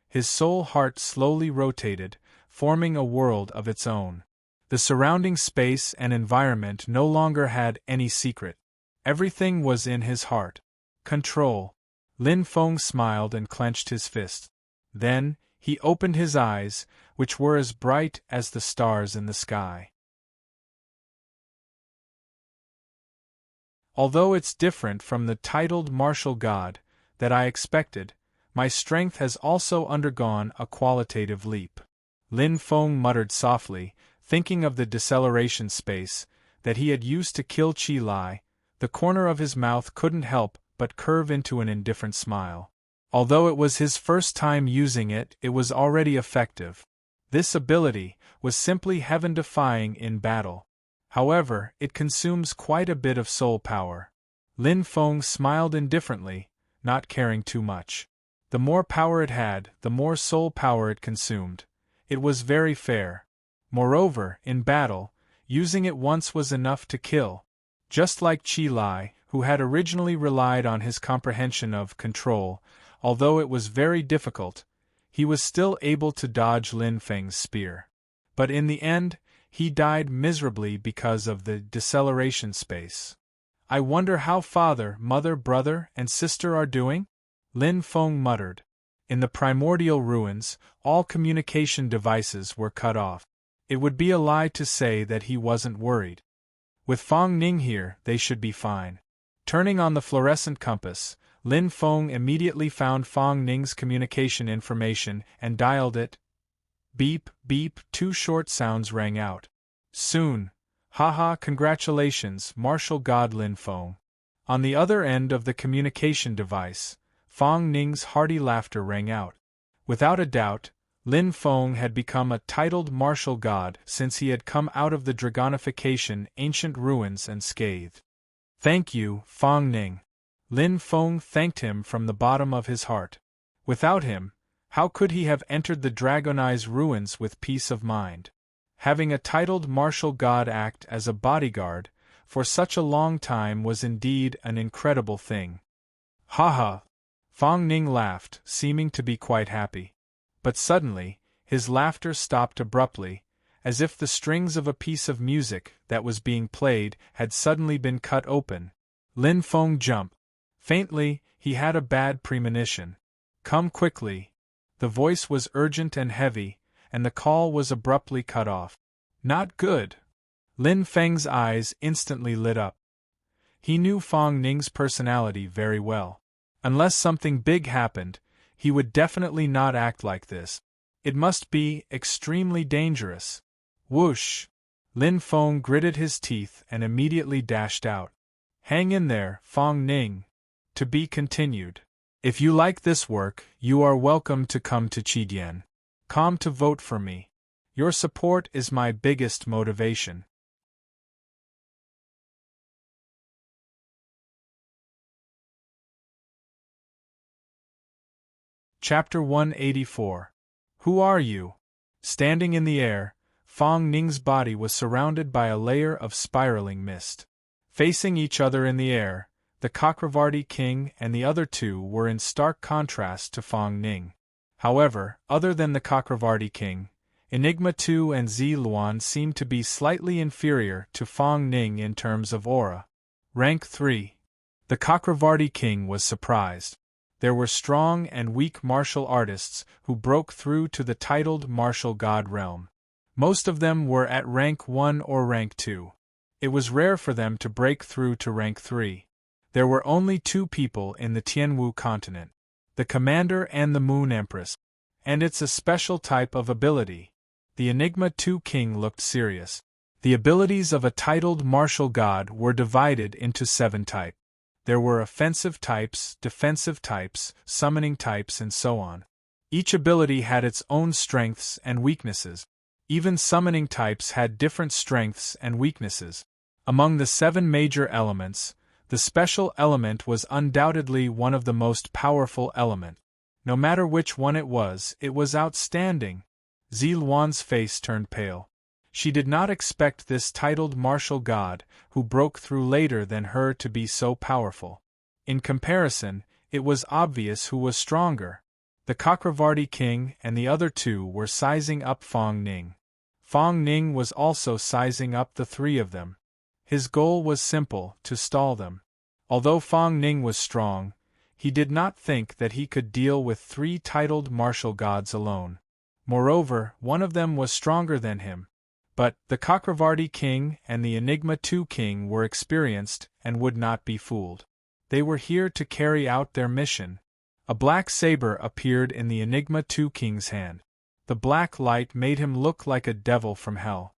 His soul heart slowly rotated, forming a world of its own. The surrounding space and environment no longer had any secret. Everything was in his heart. Control. Lin Feng smiled and clenched his fist. Then, he opened his eyes, which were as bright as the stars in the sky. Although it's different from the titled martial god that I expected, my strength has also undergone a qualitative leap. Lin Feng muttered softly, thinking of the deceleration space that he had used to kill Qi Lai. The corner of his mouth couldn't help but curve into an indifferent smile. Although it was his first time using it, it was already effective. This ability was simply heaven-defying in battle. However, it consumes quite a bit of soul power. Lin Feng smiled indifferently, not caring too much. The more power it had, the more soul power it consumed. It was very fair. Moreover, in battle, using it once was enough to kill. Just like Qi Lai, who had originally relied on his comprehension of control, although it was very difficult, he was still able to dodge Lin Feng's spear. But in the end, he died miserably because of the deceleration space. I wonder how father, mother, brother, and sister are doing? Lin Feng muttered. In the primordial ruins, all communication devices were cut off. It would be a lie to say that he wasn't worried. With Fang Ning here, they should be fine. Turning on the fluorescent compass, Lin Feng immediately found Fang Ning's communication information and dialed it. Beep, beep, 2 short sounds rang out. Soon. Haha, congratulations, Martial God Lin Feng. On the other end of the communication device, Fang Ning's hearty laughter rang out. Without a doubt, Lin Feng had become a titled martial god since he had come out of the dragonification ancient ruins unscathed. Thank you, Fang Ning. Lin Feng thanked him from the bottom of his heart. Without him, how could he have entered the dragonized ruins with peace of mind? Having a titled martial god act as a bodyguard for such a long time was indeed an incredible thing. Haha! Fang Ning laughed, seeming to be quite happy. But suddenly, his laughter stopped abruptly, as if the strings of a piece of music that was being played had suddenly been cut open. Lin Feng jumped. Faintly, he had a bad premonition. Come quickly. The voice was urgent and heavy, and the call was abruptly cut off. Not good. Lin Feng's eyes instantly lit up. He knew Fang Ning's personality very well. Unless something big happened, he would definitely not act like this. It must be extremely dangerous. Whoosh! Lin Feng gritted his teeth and immediately dashed out. Hang in there, Fang Ning. To be continued. If you like this work, you are welcome to come to Qidian. Come to vote for me. Your support is my biggest motivation. Chapter 184. Who are you? Standing in the air, Fang Ning's body was surrounded by a layer of spiraling mist. Facing each other in the air, the Chakravarti king and the other two were in stark contrast to Fang Ning. However, other than the Chakravarti king, Enigma II and Zi Luan seemed to be slightly inferior to Fang Ning in terms of aura. Rank 3. The Chakravarti king was surprised. There were strong and weak martial artists who broke through to the titled martial god realm. Most of them were at rank 1 or rank 2. It was rare for them to break through to rank 3. There were only 2 people in the Tianwu continent, the Commander and the Moon Empress. And it's a special type of ability. The Enigma II king looked serious. The abilities of a titled martial god were divided into 7 types. There were offensive types, defensive types, summoning types, and so on. Each ability had its own strengths and weaknesses. Even summoning types had different strengths and weaknesses. Among the 7 major elements, the special element was undoubtedly one of the most powerful elements. No matter which one it was outstanding. Zi Luan's face turned pale. She did not expect this titled martial god, who broke through later than her, to be so powerful. In comparison, it was obvious who was stronger. The Chakravarti king and the other 2 were sizing up Fang Ning. Fang Ning was also sizing up the 3 of them. His goal was simple: to stall them. Although Fang Ning was strong, he did not think that he could deal with 3 titled martial gods alone. Moreover, one of them was stronger than him. But the Chakravarti king and the Enigma II king were experienced and would not be fooled. They were here to carry out their mission. A black saber appeared in the Enigma II king's hand. The black light made him look like a devil from hell.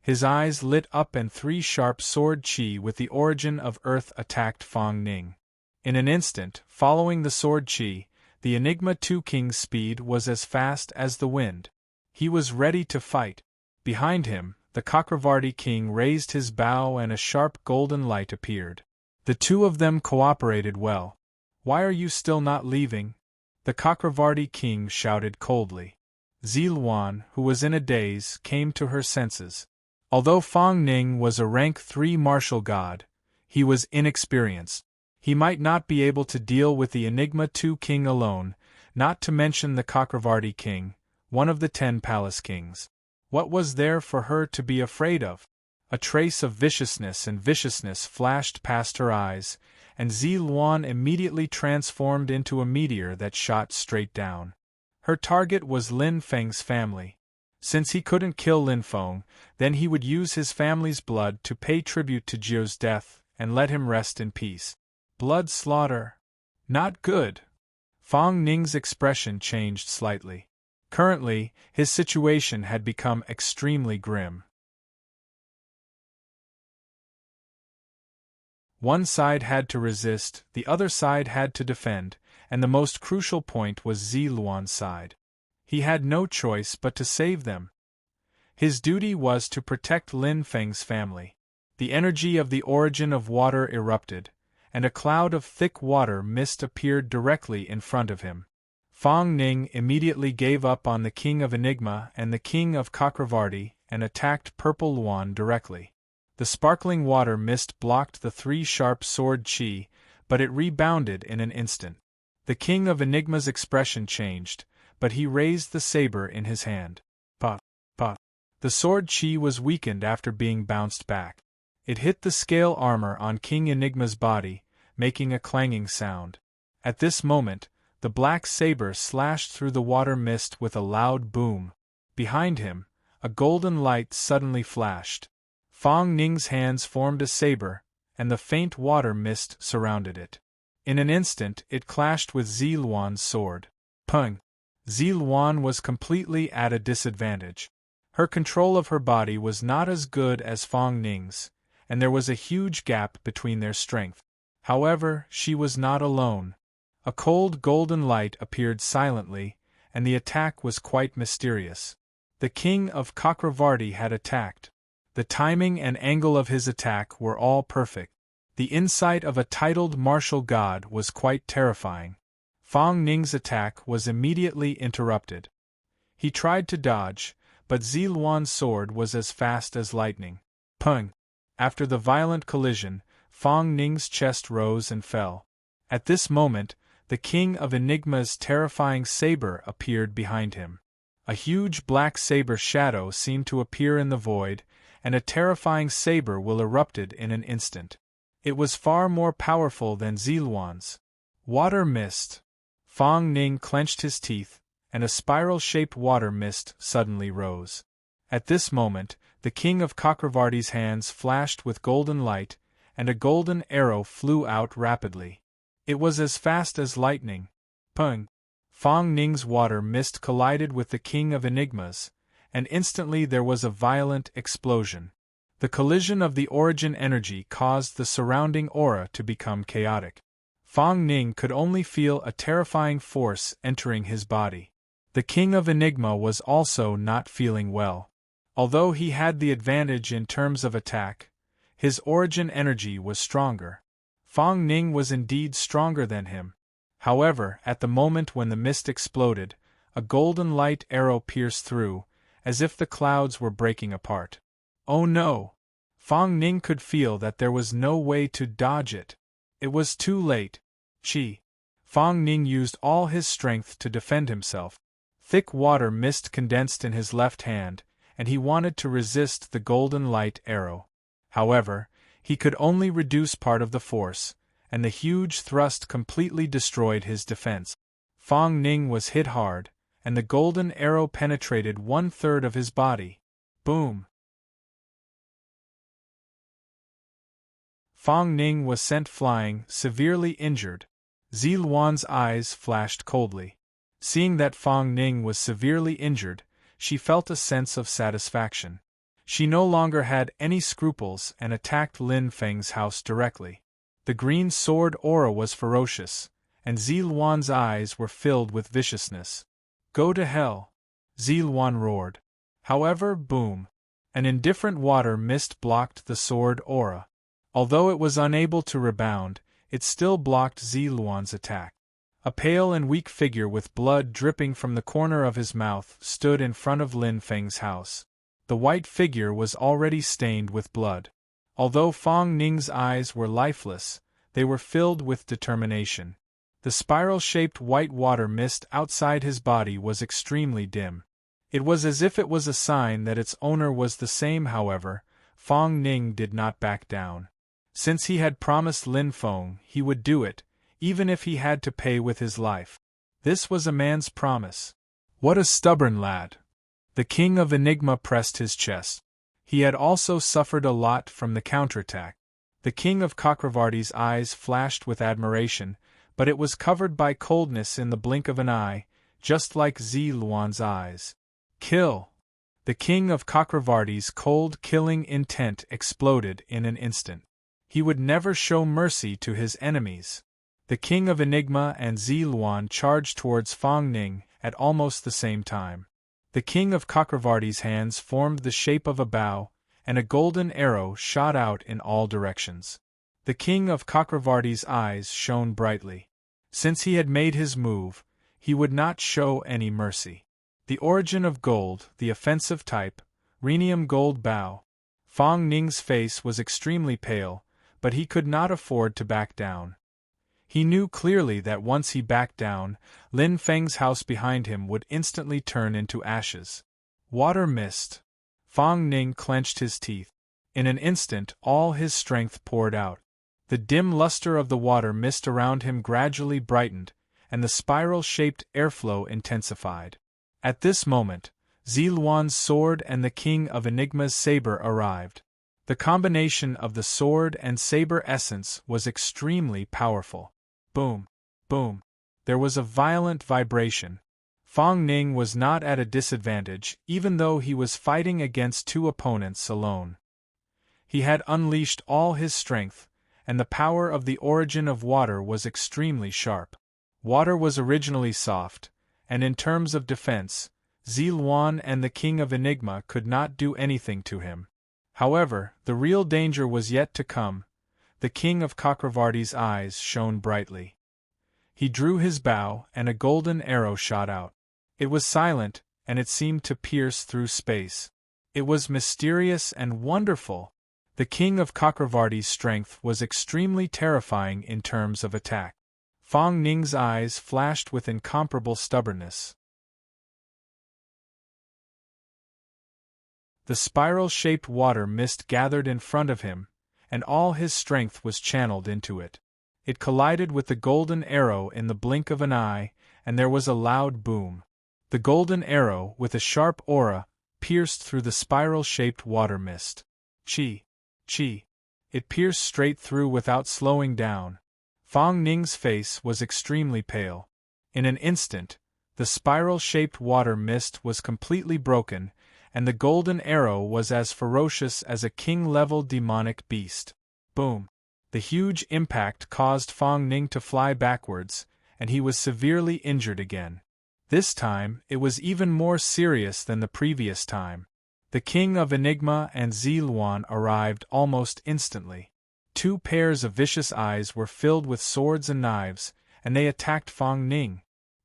His eyes lit up and 3 sharp sword chi with the origin of earth attacked Fang Ning. In an instant, following the sword chi, the Enigma II king's speed was as fast as the wind. He was ready to fight. Behind him, the Chakravarti king raised his bow and a sharp golden light appeared. The 2 of them cooperated well. Why are you still not leaving? The Chakravarti king shouted coldly. Zi Luan, who was in a daze, came to her senses. Although Fang Ning was a rank 3 martial god, He was inexperienced. He might not be able to deal with the Enigma II king alone, not to mention the Chakravarti king, one of the 10 palace kings. What was there for her to be afraid of? A trace of viciousness flashed past her eyes, and Zi Luan immediately transformed into a meteor that shot straight down. Her target was Lin Feng's family. Since he couldn't kill Lin Feng, then he would use his family's blood to pay tribute to Jiu's death and let him rest in peace. Blood slaughter. Not good. Fang Ning's expression changed slightly. Currently, his situation had become extremely grim. One side had to resist, the other side had to defend, and the most crucial point was Zi Luan's side. He had no choice but to save them. His duty was to protect Lin Feng's family. The energy of the origin of water erupted, and a cloud of thick water mist appeared directly in front of him. Fang Ning immediately gave up on the King of Enigma and the King of Chakravarti and attacked Purple Luan directly. The sparkling water mist blocked the 3 sharp sword chi, but it rebounded in an instant. The King of Enigma's expression changed, but he raised the saber in his hand. Puff, puff. The sword chi was weakened after being bounced back. It hit the scale armor on King Enigma's body, making a clanging sound. At this moment, the black saber slashed through the water mist with a loud boom. Behind him, a golden light suddenly flashed. Fang Ning's hands formed a saber, and the faint water mist surrounded it. In an instant it clashed with Zi Luan's sword. Pung! Zi Luan was completely at a disadvantage. Her control of her body was not as good as Fang Ning's, and there was a huge gap between their strength. However, she was not alone. A cold golden light appeared silently, and the attack was quite mysterious. The King of Chakravarti had attacked. The timing and angle of his attack were all perfect. The insight of a titled martial god was quite terrifying. Fang Ning's attack was immediately interrupted. He tried to dodge, but Zi Luan's sword was as fast as lightning. Pung! After the violent collision, Fang Ning's chest rose and fell. At this moment, the King of Enigma's terrifying saber appeared behind him. A huge black saber shadow seemed to appear in the void, and a terrifying saber will erupted in an instant. It was far more powerful than Zi Luan's. Water mist. Fang Ning clenched his teeth, and a spiral-shaped water mist suddenly rose. At this moment, the King of Chakravarti's hands flashed with golden light, and a golden arrow flew out rapidly. It was as fast as lightning. Pung! Fang Ning's water mist collided with the King of Enigma's, and instantly there was a violent explosion. The collision of the origin energy caused the surrounding aura to become chaotic. Fang Ning could only feel a terrifying force entering his body. The King of Enigma was also not feeling well. Although he had the advantage in terms of attack, his origin energy was stronger. Fang Ning was indeed stronger than him. However, at the moment when the mist exploded, a golden light arrow pierced through, as if the clouds were breaking apart. Oh no! Fang Ning could feel that there was no way to dodge it. It was too late. Fang Ning used all his strength to defend himself. Thick water mist condensed in his left hand, and he wanted to resist the golden light arrow. However, he could only reduce part of the force, and the huge thrust completely destroyed his defense. Fang Ning was hit hard, and the golden arrow penetrated 1/3 of his body. Boom! Fang Ning was sent flying, severely injured. Zi Luan's eyes flashed coldly. Seeing that Fang Ning was severely injured, she felt a sense of satisfaction. She no longer had any scruples and attacked Lin Feng's house directly. The green sword aura was ferocious, and Zi Luan's eyes were filled with viciousness. Go to hell! Zi Luan roared. However, boom! An indifferent water mist blocked the sword aura. Although it was unable to rebound, it still blocked Zi Luan's attack. A pale and weak figure with blood dripping from the corner of his mouth stood in front of Lin Feng's house. The white figure was already stained with blood. Although Fong Ning's eyes were lifeless, they were filled with determination. The spiral-shaped white water mist outside his body was extremely dim. It was as if it was a sign that its owner was the same. However, Fong Ning did not back down. Since he had promised Lin Feng, he would do it, even if he had to pay with his life. This was a man's promise. What a stubborn lad! The King of Enigma pressed his chest. He had also suffered a lot from the counterattack. The King of Chakravarti's eyes flashed with admiration, but it was covered by coldness in the blink of an eye, just like Zi Luan's eyes. Kill! The King of Chakravarti's cold killing intent exploded in an instant. He would never show mercy to his enemies. The King of Enigma and Zi Luan charged towards Fong Ning at almost the same time. The King of Chakravarti's hands formed the shape of a bow, and a golden arrow shot out in all directions. The King of Chakravarti's eyes shone brightly. Since he had made his move, he would not show any mercy. The origin of gold, the offensive type, rhenium gold bow. Fong Ning's face was extremely pale, but he could not afford to back down. He knew clearly that once he backed down, Lin Feng's house behind him would instantly turn into ashes. Water mist. Fong Ning clenched his teeth. In an instant all his strength poured out. The dim luster of the water mist around him gradually brightened, and the spiral-shaped airflow intensified. At this moment, Zi Luan's sword and the King of Enigma's saber arrived. The combination of the sword and saber essence was extremely powerful. Boom! Boom! There was a violent vibration. Fong Ning was not at a disadvantage, even though he was fighting against two opponents alone. He had unleashed all his strength, and the power of the origin of water was extremely sharp. Water was originally soft, and in terms of defense, Zi Luan and the King of Enigma could not do anything to him. However, the real danger was yet to come. The King of Chakravarti's eyes shone brightly. He drew his bow, and a golden arrow shot out. It was silent, and it seemed to pierce through space. It was mysterious and wonderful. The King of Chakravarti's strength was extremely terrifying in terms of attack. Fong Ning's eyes flashed with incomparable stubbornness. The spiral-shaped water mist gathered in front of him, and all his strength was channeled into it. It collided with the golden arrow in the blink of an eye, and there was a loud boom. The golden arrow, with a sharp aura, pierced through the spiral-shaped water mist. Chi! Chi! It pierced straight through without slowing down. Fong Ning's face was extremely pale. In an instant, the spiral-shaped water mist was completely broken, and the golden arrow was as ferocious as a king-level demonic beast. Boom! The huge impact caused Fong Ning to fly backwards, and he was severely injured again. This time, it was even more serious than the previous time. The King of Enigma and Zi Luan arrived almost instantly. Two pairs of vicious eyes were filled with swords and knives, and they attacked Fong Ning.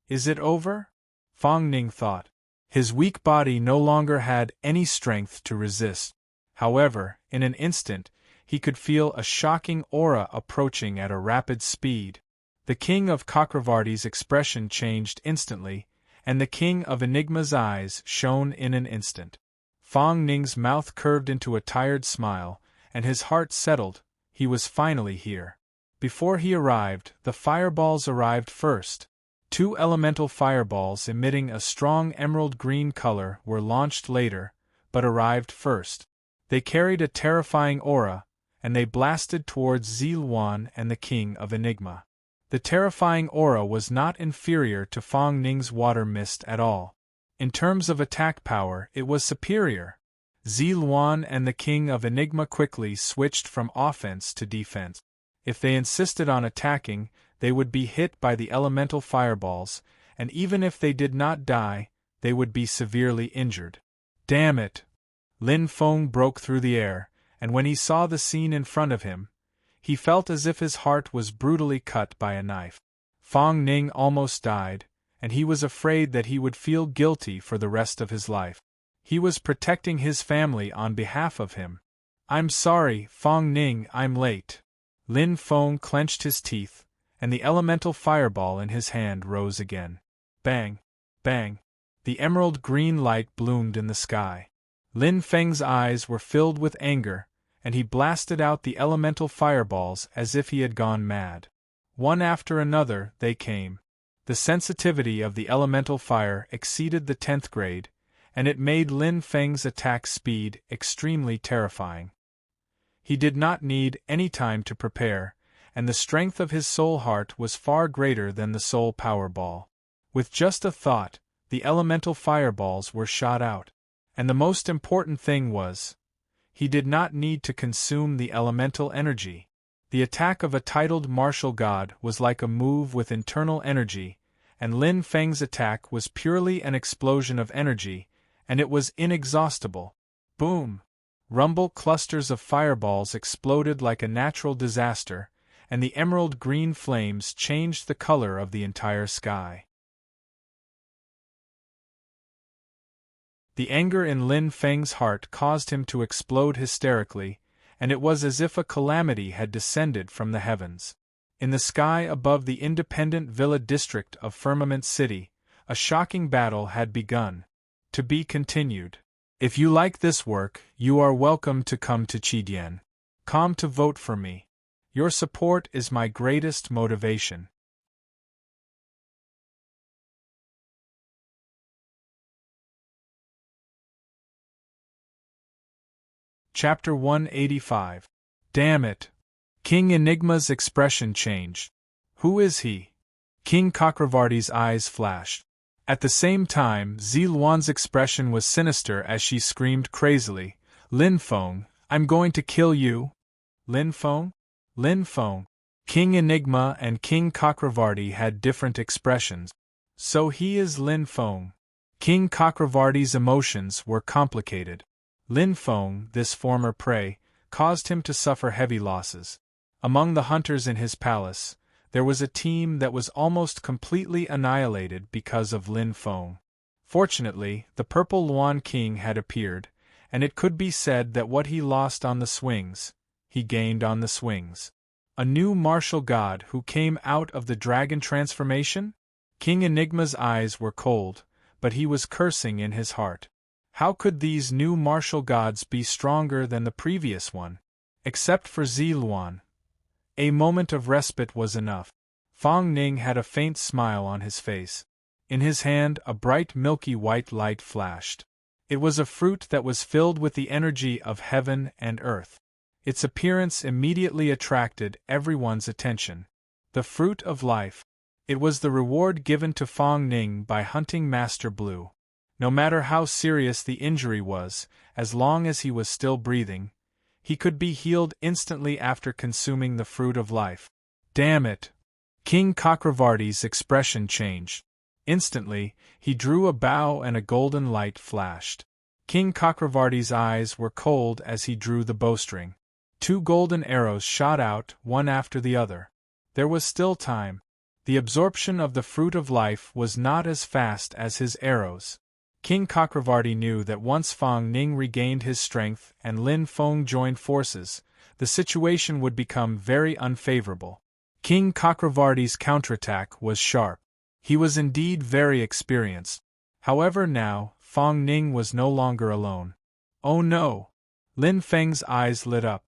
Is it over? Fong Ning thought. His weak body no longer had any strength to resist. However, in an instant, he could feel a shocking aura approaching at a rapid speed. The King of Chakravarti's expression changed instantly, and the King of Enigma's eyes shone in an instant. Fong Ning's mouth curved into a tired smile, and his heart settled. He was finally here. Before he arrived, the fireballs arrived first. Two elemental fireballs emitting a strong emerald green color were launched later, but arrived first. They carried a terrifying aura, and they blasted towards Zi Luan and the King of Enigma. The terrifying aura was not inferior to Fong Ning's water mist at all. In terms of attack power, it was superior. Zi Luan and the King of Enigma quickly switched from offense to defense. If they insisted on attacking, they would be hit by the elemental fireballs, and even if they did not die, they would be severely injured. Damn it! Lin Feng broke through the air, and when he saw the scene in front of him, he felt as if his heart was brutally cut by a knife. Fong Ning almost died, and he was afraid that he would feel guilty for the rest of his life. He was protecting his family on behalf of him. I'm sorry, Fong Ning, I'm late. Lin Feng clenched his teeth, and the elemental fireball in his hand rose again. Bang! Bang! The emerald green light bloomed in the sky. Lin Feng's eyes were filled with anger, and he blasted out the elemental fireballs as if he had gone mad. One after another, they came. The sensitivity of the elemental fire exceeded the 10th grade, and it made Lin Feng's attack speed extremely terrifying. He did not need any time to prepare, and the strength of his soul heart was far greater than the soul power ball. With just a thought, the elemental fireballs were shot out. And the most important thing was, he did not need to consume the elemental energy. The attack of a titled martial god was like a move with internal energy, and Lin Feng's attack was purely an explosion of energy, and it was inexhaustible. Boom! Rumble clusters of fireballs exploded like a natural disaster, and the emerald green flames changed the color of the entire sky. The anger in Lin Feng's heart caused him to explode hysterically, and it was as if a calamity had descended from the heavens. In the sky above the independent villa district of Firmament City, a shocking battle had begun. To be continued. If you like this work, you are welcome to come to Qidian. Come to vote for me. Your support is my greatest motivation. Chapter 185. Damn it! King Enigma's expression changed. Who is he? King Chakravarti's eyes flashed. At the same time, Ziluan's expression was sinister as she screamed crazily, Lin Feng, I'm going to kill you! Lin Feng? Lin Feng. King Enigma and King Chakravarti had different expressions. So he is Lin Feng. King Chakravarti's emotions were complicated. Lin Feng, this former prey, caused him to suffer heavy losses. Among the hunters in his palace, there was a team that was almost completely annihilated because of Lin Feng. Fortunately, the Purple Luan King had appeared, and it could be said that what he lost on the swings, he gained on the swings. A new martial god who came out of the dragon transformation? King Enigma's eyes were cold, but he was cursing in his heart. How could these new martial gods be stronger than the previous one? Except for Ziluan. A moment of respite was enough. Fong Ning had a faint smile on his face. In his hand a bright milky white light flashed. It was a fruit that was filled with the energy of heaven and earth. Its appearance immediately attracted everyone's attention. The fruit of life. It was the reward given to Fong Ning by hunting Master Blue. No matter how serious the injury was, as long as he was still breathing, he could be healed instantly after consuming the fruit of life. Damn it! King Chakravarti's expression changed. Instantly, he drew a bow and a golden light flashed. King Chakravarti's eyes were cold as he drew the bowstring. 2 golden arrows shot out, one after the other. There was still time. The absorption of the fruit of life was not as fast as his arrows. King Chakravarti knew that once Fong Ning regained his strength and Lin Feng joined forces, the situation would become very unfavorable. King Chakravarti's counterattack was sharp. He was indeed very experienced. However now, Fong Ning was no longer alone. Oh no! Lin Feng's eyes lit up.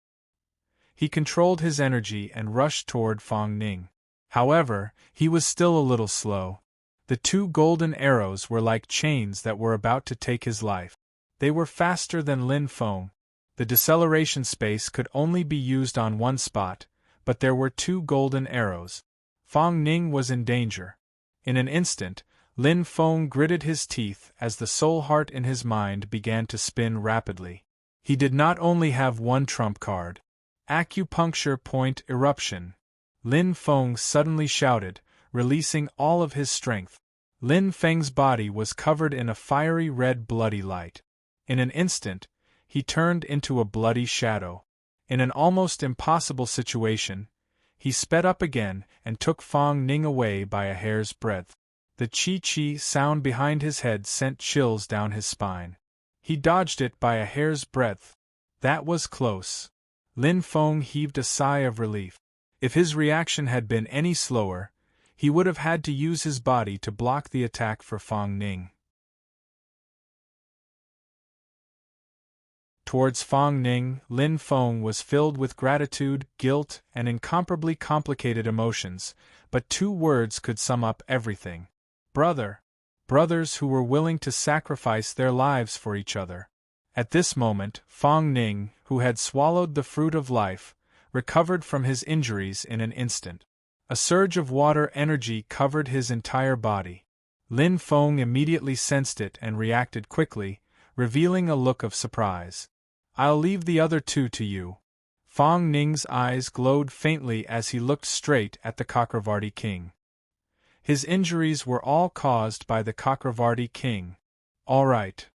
He controlled his energy and rushed toward Fong Ning. However, he was still a little slow. The 2 golden arrows were like chains that were about to take his life. They were faster than Lin Feng. The deceleration space could only be used on one spot, but there were 2 golden arrows. Fong Ning was in danger. In an instant, Lin Feng gritted his teeth as the soul heart in his mind began to spin rapidly. He did not only have one trump card. Acupuncture point eruption. Lin Feng suddenly shouted, releasing all of his strength. Lin Feng's body was covered in a fiery red bloody light. In an instant, he turned into a bloody shadow. In an almost impossible situation, he sped up again and took Fong Ning away by a hair's breadth. The chi-chi sound behind his head sent chills down his spine. He dodged it by a hair's breadth. That was close. Lin Feng heaved a sigh of relief. If his reaction had been any slower, he would have had to use his body to block the attack for Fang Ning. Towards Fang Ning, Lin Feng was filled with gratitude, guilt, and incomparably complicated emotions, but 2 words could sum up everything. Brother. Brothers who were willing to sacrifice their lives for each other. At this moment, Fang Ning, who had swallowed the fruit of life, recovered from his injuries in an instant. A surge of water energy covered his entire body. Lin Feng immediately sensed it and reacted quickly, revealing a look of surprise. I'll leave the other 2 to you. Fang Ning's eyes glowed faintly as he looked straight at the Chakravarti king. His injuries were all caused by the Chakravarti king. All right.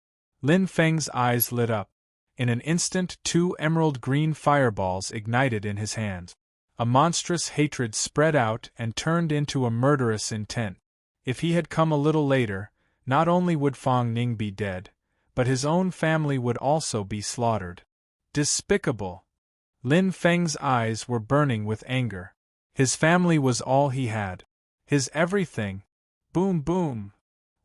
Lin Feng's eyes lit up. In an instant 2 emerald-green fireballs ignited in his hand. A monstrous hatred spread out and turned into a murderous intent. If he had come a little later, not only would Fang Ning be dead, but his own family would also be slaughtered. Despicable! Lin Feng's eyes were burning with anger. His family was all he had. His everything. Boom boom!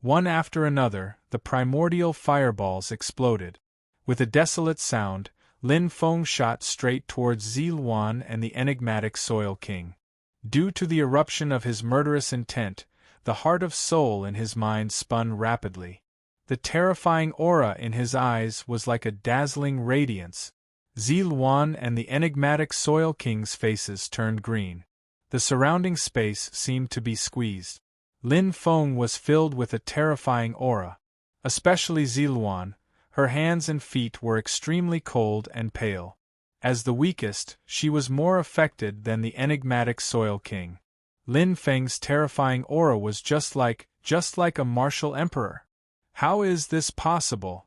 One after another, the primordial fireballs exploded. With a desolate sound, Lin Feng shot straight towards Ziluan and the enigmatic Soil King. Due to the eruption of his murderous intent, the heart of soul in his mind spun rapidly. The terrifying aura in his eyes was like a dazzling radiance. Ziluan and the enigmatic Soil King's faces turned green. The surrounding space seemed to be squeezed. Lin Feng was filled with a terrifying aura. Especially Ziluan, her hands and feet were extremely cold and pale. As the weakest, she was more affected than the enigmatic Soil King. Lin Feng's terrifying aura was just like a martial emperor. How is this possible?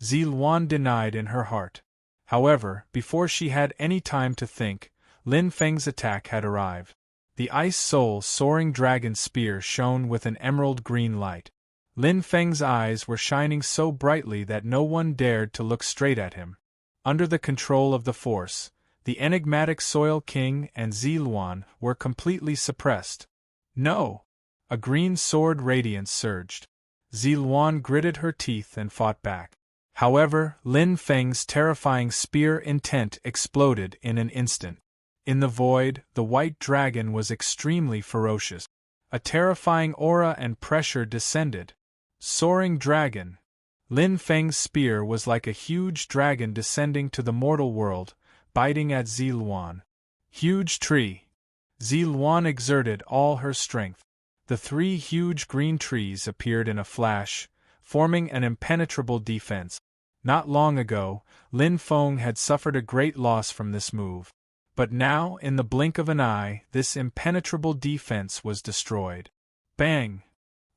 Ziluan denied in her heart. However, before she had any time to think, Lin Feng's attack had arrived. The Ice Soul Soaring Dragon Spear shone with an emerald-green light. Lin Feng's eyes were shining so brightly that no one dared to look straight at him. Under the control of the Force, the enigmatic Soil King and Ziluan were completely suppressed. No! A green sword radiance surged. Ziluan gritted her teeth and fought back. However, Lin Feng's terrifying spear intent exploded in an instant. In the void, the white dragon was extremely ferocious. A terrifying aura and pressure descended. Soaring Dragon. Lin Feng's spear was like a huge dragon descending to the mortal world, biting at Ziluan. Huge tree. Ziluan exerted all her strength. The 3 huge green trees appeared in a flash, forming an impenetrable defense. Not long ago, Lin Feng had suffered a great loss from this move. But now, in the blink of an eye, this impenetrable defense was destroyed. Bang!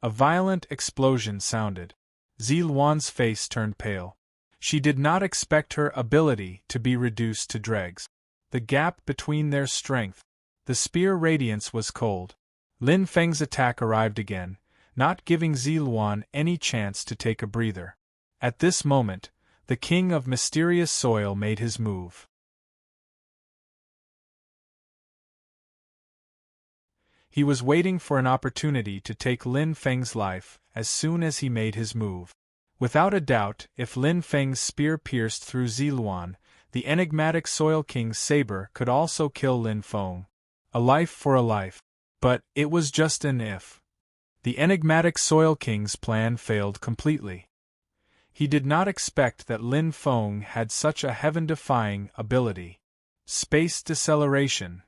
A violent explosion sounded. Ziluan's face turned pale. She did not expect her ability to be reduced to dregs. The gap between their strength. The spear radiance was cold. Lin Feng's attack arrived again, not giving Ziluan any chance to take a breather. At this moment, the King of Mysterious Soil made his move. He was waiting for an opportunity to take Lin Feng's life as soon as he made his move. Without a doubt, if Lin Feng's spear pierced through Ziluan, the enigmatic Soil King's saber could also kill Lin Feng. A life for a life. But it was just an if. The enigmatic Soil King's plan failed completely. He did not expect that Lin Feng had such a heaven-defying ability. Space deceleration.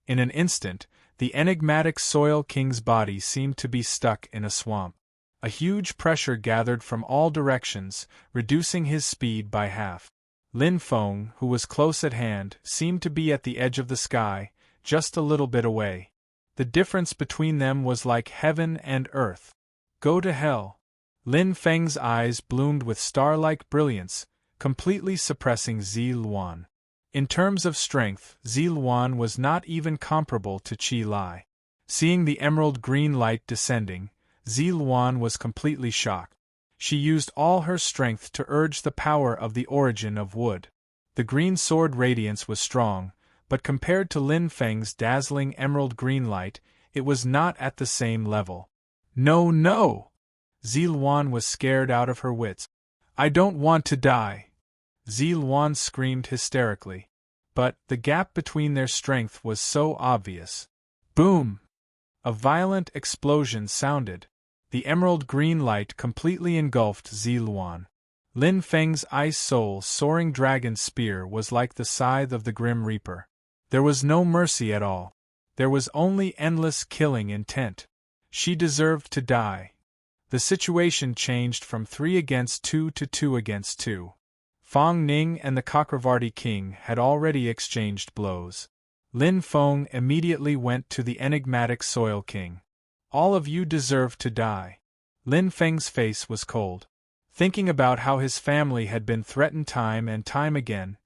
In an instant, the enigmatic Soil King's body seemed to be stuck in a swamp. A huge pressure gathered from all directions, reducing his speed by half. Lin Feng, who was close at hand, seemed to be at the edge of the sky, just a little bit away. The difference between them was like heaven and earth. Go to hell. Lin Feng's eyes bloomed with star-like brilliance, completely suppressing Ziluan. In terms of strength, Ziluan was not even comparable to Qi Lai. Seeing the emerald green light descending, Ziluan was completely shocked. She used all her strength to urge the power of the origin of wood. The green sword radiance was strong, but compared to Lin Feng's dazzling emerald green light, it was not at the same level. No, no! Ziluan was scared out of her wits. I don't want to die! Ziluan screamed hysterically. But the gap between their strength was so obvious. Boom! A violent explosion sounded. The emerald green light completely engulfed Ziluan. Lin Feng's ice soul soaring dragon spear was like the scythe of the Grim Reaper. There was no mercy at all. There was only endless killing intent. She deserved to die. The situation changed from 3 against 2 to 2 against 2. Fong Ning and the Chakravarti king had already exchanged blows. Lin Feng immediately went to the enigmatic Soil King. All of you deserve to die. Lin Feng's face was cold. Thinking about how his family had been threatened time and time again,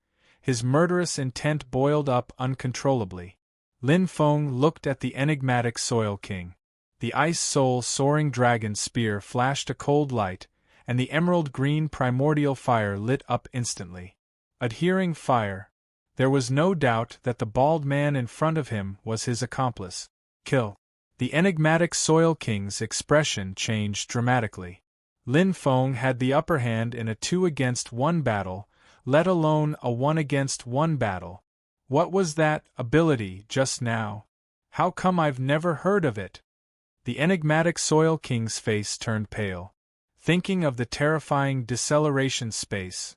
his murderous intent boiled up uncontrollably. Lin Feng looked at the enigmatic Soil King. The ice soul soaring dragon spear flashed a cold light, and the emerald green primordial fire lit up instantly. Adhering fire. There was no doubt that the bald man in front of him was his accomplice. Kill. The enigmatic Soil King's expression changed dramatically. Lin Feng had the upper hand in a 2 against 1 battle, let alone a 1 against 1 battle. What was that ability just now? How come I've never heard of it? The enigmatic Soil King's face turned pale. Thinking of the terrifying deceleration space,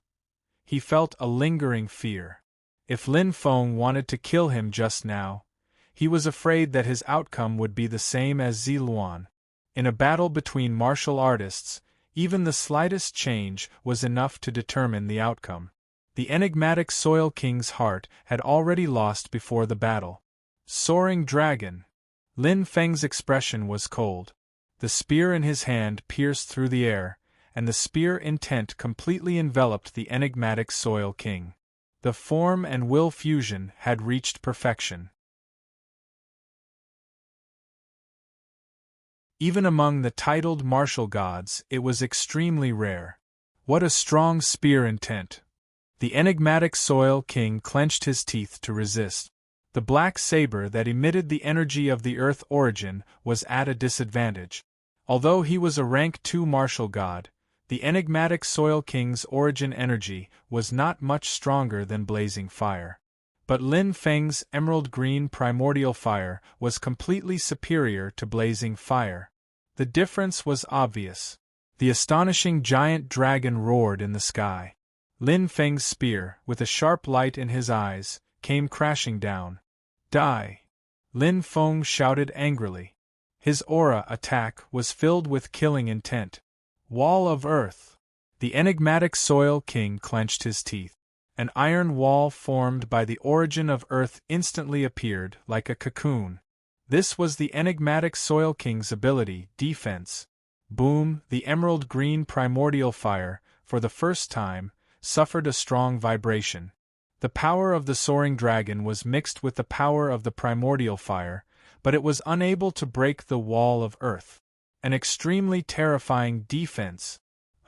he felt a lingering fear. If Lin Feng wanted to kill him just now, he was afraid that his outcome would be the same as Ziluan. In a battle between martial artists, even the slightest change was enough to determine the outcome. The enigmatic Soil King's heart had already lost before the battle. Soaring dragon. Lin Feng's expression was cold. The spear in his hand pierced through the air, and the spear intent completely enveloped the enigmatic Soil King. The form and will fusion had reached perfection. Even among the titled martial gods, it was extremely rare. What a strong spear intent! The enigmatic Soil King clenched his teeth to resist. The black saber that emitted the energy of the earth origin was at a disadvantage. Although he was a rank 2 martial god, the enigmatic Soil King's origin energy was not much stronger than blazing fire. But Lin Feng's emerald green primordial fire was completely superior to blazing fire. The difference was obvious. The astonishing giant dragon roared in the sky. Lin Feng's spear, with a sharp light in his eyes, came crashing down. Die! Lin Feng shouted angrily. His aura attack was filled with killing intent. Wall of Earth. The enigmatic Soil King clenched his teeth. An iron wall formed by the origin of Earth instantly appeared, like a cocoon. This was the enigmatic Soil King's ability, defense. Boom! The emerald green primordial fire, for the first time, suffered a strong vibration. The power of the soaring dragon was mixed with the power of the primordial fire, but it was unable to break the wall of Earth. An extremely terrifying defense.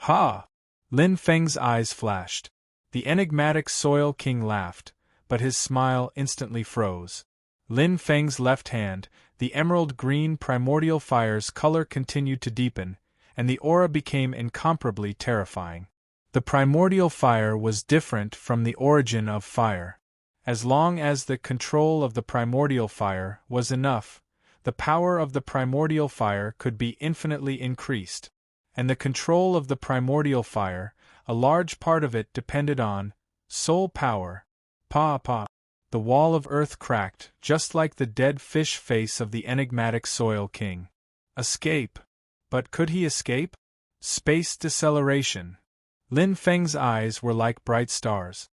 Ha! Lin Feng's eyes flashed. The enigmatic Soil King laughed, but his smile instantly froze. Lin Feng's left hand, the emerald green primordial fire's color continued to deepen, and the aura became incomparably terrifying. The primordial fire was different from the origin of fire. As long as the control of the primordial fire was enough, the power of the primordial fire could be infinitely increased. And the control of the primordial fire, a large part of it depended on soul power. Pa. The wall of Earth cracked, just like the dead fish face of the enigmatic Soil King. Escape. But could he escape? Space deceleration. Lin Feng's eyes were like bright stars.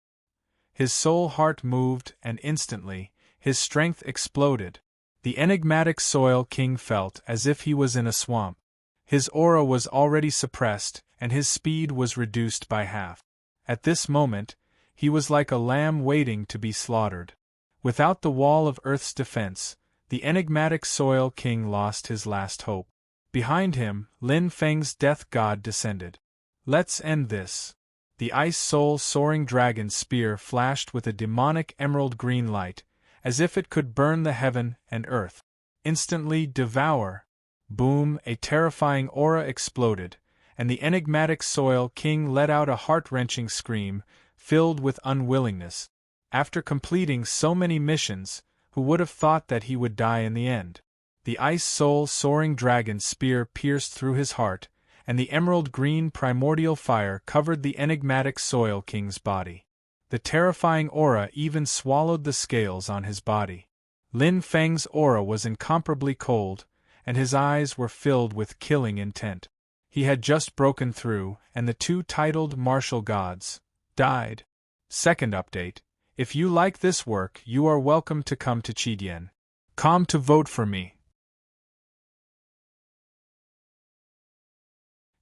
His soul heart moved, and instantly, his strength exploded. The enigmatic Soil King felt as if he was in a swamp. His aura was already suppressed, and his speed was reduced by half. At this moment, he was like a lamb waiting to be slaughtered. Without the wall of Earth's defense, the enigmatic Soil King lost his last hope. Behind him, Lin Feng's death god descended. Let's end this. The Ice Soul Soaring Dragon spear flashed with a demonic emerald green light, as if it could burn the heaven and earth. Instantly devour. Boom, a terrifying aura exploded, and the enigmatic Soil King let out a heart-wrenching scream, filled with unwillingness. After completing so many missions, who would have thought that he would die in the end? The Ice Soul Soaring Dragon spear pierced through his heart, and the emerald green primordial fire covered the enigmatic Soil King's body. The terrifying aura even swallowed the scales on his body. Lin Feng's aura was incomparably cold, and his eyes were filled with killing intent. He had just broken through, and the two titled martial gods died. Second update: if you like this work, you are welcome to come to Chidien.com to vote for me.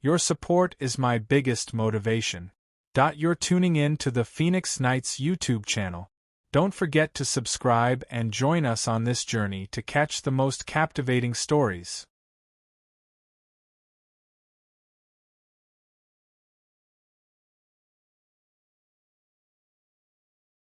Your support is my biggest motivation. You're tuning in to the Phoenix Knights YouTube channel. Don't forget to subscribe and join us on this journey to catch the most captivating stories.